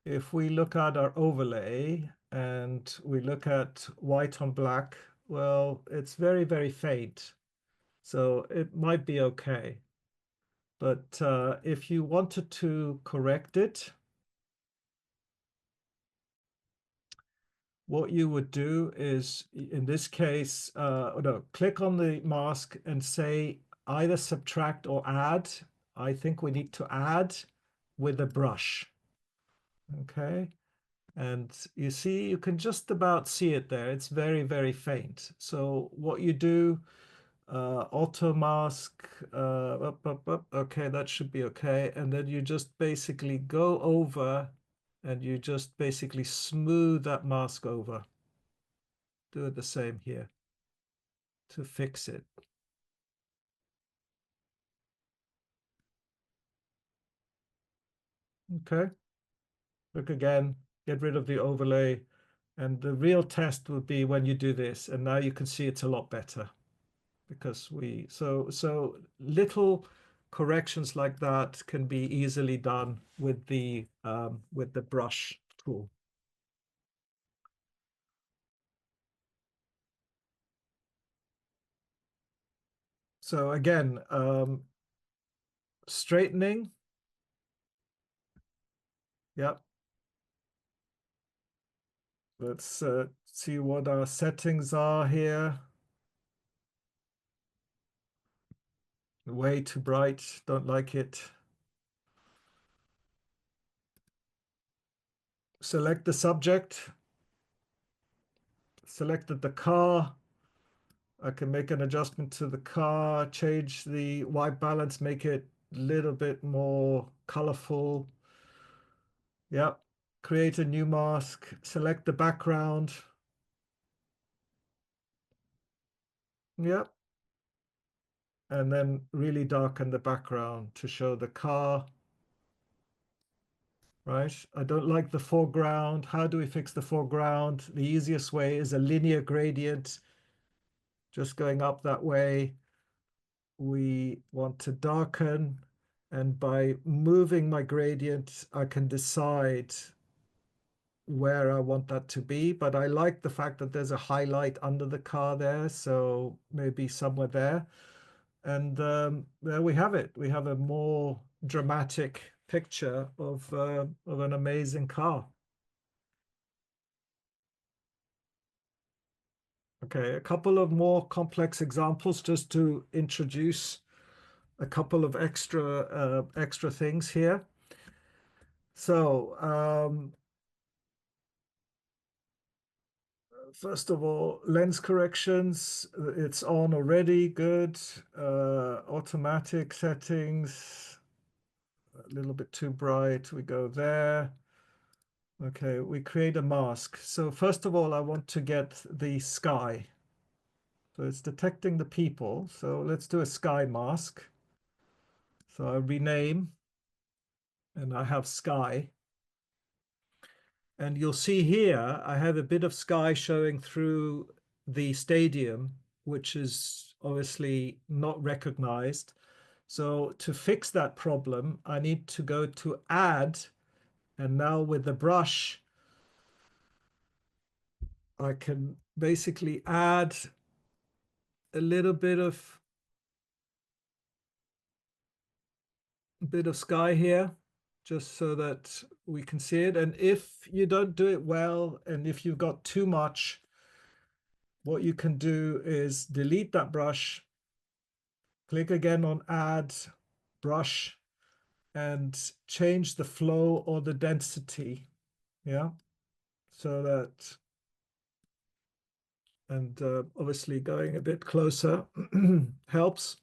if we look at our overlay and we look at white on black, well, it's very, very faint. So it might be okay. But if you wanted to correct it, what you would do is, in this case, no, click on the mask and say either subtract or add. I think we need to add with a brush. Okay. And you see, you can just about see it there. It's very, very faint. So what you do, auto mask, okay, that should be okay. And then you just basically go over and you just basically smooth that mask over. Do it the same here to fix it. Okay, look again, get rid of the overlay. And the real test will be when you do this. And now you can see it's a lot better because so little corrections like that can be easily done with the brush tool. So again, straightening. Yep. Let's see what our settings are here. Way too bright, don't like it. Select the subject, selected the car. I can make an adjustment to the car, change the white balance, make it a little bit more colorful. Yep. Create a new mask, select the background. Yep. And then really darken the background to show the car. Right? I don't like the foreground. How do we fix the foreground? The easiest way is a linear gradient, just going up that way. We want to darken, and by moving my gradient, I can decide where I want that to be. But I like the fact that there's a highlight under the car there, so maybe somewhere there. And there we have it. We have a more dramatic picture of an amazing car. Okay, a couple of more complex examples just to introduce a couple of extra things here. So first of all, lens corrections, it's on already, good. Automatic settings, a little bit too bright, we go there. Okay, we create a mask. So first of all, I want to get the sky. So it's detecting the people. So let's do a sky mask. So I rename and I have sky. And you'll see here, I have a bit of sky showing through the stadium, which is obviously not recognized. So to fix that problem, I need to go to add. And now with the brush, I can basically add a little bit of sky here, just so that we can see it. And if you don't do it well, and if you've got too much, what you can do is delete that brush, click again on add brush, and change the flow or the density. Yeah, so that, and obviously going a bit closer helps.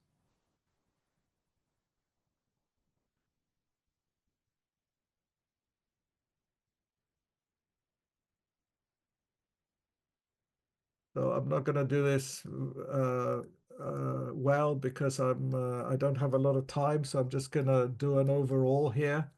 So I'm not going to do this well because I don't have a lot of time. So I'm just going to do an overall here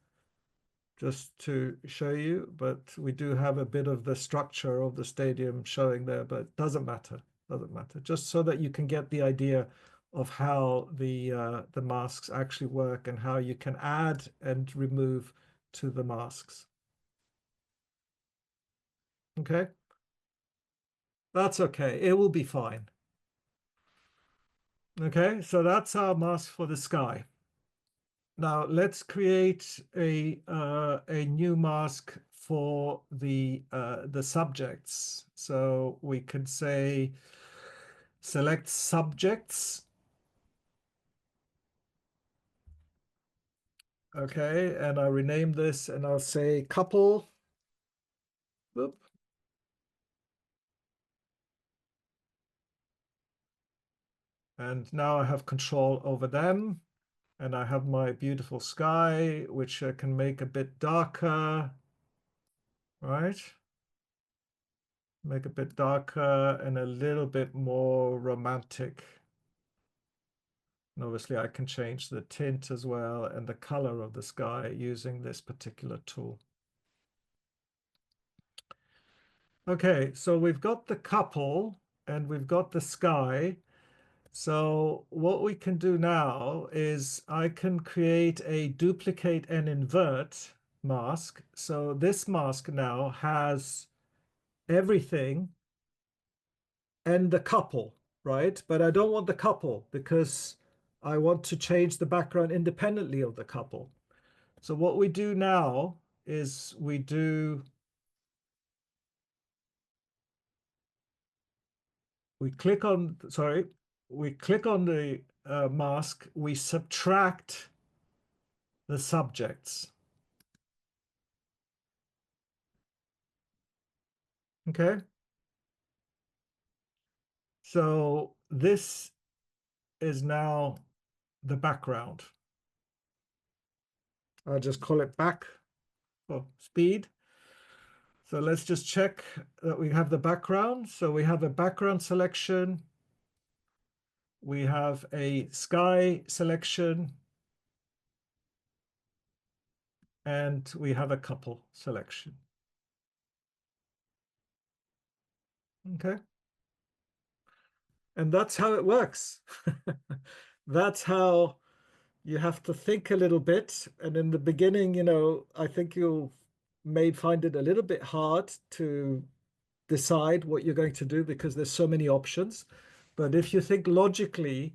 just to show you. But we do have a bit of the structure of the stadium showing there, but it doesn't matter. Doesn't matter. Just so that you can get the idea of how the masks actually work and how you can add and remove to the masks. Okay, that's okay. It will be fine. Okay, so that's our mask for the sky. Now let's create a new mask for the subjects. So we could say select subjects. Okay, and I rename this and I'll say couple. Whoop. And now I have control over them. And I have my beautiful sky, which I can make a bit darker, right? Make a bit darker and a little bit more romantic. And obviously I can change the tint as well and the color of the sky using this particular tool. Okay, so we've got the couple and we've got the sky. So what we can do now is I can create a duplicate and invert mask. So this mask now has everything and the couple, right? But I don't want the couple because I want to change the background independently of the couple. So what we do now is we click on, sorry, we click on the mask, we subtract the subjects. Okay. So this is now the background. I'll just call it back for speed. So let's just check that we have the background. So we have a background selection. We have a sky selection. And we have a couple selection. Okay. And that's how it works. That's how you have to think a little bit. And in the beginning, I think you'll may find it a little bit hard to decide what you're going to do because there's so many options. But if you think logically,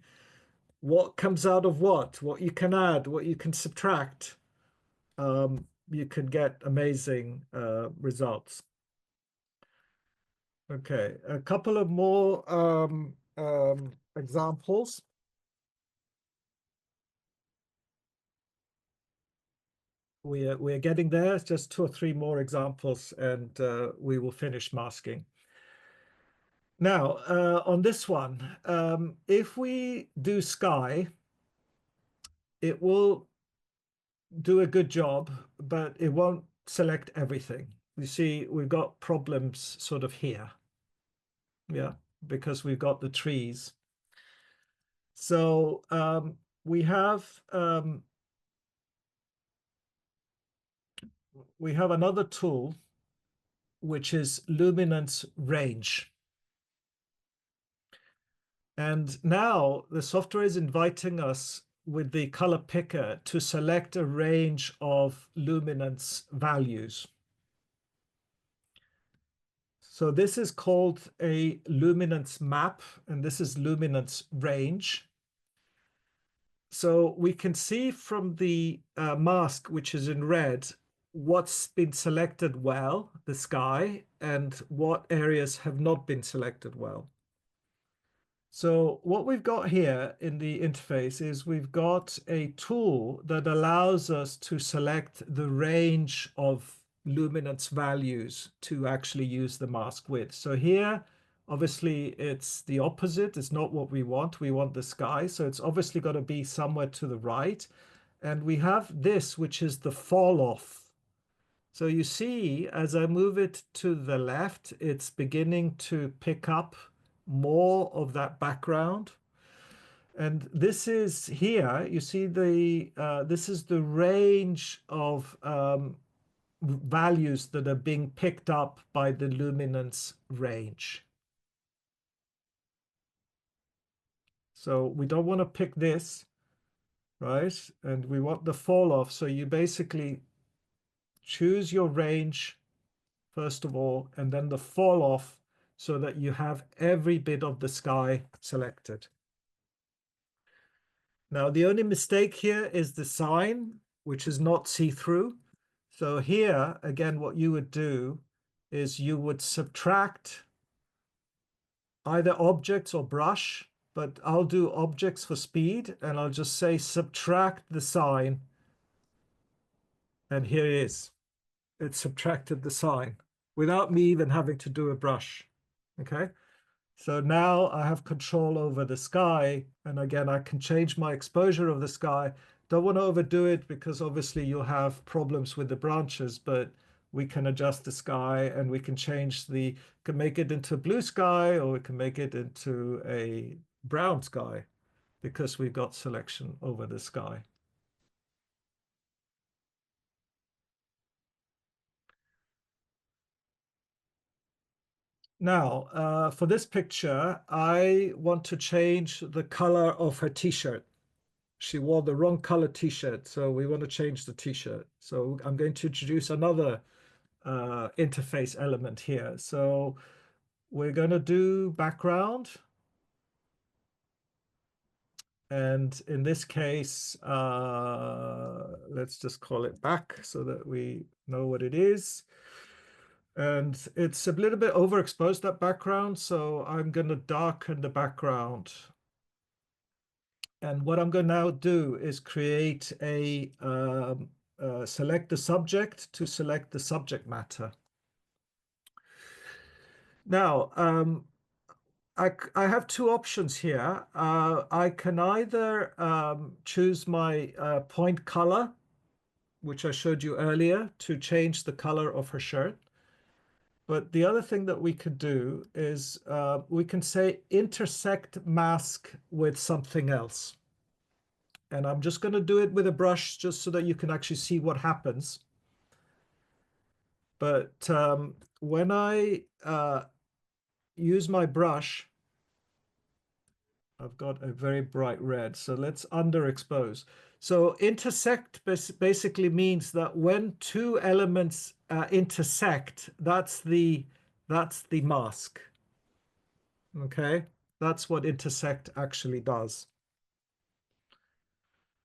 what comes out of what you can add, what you can subtract, you can get amazing results. Okay, a couple of more examples. We're getting there. It's just two or three more examples, and we will finish masking. Now, on this one, if we do sky, it will do a good job, but it won't select everything. You see, we've got problems sort of here. Yeah, because we've got the trees. So we have another tool, which is luminance range. And now the software is inviting us with the color picker to select a range of luminance values. So this is called a luminance map, and this is luminance range. So we can see from the mask, which is in red, what's been selected well, the sky, and what areas have not been selected well. So what we've got here in the interface is we've got a tool that allows us to select the range of luminance values to actually use the mask with. So here, obviously, it's the opposite. It's not what we want. We want the sky. So it's obviously got to be somewhere to the right. And we have this, which is the fall off. So you see, as I move it to the left, it's beginning to pick up more of that background. And this is here, you see this is the range of values that are being picked up by the luminance range. So we don't want to pick this, right? And we want the fall off. So you basically choose your range first of all, and then the fall off so that you have every bit of the sky selected. Now, the only mistake here is the sign, which is not see-through. So here, again, what you would do is you would subtract either objects or brush, but I'll do objects for speed, and I'll just say subtract the sign. And here it is. It subtracted the sign without me even having to do a brush. Okay. So now I have control over the sky. And again, I can change my exposure of the sky. Don't want to overdo it because obviously you'll have problems with the branches, but we can adjust the sky and we can change can make it into blue sky, or we can make it into a brown sky because we've got selection over the sky. Now, for this picture, I want to change the color of her t-shirt. She wore the wrong color t-shirt, so we want to change the t-shirt. So I'm going to introduce another interface element here. So we're going to do background. And in this case, let's just call it back so that we know what it is. And it's a little bit overexposed, that background, so I'm going to darken the background. And what I'm going to now do is create select the subject to select the subject matter. Now, I have two options here. I can either choose my point color, which I showed you earlier, to change the color of her shirt. But the other thing that we could do is we can say intersect mask with something else. And I'm just going to do it with a brush just so that you can actually see what happens. But when I use my brush, I've got a very bright red. So let's underexpose. So intersect basically means that when two elements intersect, that's the mask. Okay, that's what intersect actually does.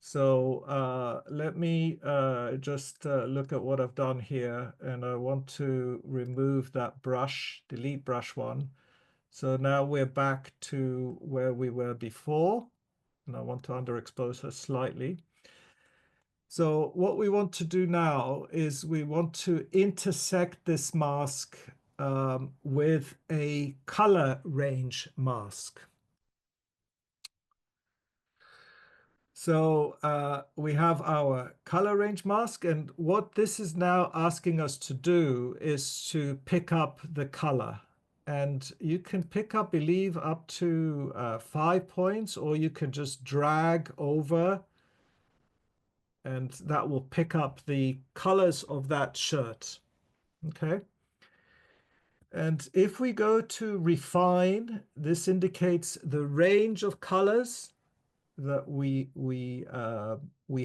So let me just look at what I've done here, and I want to remove that brush, delete brush one. So now we're back to where we were before, and I want to underexpose her slightly. So what we want to do now is we want to intersect this mask with a color range mask. So we have our color range mask, and what this is now asking us to do is to pick up the color. And you can pick up, believe, up to 5 points, or you can just drag over, and that will pick up the colors of that shirt. Okay. And if we go to refine, this indicates the range of colors that we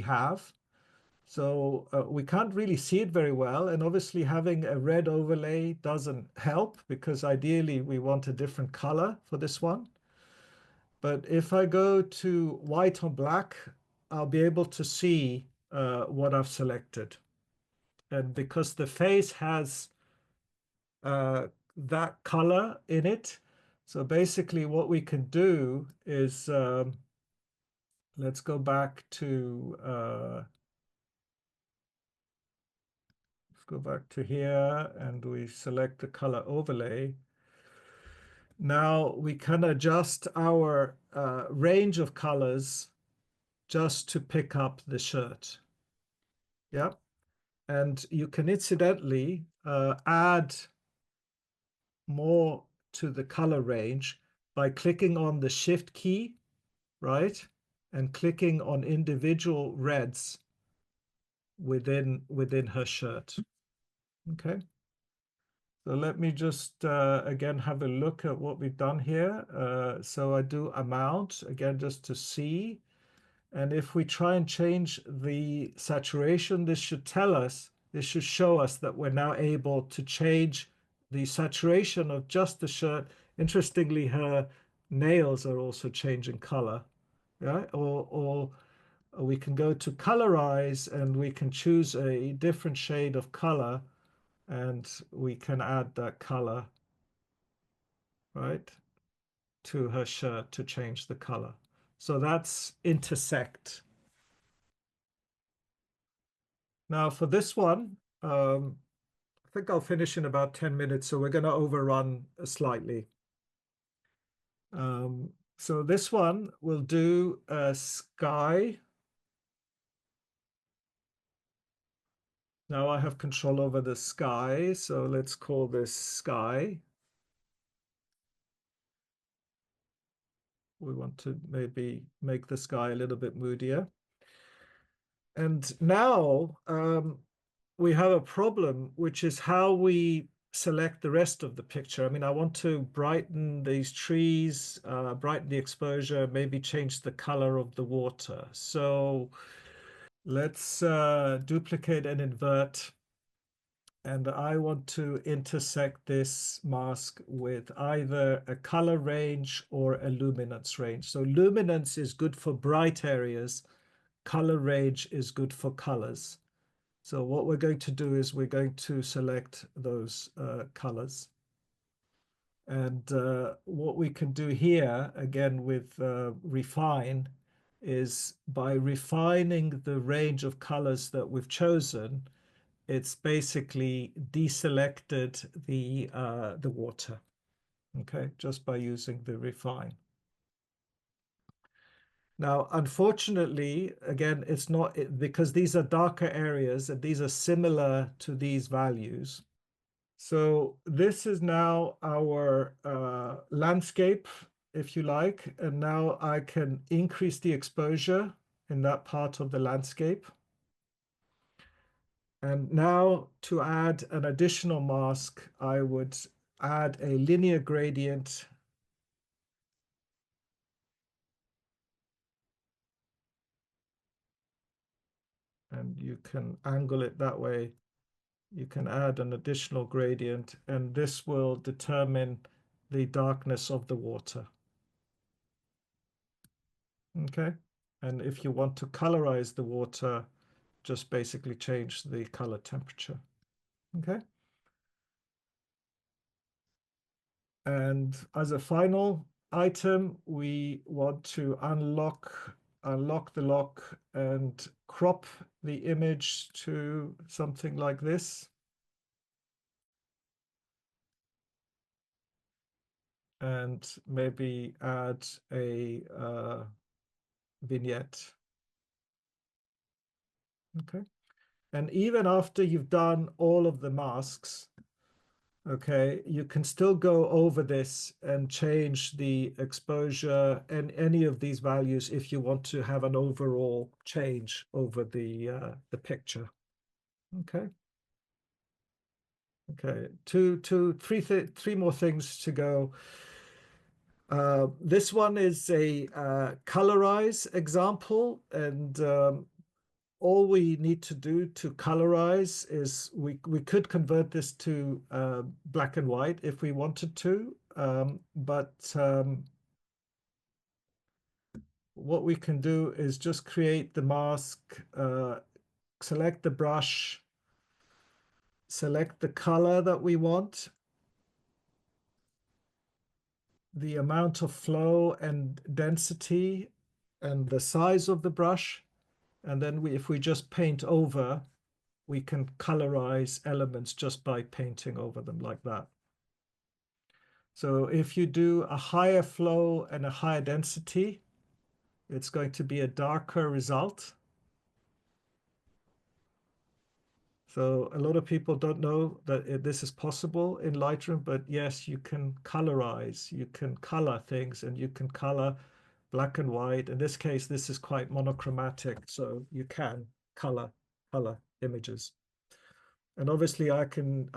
have. So we can't really see it very well. And obviously having a red overlay doesn't help because ideally we want a different color for this one. But if I go to white on black, I'll be able to see what I've selected. And because the face has that color in it, so basically what we can do is let's go back to here, and we select the color overlay. Now we can adjust our range of colors just to pick up the shirt. Yeah. And you can incidentally add more to the color range by clicking on the Shift key, right? And clicking on individual reds within her shirt. Okay. So let me just again have a look at what we've done here. So I do amount again just to see. And if we try and change the saturation, this should show us that we're now able to change the saturation of just the shirt. Interestingly, her nails are also changing color. Yeah, or we can go to colorize and we can choose a different shade of color and we can add that color, right, to her shirt to change the color. So that's intersect. Now for this one, I think I'll finish in about 10 minutes, so we're going to overrun slightly. So this one will do a sky. Now I have control over the sky, so let's call this sky. We want to maybe make the sky a little bit moodier. And now we have a problem, which is how we select the rest of the picture. I mean, I want to brighten these trees, brighten the exposure, maybe change the color of the water. So let's duplicate and invert. And I want to intersect this mask with either a color range or a luminance range. So luminance is good for bright areas. Color range is good for colors. So what we're going to do is we're going to select those colors. And what we can do here, again with refine, is by refining the range of colors that we've chosen, it's basically deselected the water, okay, just by using the refine. Now, unfortunately, again, it's not because these are darker areas and these are similar to these values. So this is now our landscape, if you like, and now I can increase the exposure in that part of the landscape. And now to add an additional mask, I would add a linear gradient. And you can angle it that way. You can add an additional gradient, and this will determine the darkness of the water. Okay. And if you want to colorize the water, just basically change the color temperature. Okay. And as a final item, we want to unlock the lock and crop the image to something like this. And maybe add a vignette. Okay. And even after you've done all of the masks, okay, you can still go over this and change the exposure and any of these values if you want to have an overall change over the picture. Okay. Okay, three more things to go. This one is a colorize example, and all we need to do to colorize is we could convert this to black and white if we wanted to, but what we can do is just create the mask, select the brush, select the color that we want, the amount of flow and density, and the size of the brush, and then if we just paint over, we can colorize elements just by painting over them like that. So if you do a higher flow and a higher density, it's going to be a darker result. So a lot of people don't know that this is possible in Lightroom, but yes, you can colorize, you can color things, and you can color black and white. In this case, this is quite monochromatic, so you can color images. And obviously I can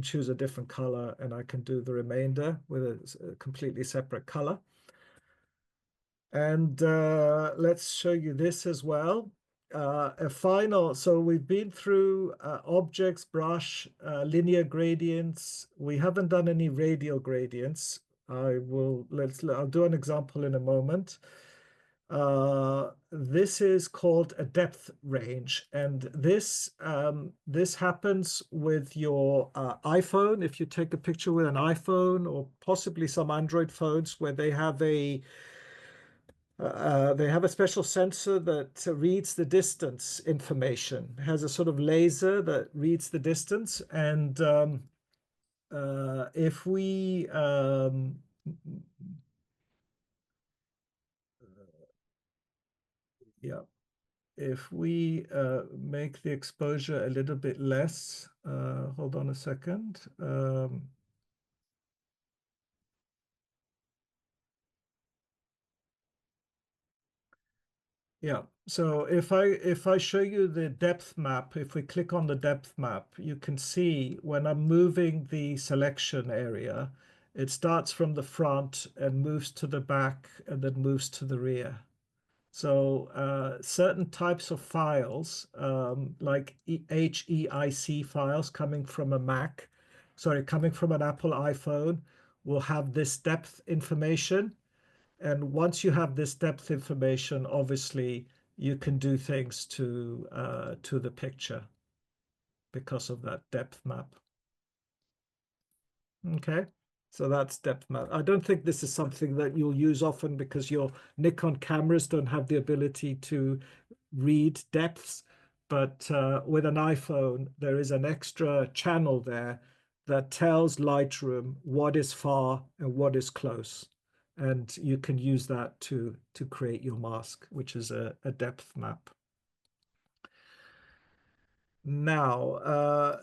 choose a different color and I can do the remainder with a completely separate color. And let's show you this as well. So we've been through objects, brush, linear gradients. We haven't done any radial gradients. I'll do an example in a moment. This is called a depth range, and this happens with your iPhone. If you take a picture with an iPhone or possibly some Android phones where they have a special sensor that reads the distance information. It has a sort of laser that reads the distance, and if we yeah. If we make the exposure a little bit less, hold on a second. Yeah, so if I show you the depth map, if we click on the depth map, you can see when I'm moving the selection area, it starts from the front and moves to the back and then moves to the rear. So certain types of files, like HEIC files coming from a coming from an Apple iPhone, will have this depth information. And once you have this depth information, obviously you can do things to the picture because of that depth map. Okay. So that's depth map. I don't think this is something that you'll use often because your Nikon cameras don't have the ability to read depths. But with an iPhone, there is an extra channel there that tells Lightroom what is far and what is close. And you can use that to create your mask, which is a depth map. Now,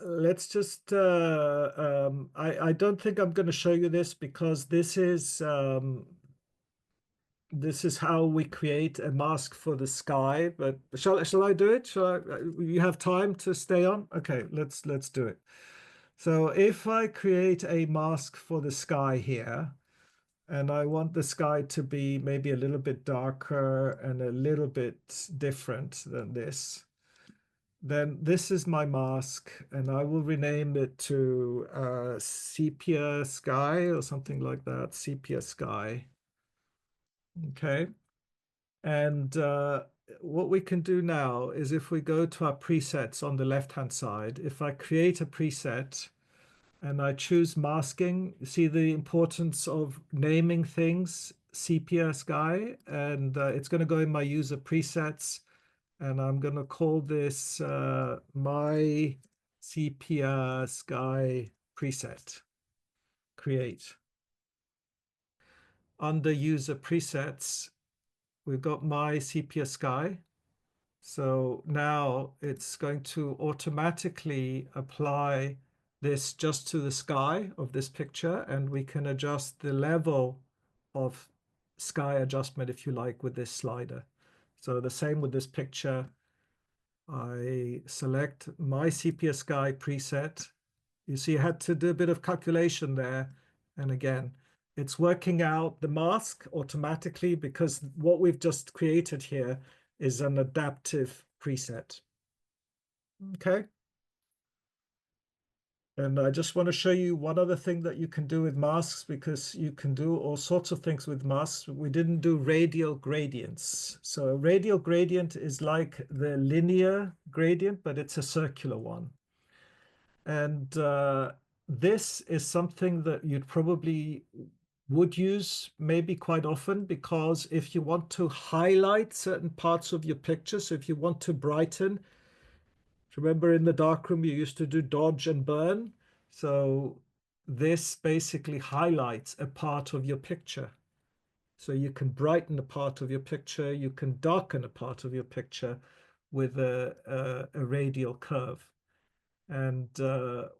let's just, I don't think I'm going to show you this because this is how we create a mask for the sky. But shall I do it? You have time to stay on? Okay, let's do it. So if I create a mask for the sky here, and I want the sky to be maybe a little bit darker and a little bit different than this, then this is my mask, and I will rename it to Sepia Sky or something like that, Sepia Sky. Okay. And what we can do now is if we go to our presets on the left-hand side, if I create a preset and I choose masking, you see the importance of naming things, Sepia Sky, and it's going to go in my user presets. And I'm going to call this my sepia sky preset. Create. Under user presets, we've got my sepia sky. So now it's going to automatically apply this just to the sky of this picture, and we can adjust the level of sky adjustment, if you like, with this slider. So the same with this picture. I select my sepia sky preset. You see, I had to do a bit of calculation there. And again, it's working out the mask automatically because what we've just created here is an adaptive preset. Okay. And I just want to show you one other thing that you can do with masks because you can do all sorts of things with masks. We didn't do radial gradients. So a radial gradient is like the linear gradient, but it's a circular one. And this is something that you'd probably would use maybe quite often because if you want to highlight certain parts of your picture, so if you want to brighten, remember in the darkroom you used to do dodge and burn. So this basically highlights a part of your picture. So you can brighten a part of your picture, you can darken a part of your picture with a radial curve. And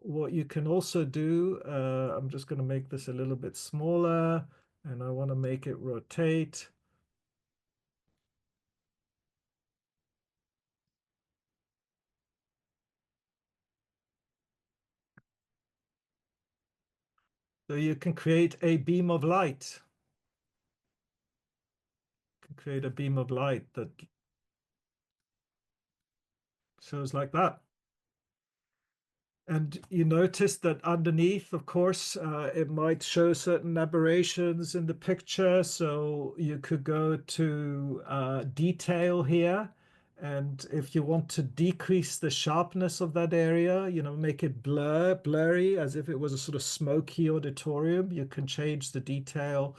what you can also do, I'm just going to make this a little bit smaller, and I want to make it rotate. So you can create a beam of light. You can create a beam of light that shows like that. And you notice that underneath, of course, it might show certain aberrations in the picture. So you could go to detail here. And if you want to decrease the sharpness of that area, make it blurry, as if it was a sort of smoky auditorium, you can change the detail.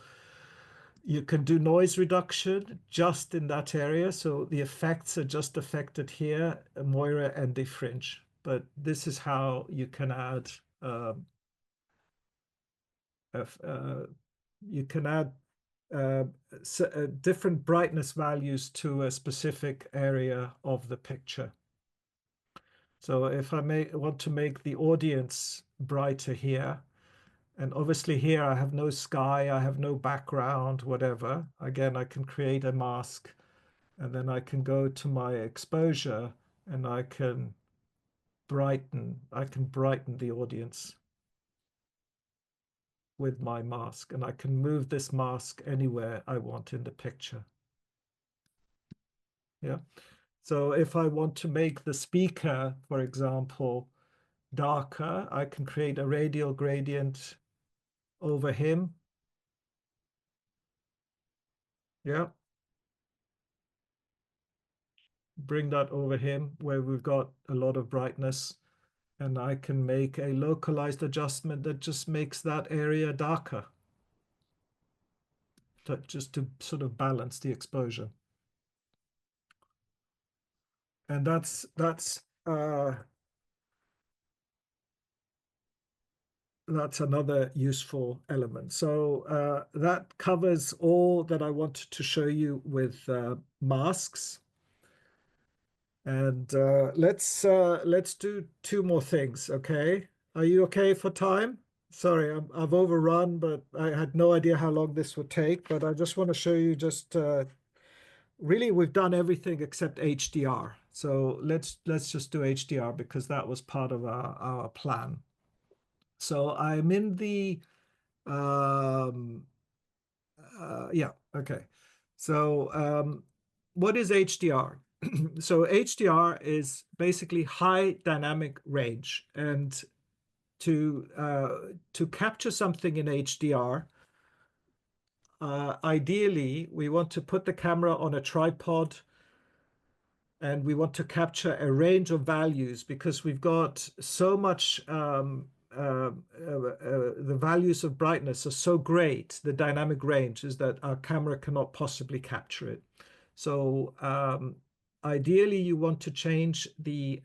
You can do noise reduction just in that area. So the effects are just affected here, Moira and the fringe. But this is how you can add uh, you can add uh, different brightness values to a specific area of the picture. So if I want to make the audience brighter here, and obviously here I have no sky, I have no background, whatever. Again, I can create a mask, and then I can go to my exposure and I can brighten the audience with my mask, and I can move this mask anywhere I want in the picture. Yeah. So if I want to make the speaker, for example, darker, I can create a radial gradient over him. Yeah. Bring that over him where we've got a lot of brightness, and I can make a localized adjustment that just makes that area darker, just to sort of balance the exposure. And that's another useful element. So that covers all that I wanted to show you with masks. And let's do two more things, okay? Are you okay for time? Sorry, I've overrun, but I had no idea how long this would take. But I just want to show you just really we've done everything except HDR. So let's just do HDR because that was part of our plan. So I'm in the um, yeah, okay. So what is HDR? So HDR is basically high dynamic range, and to capture something in HDR, ideally we want to put the camera on a tripod and we want to capture a range of values because we've got so much the values of brightness are so great, the dynamic range is that our camera cannot possibly capture it. So ideally you want to change the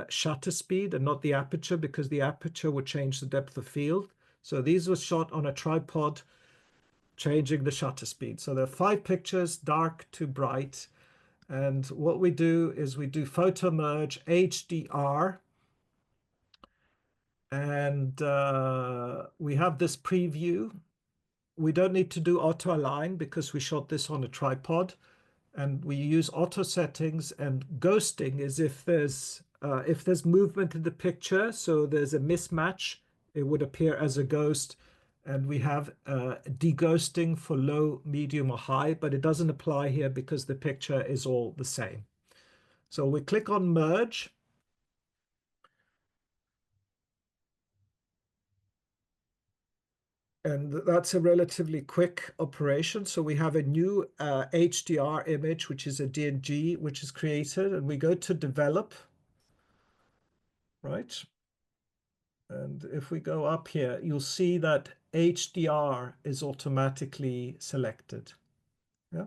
shutter speed and not the aperture because the aperture would change the depth of field. So these were shot on a tripod, changing the shutter speed. So there are 5 pictures, dark to bright. And what we do is we do photo merge HDR, and we have this preview. We don't need to do auto align because we shot this on a tripod, and we use auto settings. And ghosting is if there's movement in the picture, so there's a mismatch, it would appear as a ghost. And we have deghosting for low, medium, or high, but it doesn't apply here because the picture is all the same. So we click on merge, and that's a relatively quick operation. So we have a new HDR image, which is a DNG, which is created, and we go to develop, right? And if we go up here, you'll see that HDR is automatically selected. Yeah.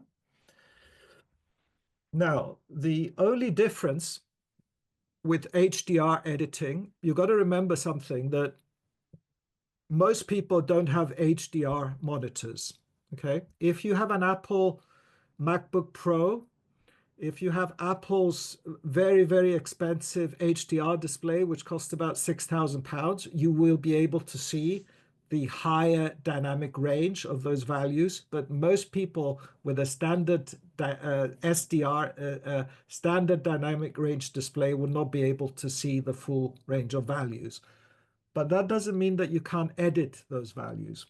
Now, the only difference with HDR editing, you've got to remember something that most people don't have HDR monitors. Okay. If you have an Apple MacBook Pro, if you have Apple's very, very expensive HDR display, which costs about £6,000, you will be able to see the higher dynamic range of those values. But most people with a standard SDR, standard dynamic range display, will not be able to see the full range of values. But that doesn't mean that you can't edit those values.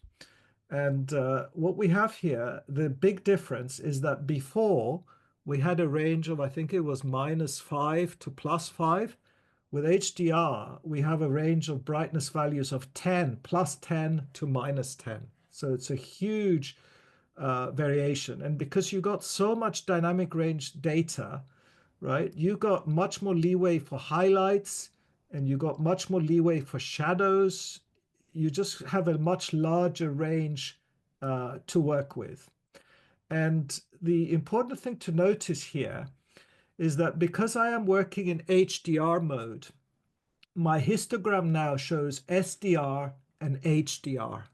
And what we have here, the big difference is that before we had a range of, I think it was -5 to +5. With HDR, we have a range of brightness values of 10, +10 to -10. So it's a huge variation. And because you got so much dynamic range data, right, you got much more leeway for highlights and you got much more leeway for shadows. You just have a much larger range to work with. And the important thing to notice here is that because I am working in HDR mode, my histogram now shows SDR and HDR.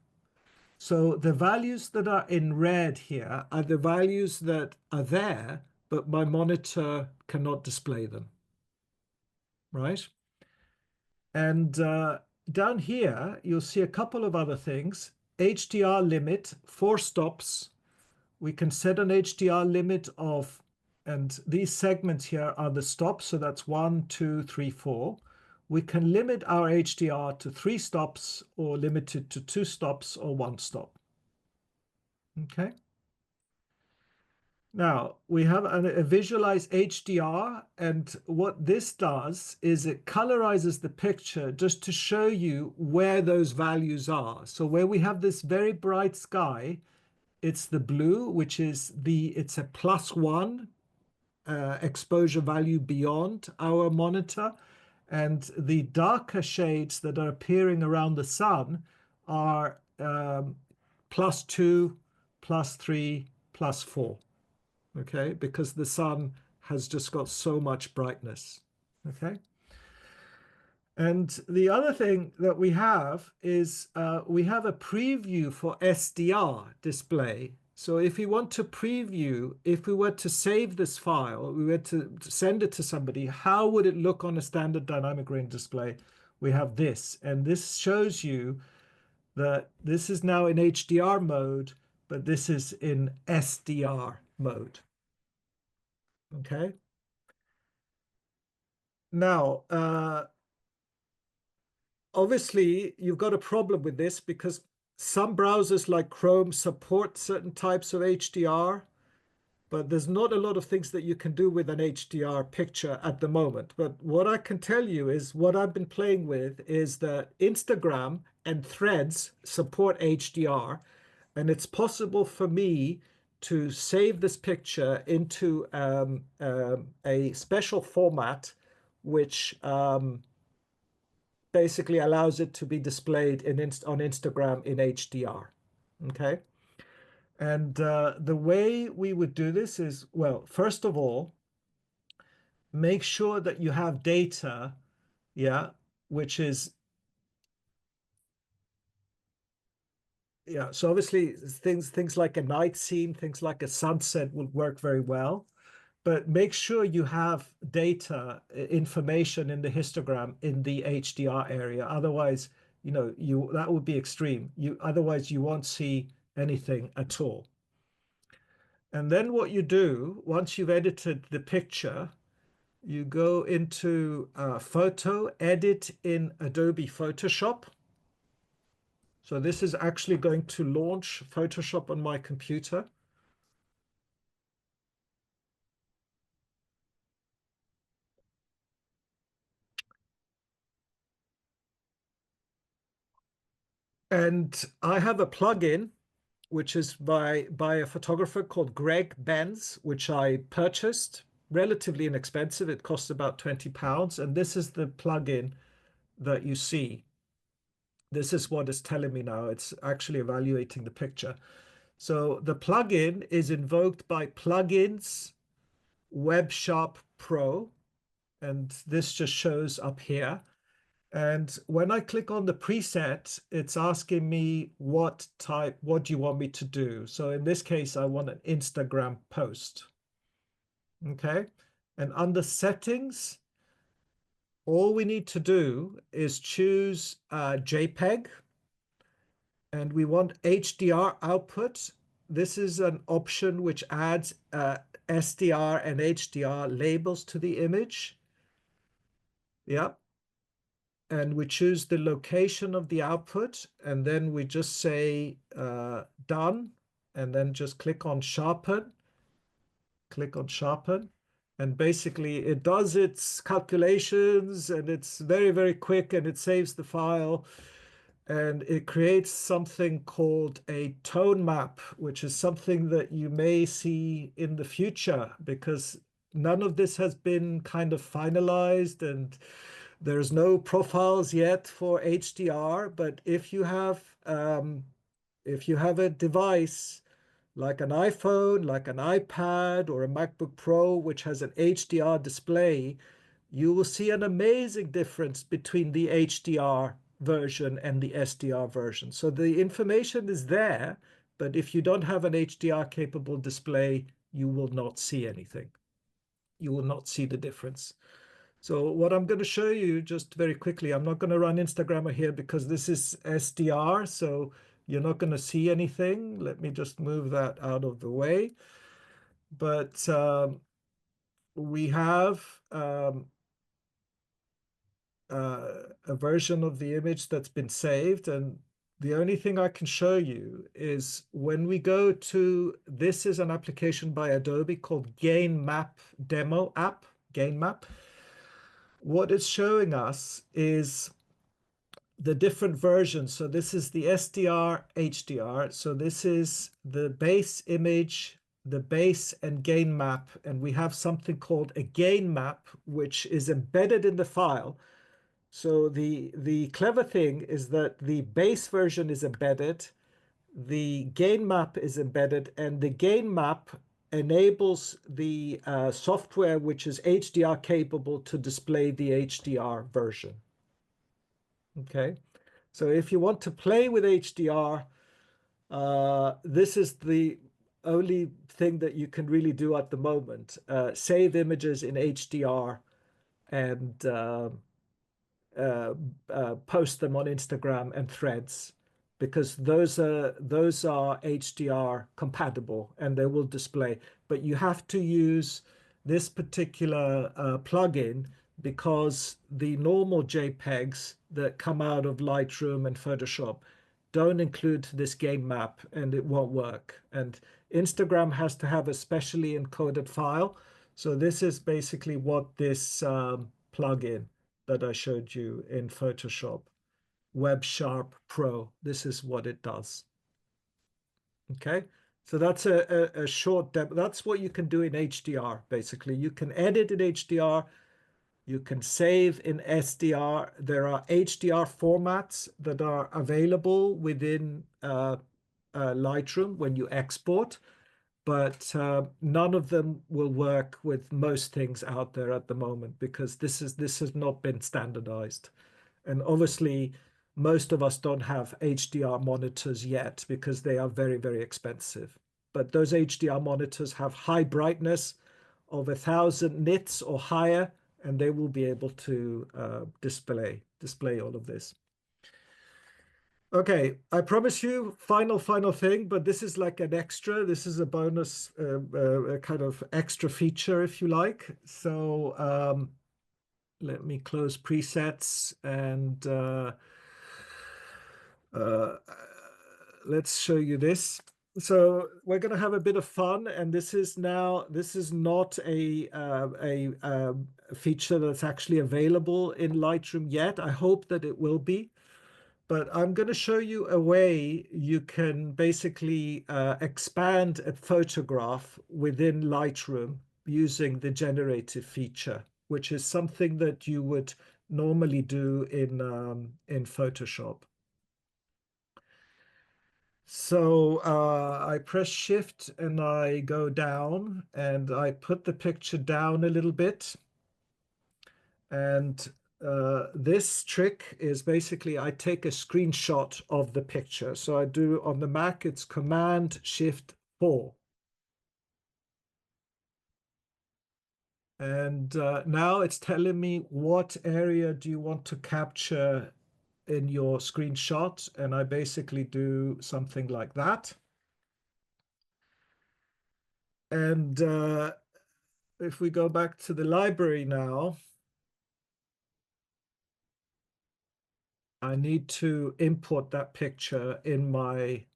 So the values that are in red here are the values that are there, but my monitor cannot display them, right? And down here, you'll see a couple of other things. HDR limit, 4 stops. We can set an HDR limit of, and these segments here are the stops. So that's 1, 2, 3, 4. We can limit our HDR to 3 stops or limit it to 2 stops or 1 stop. Okay. Now we have a visualize HDR, and what this does is it colorizes the picture just to show you where those values are. So where we have this very bright sky, it's the blue, which is it's a +1 exposure value beyond our monitor. And the darker shades that are appearing around the sun are +2, +3, +4. Okay, because the sun has just got so much brightness. Okay. And the other thing that we have is we have a preview for SDR display. So if we want to preview, if we were to save this file, we were to send it to somebody, how would it look on a standard dynamic range display? We have this, and this shows you that this is now in HDR mode, but this is in SDR mode. Okay. Now, obviously, you've got a problem with this because some browsers like Chrome support certain types of HDR, but there's not a lot of things that you can do with an HDR picture at the moment. But what I can tell you is what I've been playing with is that Instagram and Threads support HDR, and it's possible for me to save this picture into a special format which basically allows it to be displayed on Instagram in HDR. Okay. And the way we would do this is, well, first of all, make sure that you have data, yeah, which is, yeah, so obviously things like a night scene, things like a sunset would work very well. But make sure you have data information in the histogram in the HDR area. Otherwise, that would be extreme. Otherwise you won't see anything at all. And then what you do, once you've edited the picture, you go into Photo, Edit in Adobe Photoshop. So this is actually going to launch Photoshop on my computer. And I have a plugin which is by a photographer called Greg Benz, which I purchased, relatively inexpensive. It costs about £20. And this is the plugin that you see. This is what it's telling me now. It's actually evaluating the picture. So the plugin is invoked by Plugins Web Sharp Pro. And this just shows up here. And when I click on the preset, it's asking me what do you want me to do? So in this case, I want an Instagram post. Okay. And under settings, all we need to do is choose JPEG, and we want HDR output. This is an option which adds SDR and HDR labels to the image. Yep. And we choose the location of the output, and then we just say done, and then just click on sharpen. Click on sharpen, and basically it does its calculations, and it's very, very quick, and it saves the file, and it creates something called a tone map, which is something that you may see in the future, because none of this has been kind of finalized, and there's no profiles yet for HDR. But if you have a device like an iPhone, like an iPad, or a MacBook Pro, which has an HDR display, you will see an amazing difference between the HDR version and the SDR version. So the information is there, but if you don't have an HDR capable display, you will not see anything. You will not see the difference. So what I'm going to show you just very quickly, I'm not going to run Instagrammer here because this is SDR, so you're not going to see anything. Let me just move that out of the way. But we have a version of the image that's been saved, and the only thing I can show you is when we go to, this is an application by Adobe called Gain Map Demo App, Gain Map. What it's showing us is the different versions. So this is the SDR, HDR. So this is the base image, the base and gain map. And we have something called a gain map, which is embedded in the file. So the clever thing is that the base version is embedded, the gain map is embedded, and the gain map enables the software which is HDR capable to display the HDR version. Okay, so if you want to play with HDR, this is the only thing that you can really do at the moment. Save images in HDR and uh, post them on Instagram and Threads, because those are HDR compatible and they will display. But you have to use this particular plugin because the normal JPEGs that come out of Lightroom and Photoshop don't include this game map, and it won't work. And Instagram has to have a specially encoded file. So this is basically what this plugin that I showed you in Photoshop, Web Sharp Pro. This is what it does. Okay, so that's a short demo. That's what you can do in HDR, basically. You can edit in HDR, you can save in SDR. There are HDR formats that are available within Lightroom when you export, but none of them will work with most things out there at the moment because this has not been standardized. And obviously, most of us don't have HDR monitors yet because they are very, very expensive. But those HDR monitors have high brightness of 1,000 nits or higher, and they will be able to display all of this. Okay, I promise you, final thing, but this is like an extra. This is a bonus, a kind of extra feature, if you like. So let me close presets and uh, let's show you this. So we're going to have a bit of fun, and this is not a feature that's actually available in Lightroom yet. I hope that it will be. But I'm going to show you a way you can basically expand a photograph within Lightroom using the generative feature, which is something that you would normally do in Photoshop. So I press Shift and I go down and I put the picture down a little bit. And this trick is basically I take a screenshot of the picture. So I do on the Mac, it's Command Shift 4. And now it's telling me what area do you want to capture in your screenshot. And I basically do something like that. And if we go back to the library now, I need to import that picture in my,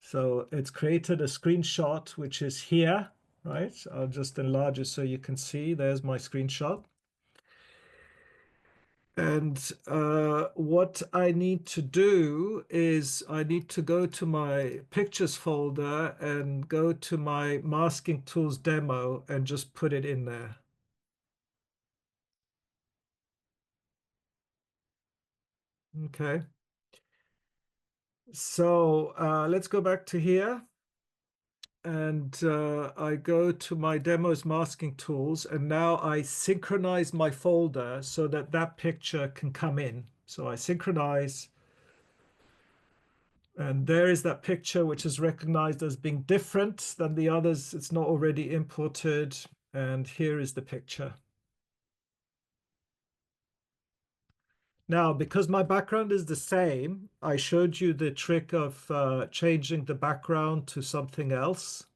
so it's created a screenshot, which is here, right? I'll just enlarge it so you can see. There's my screenshot. And what I need to do is I need to go to my pictures folder and go to my masking tools demo and just put it in there. Okay. So let's go back to here. And I go to my demos masking tools, and now I synchronize my folder so that that picture can come in. So I synchronize, and there is that picture, which is recognized as being different than the others. It's not already imported. And here is the picture. Now, because my background is the same, I showed you the trick of changing the background to something else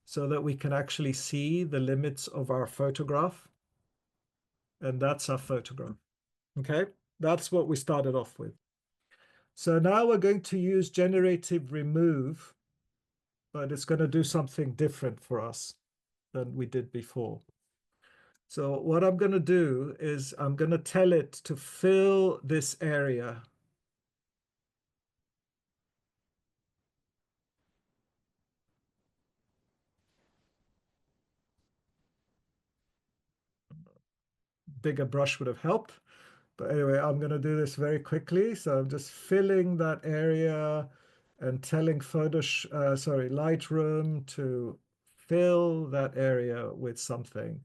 so that we can actually see the limits of our photograph. And that's our photograph. Okay, that's what we started off with. So now we're going to use generative remove, but it's going to do something different for us than we did before. So what I'm going to do is I'm going to tell it to fill this area. Bigger brush would have helped. But anyway, I'm going to do this very quickly. So I'm just filling that area and telling Lightroom to fill that area with something.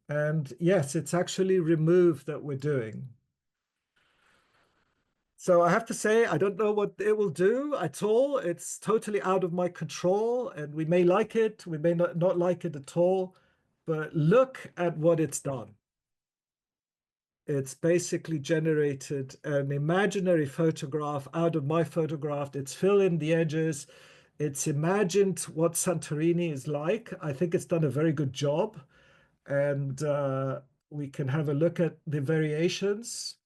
And yes, it's actually remove that we're doing. So I have to say, I don't know what it will do at all. It's totally out of my control, and we may like it, we may not like it at all, but look at what it's done. It's basically generated an imaginary photograph out of my photograph. It's filled in the edges. It's imagined what Santorini is like. I think it's done a very good job. And we can have a look at the variations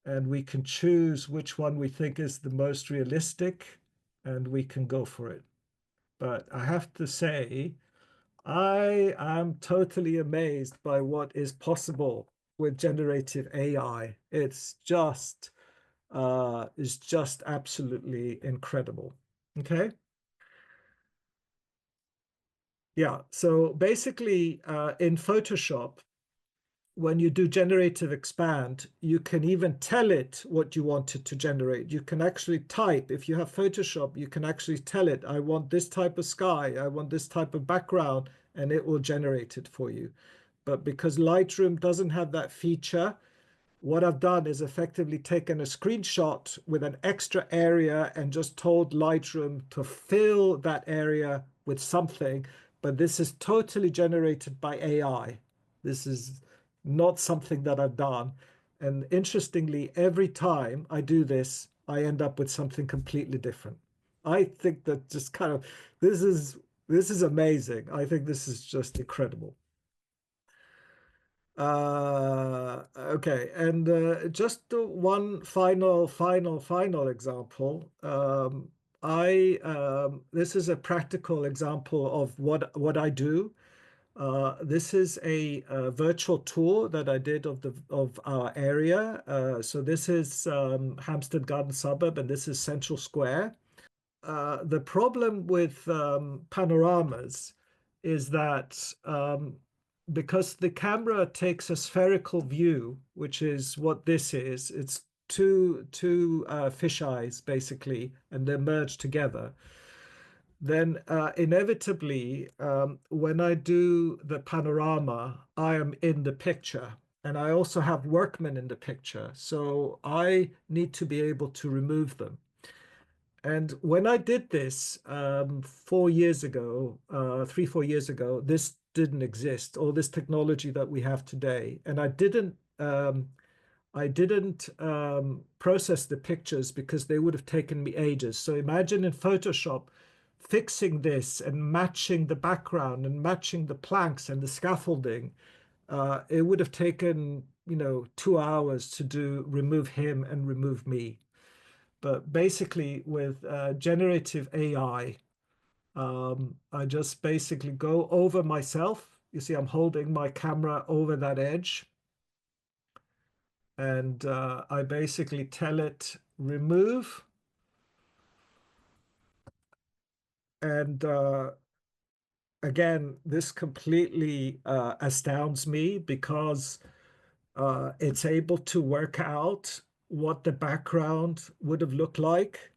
and we can choose which one we think is the most realistic and we can go for it. But I have to say, I am totally amazed by what is possible with generative AI. It's just absolutely incredible. Okay. Yeah. So basically, in Photoshop, when you do generative expand, you can even tell it what you want it to generate. You can actually type, if you have Photoshop, you can actually tell it, I want this type of sky, I want this type of background, and it will generate it for you. But because Lightroom doesn't have that feature, what I've done is effectively taken a screenshot with an extra area and just told Lightroom to fill that area with something. But this is totally generated by AI. This is not something that I've done. And interestingly, every time I do this, I end up with something completely different. I think that just kind of this is amazing. I think this is just incredible. Okay, and just one final example. I This is a practical example of what I do. This is a virtual tour that I did of our area. So this is Hampstead Garden Suburb, and this is Central Square. The problem with panoramas is that because the camera takes a spherical view, which is what this is, it's two fish eyes basically, and they're merged together. Then inevitably, when I do the panorama, I am in the picture. And I also have workmen in the picture. So I need to be able to remove them. And when I did this 4 years ago, 3, 4 years ago, this didn't exist, all this technology that we have today. And I didn't process the pictures because they would have taken me ages. So imagine in Photoshop fixing this and matching the background and matching the planks and the scaffolding. It would have taken, 2 hours to do remove him and remove me. But basically, with generative AI, I just basically go over myself. You see, I'm holding my camera over that edge, and I basically tell it remove, and again, this completely astounds me because it's able to work out what the background would have looked like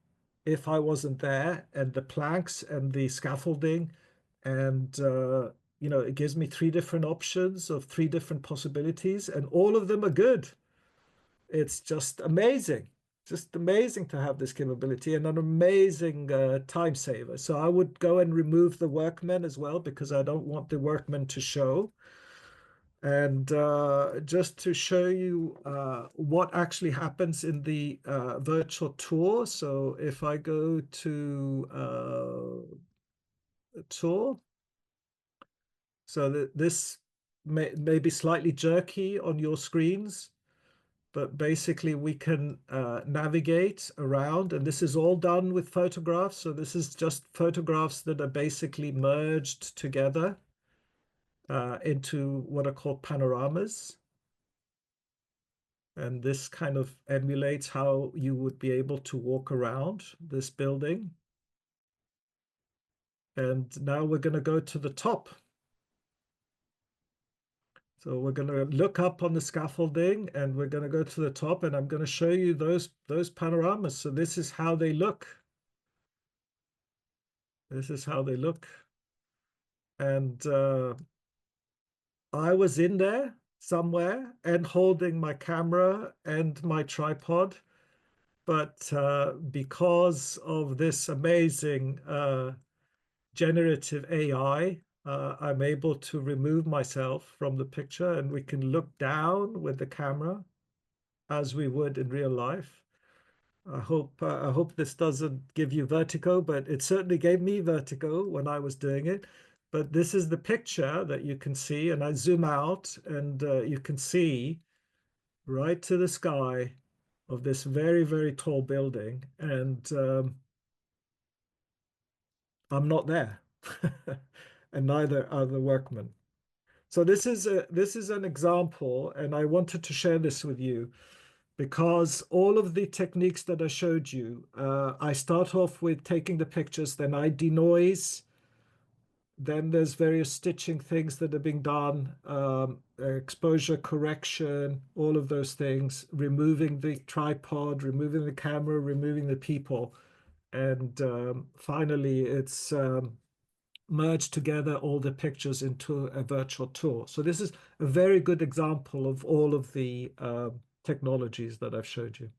if I wasn't there, and the planks and the scaffolding, and it gives me three different options of three different possibilities, and all of them are good. It's just amazing to have this capability and an amazing time saver. So I would go and remove the workmen as well because I don't want the workmen to show. And just to show you what actually happens in the virtual tour. So if I go to a tour, so that this may be slightly jerky on your screens, but basically we can navigate around, and this is all done with photographs. So this is just photographs that are basically merged together into what are called panoramas. And this kind of emulates how you would be able to walk around this building. And now we're going to go to the top. So we're going to look up on the scaffolding and we're going to go to the top, and I'm going to show you those panoramas. So this is how they look. This is how they look. And I was in there somewhere and holding my camera and my tripod. But because of this amazing generative AI, I'm able to remove myself from the picture, and we can look down with the camera as we would in real life. I hope this doesn't give you vertigo, but it certainly gave me vertigo when I was doing it. But this is the picture that you can see, and I zoom out, and you can see right to the sky of this very, very tall building, and I'm not there, and neither are the workmen. So this is an example, and I wanted to share this with you because all of the techniques that I showed you, I start off with taking the pictures, then I denoise, then there's various stitching things that are being done, exposure correction, all of those things, removing the tripod, removing the camera, removing the people, and finally it's merge together all the pictures into a virtual tour. So this is a very good example of all of the technologies that I've showed you.